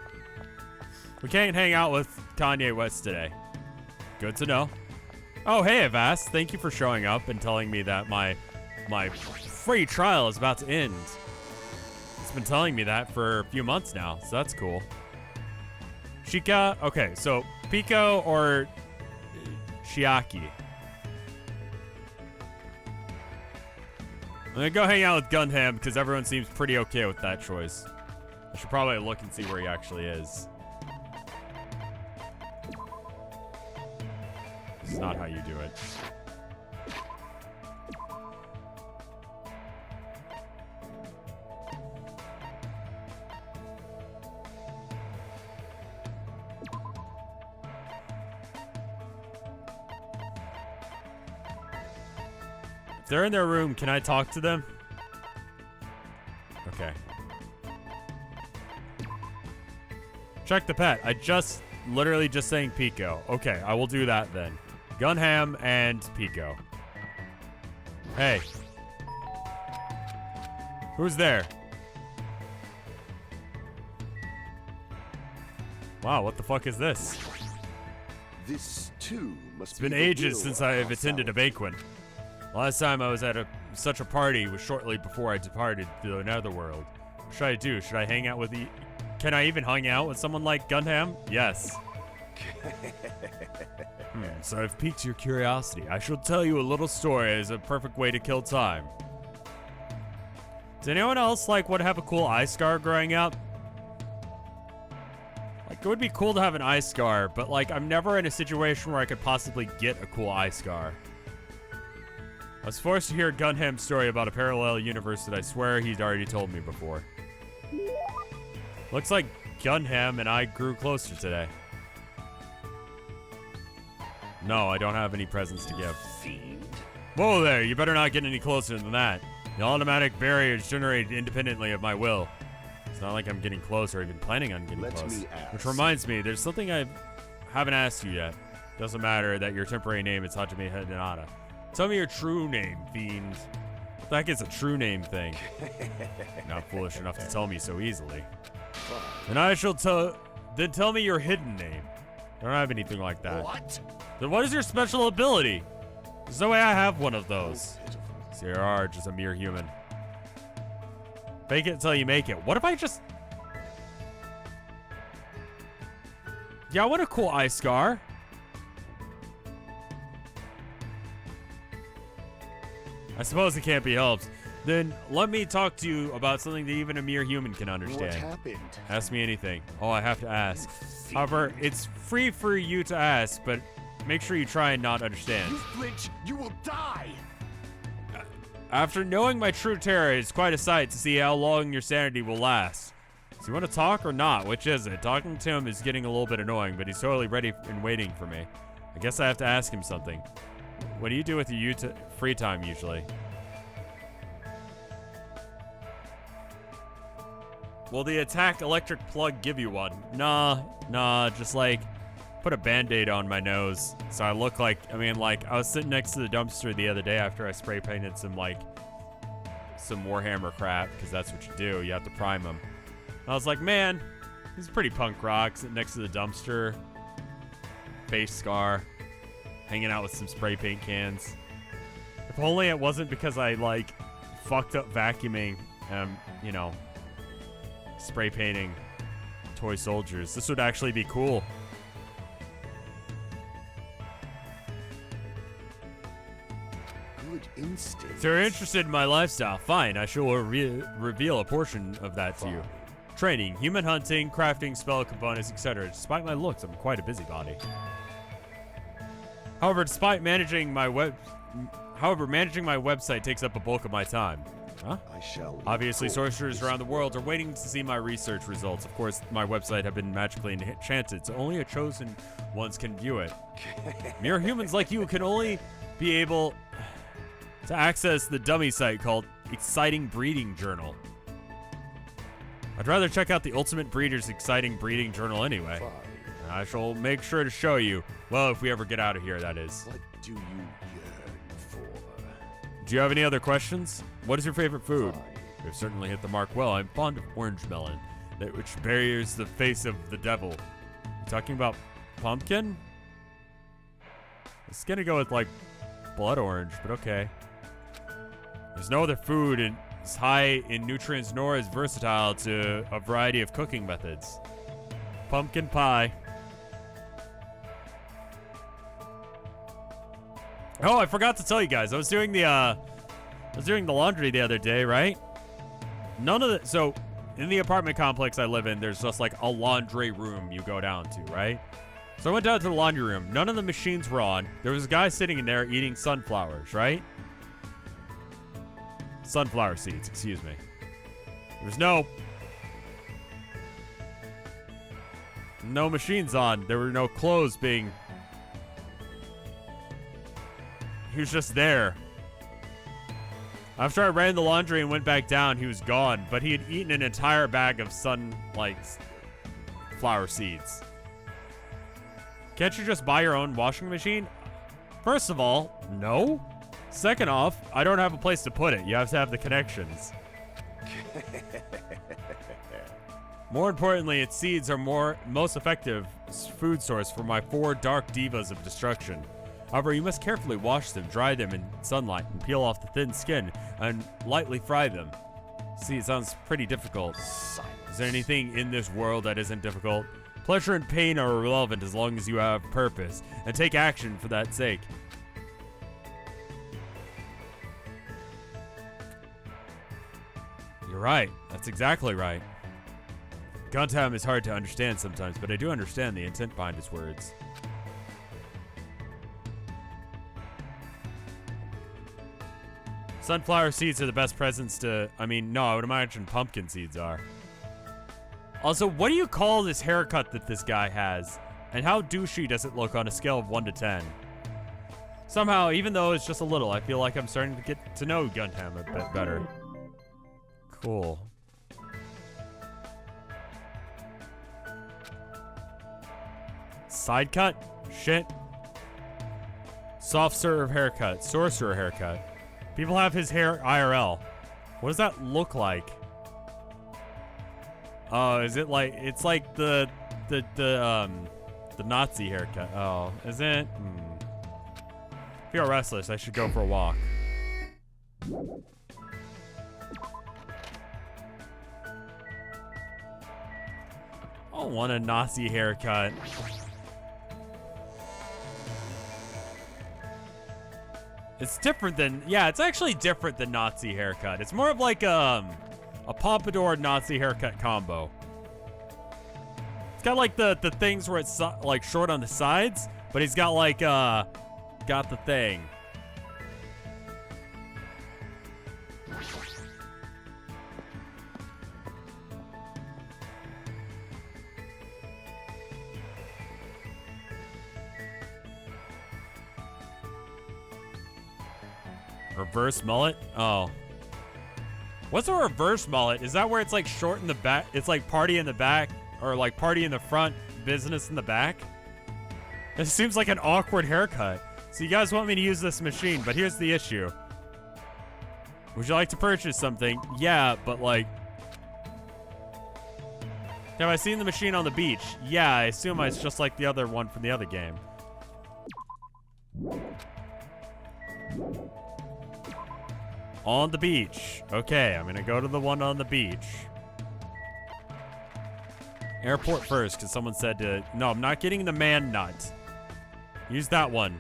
We can't hang out with Kanye West today. Good to know. Oh, hey, Avast. Thank you for showing up and telling me that my free trial is about to end. It's been telling me that for a few months now, so that's cool. Chica? Okay, so Pico or Shiaki? I'm gonna go hang out with Gundam because everyone seems pretty okay with that choice. I should probably look and see where he actually is. This is not how you do it. If they're in their room, can I talk to them? Okay. Check the pet. I just literally just saying Pico. Okay, I will do that then. Gunham and Pico. Hey. Who's there? Wow, what the fuck is this? This too must It's been ages since I have attended a banquet. Last time I was at such a party was shortly before I departed to the netherworld. What should I do? Should I hang out with the... Can I even hang out with someone like Gunham? Yes. So I've piqued your curiosity. I shall tell you a little story as a perfect way to kill time. Does anyone else would have a cool eye scar growing up? It would be cool to have an eye scar, but I'm never in a situation where I could possibly get a cool eye scar. I was forced to hear Gunham's story about a parallel universe that I swear he'd already told me before. Looks like Gunham and I grew closer today. No, I don't have any presents to give. Whoa there, you better not get any closer than that. The automatic barrier is generated independently of my will. It's not like I'm getting close or even planning on getting close. Which reminds me, there's something I haven't asked you yet. Doesn't matter that your temporary name is Hajime Hinata. Tell me your true name, fiend. What the heck is a true name thing? Not foolish enough to tell me so easily. And I shall then tell me your hidden name. I don't have anything like that. What? Then what is your special ability? There's no way I have one of those. So you are just a mere human. Fake it until you make it. What if I just... Yeah, I want a cool eye scar. I suppose it can't be helped. Then let me talk to you about something that even a mere human can understand. What happened? Ask me anything. Oh, I have to ask. However, it's free for you to ask, but make sure you try and not understand. You flinch, you will die! After knowing my true terror, it's quite a sight to see how long your sanity will last. So you want to talk or not? Which is it? Talking to him is getting a little bit annoying, but he's totally ready and waiting for me. I guess I have to ask him something. What do you do with your free time usually? Will the attack electric plug give you one? Nah, just put a band-aid on my nose. So I look I was sitting next to the dumpster the other day after I spray painted some Warhammer crap, because that's what you do. You have to prime them. I was like, man, he's pretty punk rock, sitting next to the dumpster. Face scar. Hanging out with some spray paint cans. If only it wasn't because I, fucked up vacuuming, spray painting toy soldiers. This would actually be cool. Good instinct. So you're interested in my lifestyle? Fine, I shall reveal a portion of that to you. Training, human hunting, crafting, spell components, etc. Despite my looks, I'm quite a busybody. However, managing my website takes up a bulk of my time. Huh? Obviously, sorcerers around the world are waiting to see my research results. Of course, my website have been magically enchanted, so only a chosen ones can view it. Mere humans like you can only be able to access the dummy site called Exciting Breeding Journal. I'd rather check out the Ultimate Breeder's Exciting Breeding Journal anyway. And I shall make sure to show you. Well, if we ever get out of here, that is. What do you yearn for? Do you have any other questions? What is your favorite food? You've certainly hit the mark well. I'm fond of orange melon, which buries the face of the devil. You talking about pumpkin? It's gonna go with blood orange, but okay. There's no other food as high in nutrients nor as versatile to a variety of cooking methods. Pumpkin pie. Oh, I forgot to tell you guys. I was doing the laundry the other day, right? So in the apartment complex I live in, there's just a laundry room you go down to, right? So I went down to the laundry room. None of the machines were on. There was a guy sitting in there eating sunflowers, right? Sunflower seeds, excuse me. There was no machines on. There were no clothes being... He was just there. After I ran the laundry and went back down, he was gone, but he had eaten an entire bag of sunflower seeds. Can't you just buy your own washing machine? First of all, no. Second off, I don't have a place to put it. You have to have the connections. More importantly, its seeds are most effective food source for my 4 dark divas of destruction. However, you must carefully wash them, dry them in sunlight, and peel off the thin skin and lightly fry them. See, it sounds pretty difficult. Is there anything in this world that isn't difficult? Pleasure and pain are irrelevant as long as you have purpose, and take action for that sake. You're right. That's exactly right. Gundam is hard to understand sometimes, but I do understand the intent behind his words. Sunflower seeds are the best presents to... I mean, no, I would imagine pumpkin seeds are. Also, what do you call this haircut that this guy has? And how douchey does it look on a scale of 1 to 10? Somehow, even though it's just a little, I feel like I'm starting to get to know Gundam a bit better. Cool. Side cut? Shit. Soft serve haircut. Sorcerer haircut. People have his hair IRL. What does that look like? Oh, is it like... It's like the Nazi haircut. Oh, is it? I feel restless. I should go for a walk. I don't want a Nazi haircut. It's different than... Yeah, it's actually different than Nazi haircut. It's more of like a pompadour Nazi haircut combo. It's got like the things where it's like short on the sides, but he's got like got the thing. Reverse mullet? Oh. What's a reverse mullet? Is that where it's like short in the back? It's like party in the back, or like party in the front, business in the back? It seems like an awkward haircut. So you guys want me to use this machine, but here's the issue. Would you like to purchase something? Yeah, but like... Have I seen the machine on the beach? Yeah, I assume it's just like the other one from the other game. On the beach. Okay, I'm gonna go to the one on the beach. Airport first, because someone said to... No, I'm not getting the man nut. Use that one.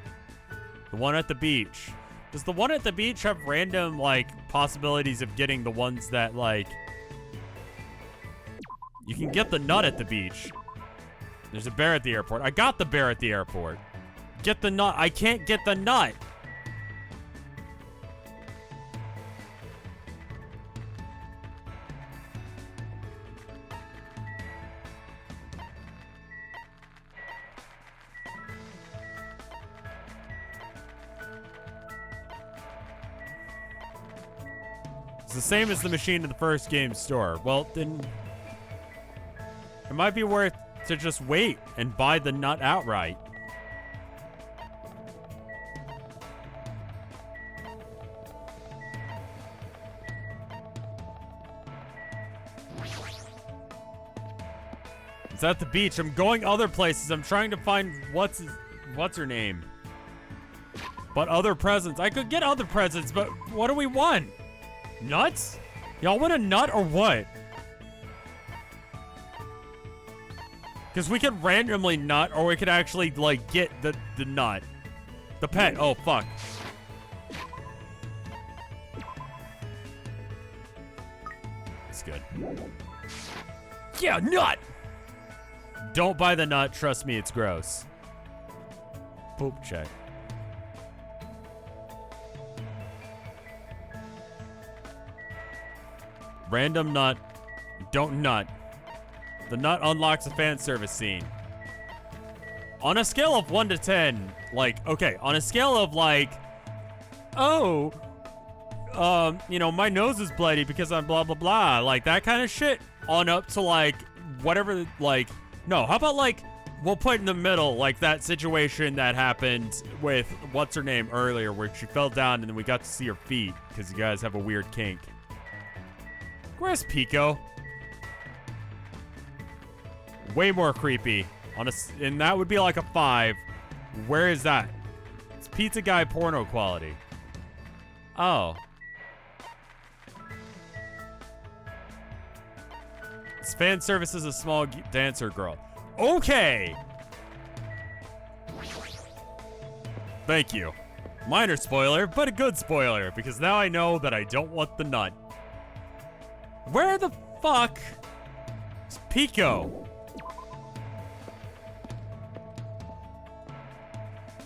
The one at the beach. Does the one at the beach have random, like, possibilities of getting the ones that, like... You can get the nut at the beach. There's a bear at the airport. I got the bear at the airport. Get the nut. I can't get the nut. It's the same as the machine in the first game store. Well, then it might be worth to just wait and buy the nut outright. It's at the beach. I'm going other places. I'm trying to find what's her name. But other presents. I could get other presents, but what do we want? Nuts? Y'all want a nut or what? Because we could randomly nut, or we could actually, like, get the nut. The pet. Oh, fuck. It's good. Yeah, nut! Don't buy the nut. Trust me, it's gross. Poop check. Random nut. Don't nut. The nut unlocks a fan service scene. On a scale of 1 to 10, like, okay, on a scale of like, oh, you know, my nose is bloody because I'm blah, blah, blah. Like, that kind of shit on up to, like, whatever, like, no, how about, like, we'll put in the middle, like, that situation that happened with what's-her-name earlier where she fell down and then we got to see her feet because you guys have a weird kink. Where's Pico? Way more creepy. And that would be like a 5. Where is that? It's Pizza Guy porno quality. Oh. This fan service is a small dancer girl. Okay. Thank you. Minor spoiler, but a good spoiler, because now I know that I don't want the nut. Where the fuck is Pico?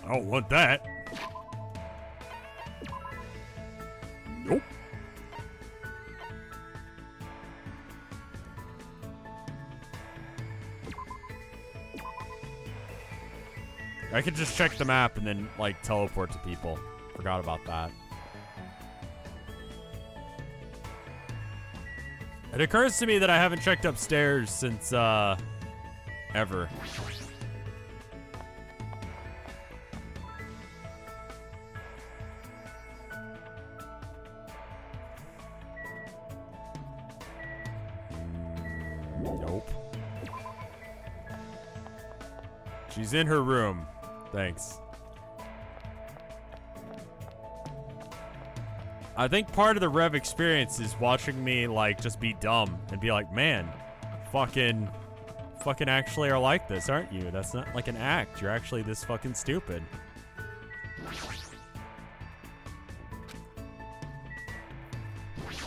I don't want that. Nope. I could just check the map and then, like, teleport to people. Forgot about that. It occurs to me that I haven't checked upstairs since, ever. Nope. She's in her room. Thanks. I think part of the Rev experience is watching me, like, just be dumb and be like, man, fucking actually are like this, aren't you? That's not like an act. You're actually this fucking stupid.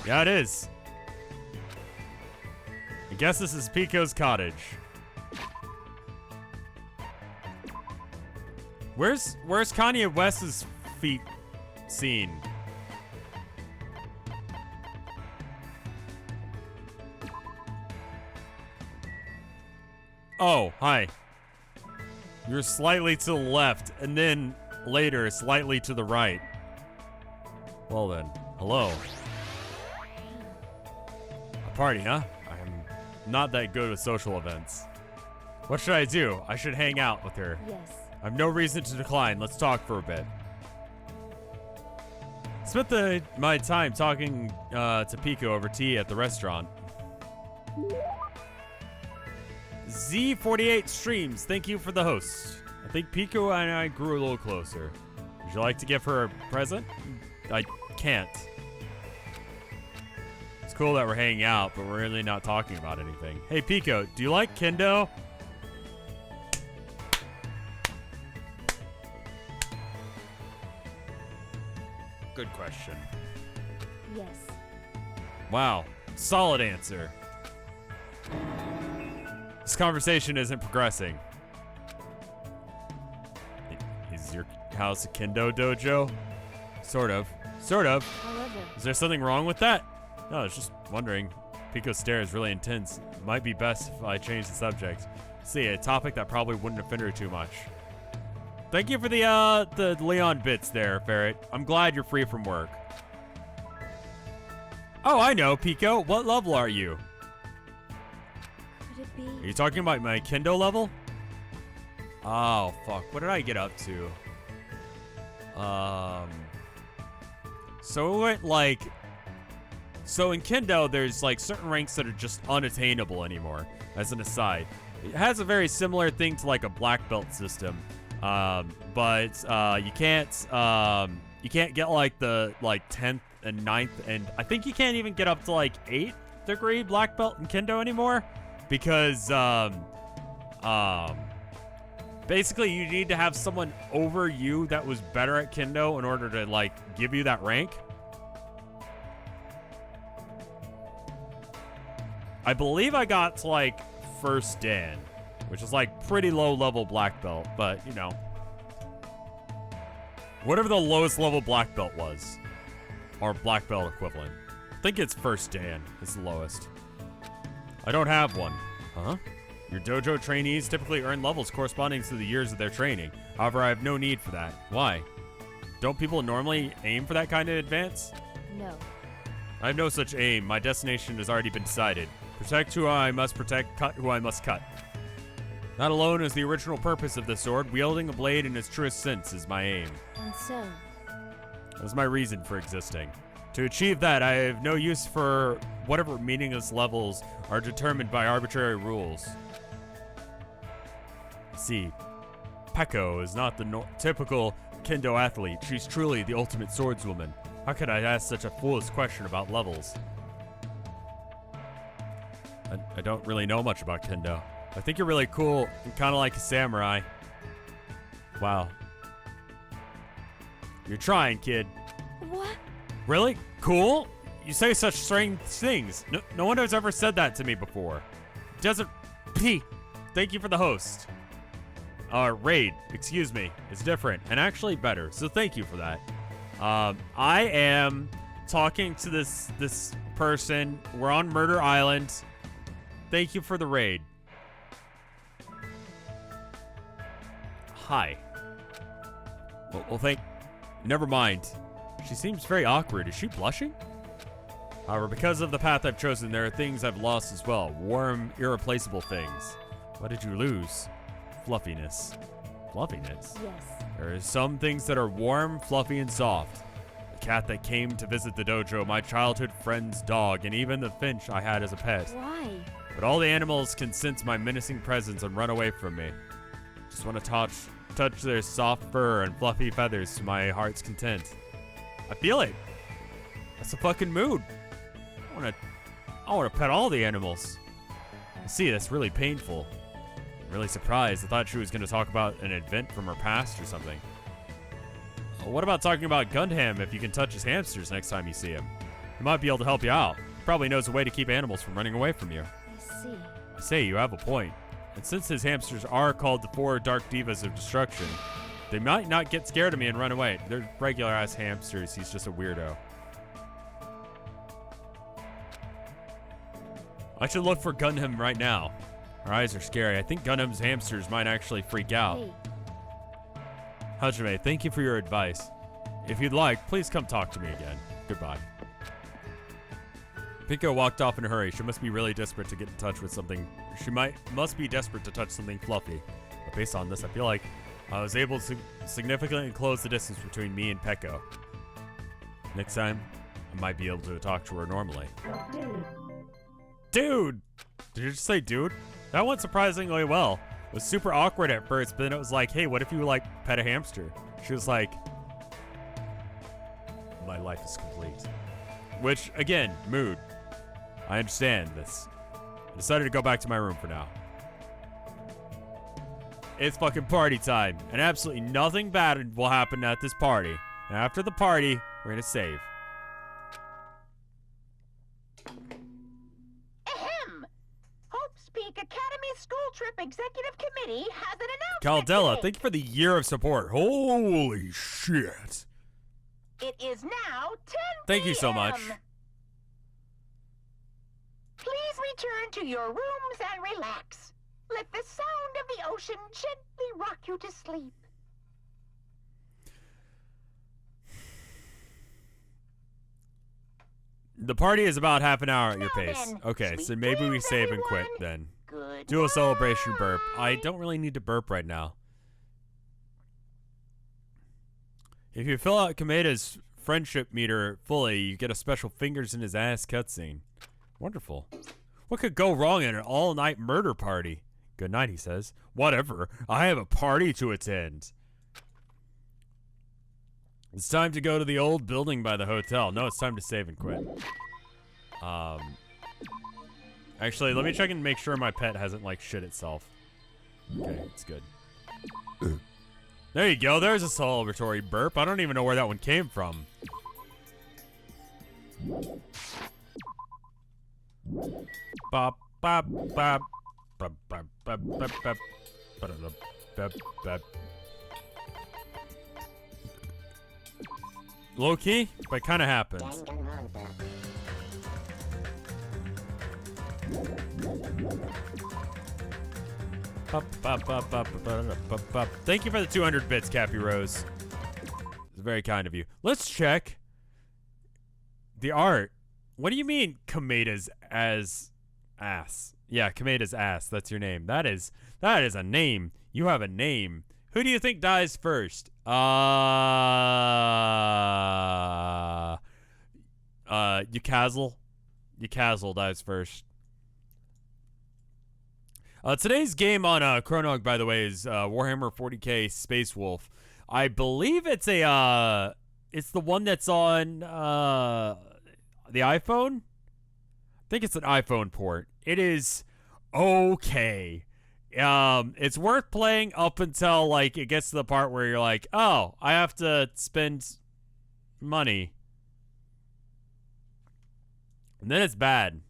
Yeah, it is. I guess this is Pico's cottage. Where's Kanye West's feet scene? Oh, hi. You're slightly to the left, and then later, slightly to the right. Well then, hello. A party, huh? I'm not that good with social events. What should I do? I should hang out with her. Yes. I have no reason to decline. Let's talk for a bit. Spent my time talking to Pico over tea at the restaurant. Z48 streams, thank you for the host. I think Pico and I grew a little closer. Would you like to give her a present? I can't. It's cool that we're hanging out, but we're really not talking about anything. Hey Pico, do you like kendo? Good question. Yes. Wow, solid answer. This conversation isn't progressing. Is your house a kendo dojo? Sort of. Sort of. However, Is there something wrong with that? No, I was just wondering. Pico's stare is really intense. It might be best if I change the subject. See, a topic that probably wouldn't offend her too much. Thank you for the Leon bits there, Ferret. I'm glad you're free from work. Oh, I know, Pico. What level are you? could it be? Are you talking about my kendo level? Oh, fuck. What did I get up to? So it went like... So in kendo, there's like certain ranks that are just unattainable anymore, as an aside. It has a very similar thing to like a black belt system. But you can't get like the 10th and 9th, and I think you can't even get up to like 8th degree black belt in kendo anymore, because basically you need to have someone over you that was better at kendo in order to like give you that rank. I believe I got to like first dan, which is like pretty low level black belt, but you know, whatever the lowest level black belt was, or black belt equivalent. I think it's first dan is the lowest. I don't have one. Huh? Your dojo trainees typically earn levels corresponding to the years of their training. However, I have no need for that. Why? Don't people normally aim for that kind of advance? No. I have no such aim. My destination has already been decided. Protect who I must protect, cut who I must cut. That alone is the original purpose of the sword. Wielding a blade in its truest sense is my aim. And so? That's my reason for existing. To achieve that, I have no use for whatever meaningless levels are determined by arbitrary rules. See, Peko is not the typical kendo athlete. She's truly the ultimate swordswoman. How could I ask such a foolish question about levels? I don't really know much about kendo. I think you're really cool and kind of like a samurai. Wow. You're trying, kid. What? Really? Cool? You say such strange things. No one has ever said that to me before. Desert P. Thank you for the host. Raid, excuse me, is different and actually better, so thank you for that. I am talking to this person. We're on Murder Island. Thank you for the raid. Hi. Well, never mind. She seems very awkward. Is she blushing? However, because of the path I've chosen, there are things I've lost as well. Warm, irreplaceable things. What did you lose? Fluffiness. Fluffiness? Yes. There are some things that are warm, fluffy, and soft. The cat that came to visit the dojo, my childhood friend's dog, and even the finch I had as a pet. Why? But all the animals can sense my menacing presence and run away from me. Just want to touch their soft fur and fluffy feathers to my heart's content. I feel it. That's a fucking mood. I want to pet all the animals. See, that's really painful. I'm really surprised. I thought she was going to talk about an event from her past or something. What about talking about Gundam if you can touch his hamsters next time you see him? He might be able to help you out. He probably knows a way to keep animals from running away from you. I see. I say, you have a point. And since his hamsters are called the 4 Dark Divas of Destruction, they might not get scared of me and run away. They're regular-ass hamsters. He's just a weirdo. I should look for Gundam right now. Her eyes are scary. I think Gundam's hamsters might actually freak out. Hey. Hajime, thank you for your advice. If you'd like, please come talk to me again. Goodbye. Piko walked off in a hurry. She must be really desperate to get in touch with something. Must be desperate to touch something fluffy. But based on this, I feel like I was able to significantly close the distance between me and Peko. Next time, I might be able to talk to her normally. Dude! Did you just say dude? That went surprisingly well. It was super awkward at first, but then it was like, hey, what if you like pet a hamster? She was like, my life is complete. Which, again, mood. I understand this. I decided to go back to my room for now. It's fucking party time, and absolutely nothing bad will happen at this party. And after the party, we're gonna save. Ahem! Hope's Peak Academy School Trip Executive Committee has an announcement to Caldella, make. thank you for the year of support. Holy shit. It is now 10 Thank you so much. p.m. Please return to your rooms and relax. Let the sound of the ocean gently rock you to sleep. The party is about half an hour at your Now pace. then, Okay, sweet so maybe we dreams, save and quit everyone. then. Good Do a celebration burp. I night. don't really need to burp right now. If you fill out Kameda's friendship meter fully, you get a special fingers in his ass cutscene. Wonderful. What could go wrong in an all-night murder party? Good night, he says. Whatever. I have a party to attend. It's time to go to the old building by the hotel. No, it's time to save and quit. Actually, let me check and make sure my pet hasn't, like, shit itself. Okay, it's good. There you go. There's a celebratory burp. I don't even know where that one came from. Bop, bop, bop. Bop, bop, bop, bop, bop. Ba-da-da, bop, bop. Low key, but it kind of happens. Thank you for the 200 bits, Cappy Rose. It's very kind of you. Let's check The art. What do you mean, Komeda's as ass? Yeah, Komeda's ass. That's your name. That is a name. You have a name. Who do you think dies first? Yukazil. Yukazil dies first. Today's game on Chronog, by the way, is Warhammer 40k Space Wolf. I believe it's a it's the one that's on the iPhone. I think it's an iPhone port. It is okay. It's worth playing up until like it gets to the part where you're like, oh, I have to spend money, and then it's bad.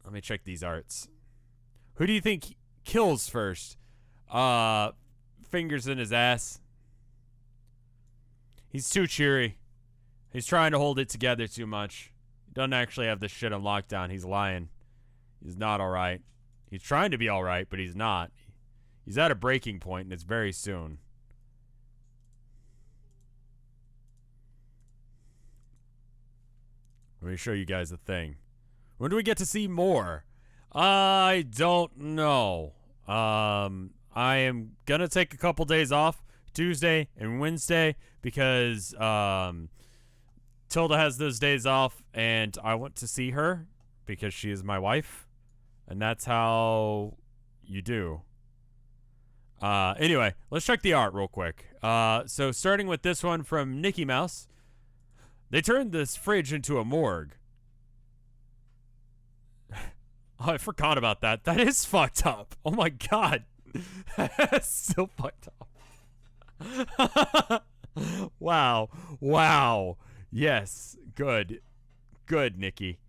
Let me check these arts. Who do you think kills first? Fingers in his ass. He's too cheery. He's trying to hold it together too much. He doesn't actually have this shit on lockdown. He's lying. He's not alright. He's trying to be alright, but he's not. He's at a breaking point, and it's very soon. Let me show you guys a thing. When do we get to see more? I don't know. I am gonna take a couple days off, Tuesday and Wednesday, because Tilda has those days off, and I want to see her because she is my wife, and that's how you do. Anyway, let's check the art real quick. So starting with this one from Mickey Mouse. They turned this fridge into a morgue. Oh, I forgot about that. That is fucked up. Oh my god. That's so fucked up. Wow. Wow. Yes. Good. Good, Nikki.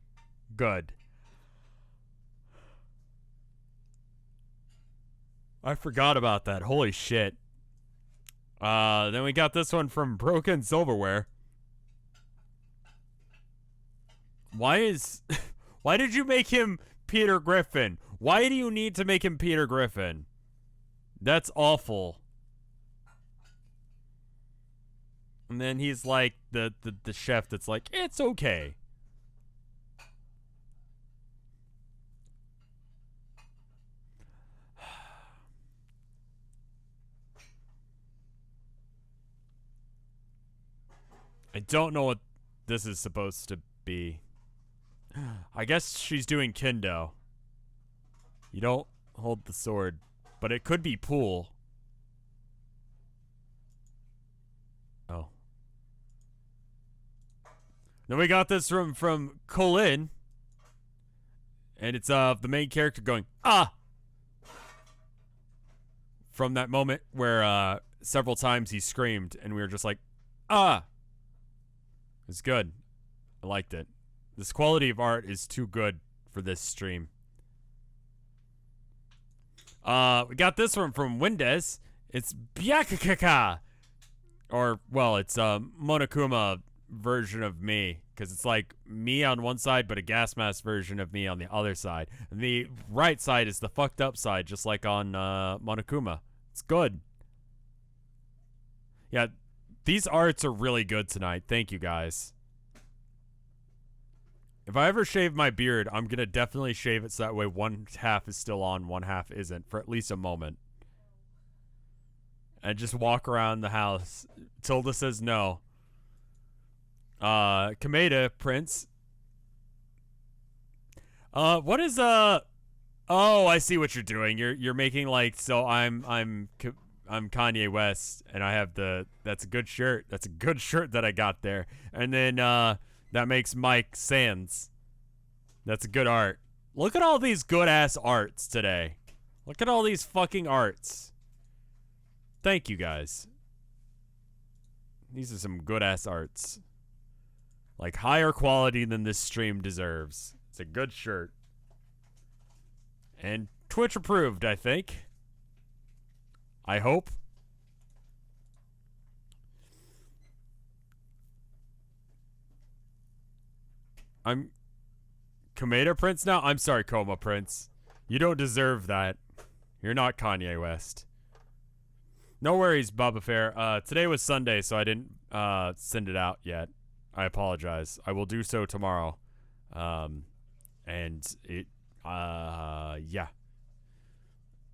Good. I forgot about that. Holy shit. Then we got this one from Broken Silverware. Why did you make him Peter Griffin? Why do you need to make him Peter Griffin? That's awful. And then he's like the chef that's like, it's okay. I don't know what this is supposed to be. I guess she's doing kendo. You don't hold the sword, but it could be pool. Oh. Then we got this from Colin. And it's the main character going, ah! From that moment where several times he screamed and we were just like, ah! It's good. I liked it. This quality of art is too good for this stream. We got this one from Windes. It's Byakakaka. Or, well, it's a Monokuma version of me. Because it's like me on one side, but a gas mask version of me on the other side. And the right side is the fucked up side, just like on Monokuma. It's good. Yeah, these arts are really good tonight. Thank you, guys. If I ever shave my beard, I'm going to definitely shave it so that way one half is still on, one half isn't, for at least a moment. And just walk around the house. Tilda says no. Komeda, Prince. What is, Oh, I see what you're doing. You're making like, so I'm Kanye West, and I have that's a good shirt. That's a good shirt that I got there. And then, that makes Mike Sands. That's a good art. Look at all these good-ass arts today. Look at all these fucking arts. Thank you, guys. These are some good-ass arts. Like, higher quality than this stream deserves. It's a good shirt. And Twitch approved, I think. I hope. I'm Komeda Prince now? I'm sorry, Coma Prince. You don't deserve that. You're not Kanye West. No worries, Bubba Fair. Today was Sunday, so I didn't send it out yet. I apologize. I will do so tomorrow. And it, yeah.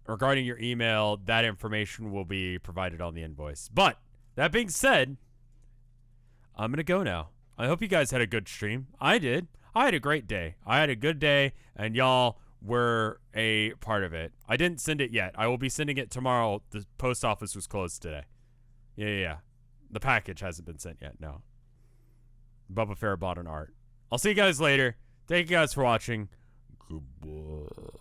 Regarding your email, that information will be provided on the invoice. But, that being said, I'm going to go now. I hope you guys had a good stream. I did. I had a great day. I had a good day, and y'all were a part of it. I didn't send it yet. I will be sending it tomorrow. The post office was closed today. Yeah. The package hasn't been sent yet, no. Bubba Fair bought an art. I'll see you guys later. Thank you guys for watching. Goodbye.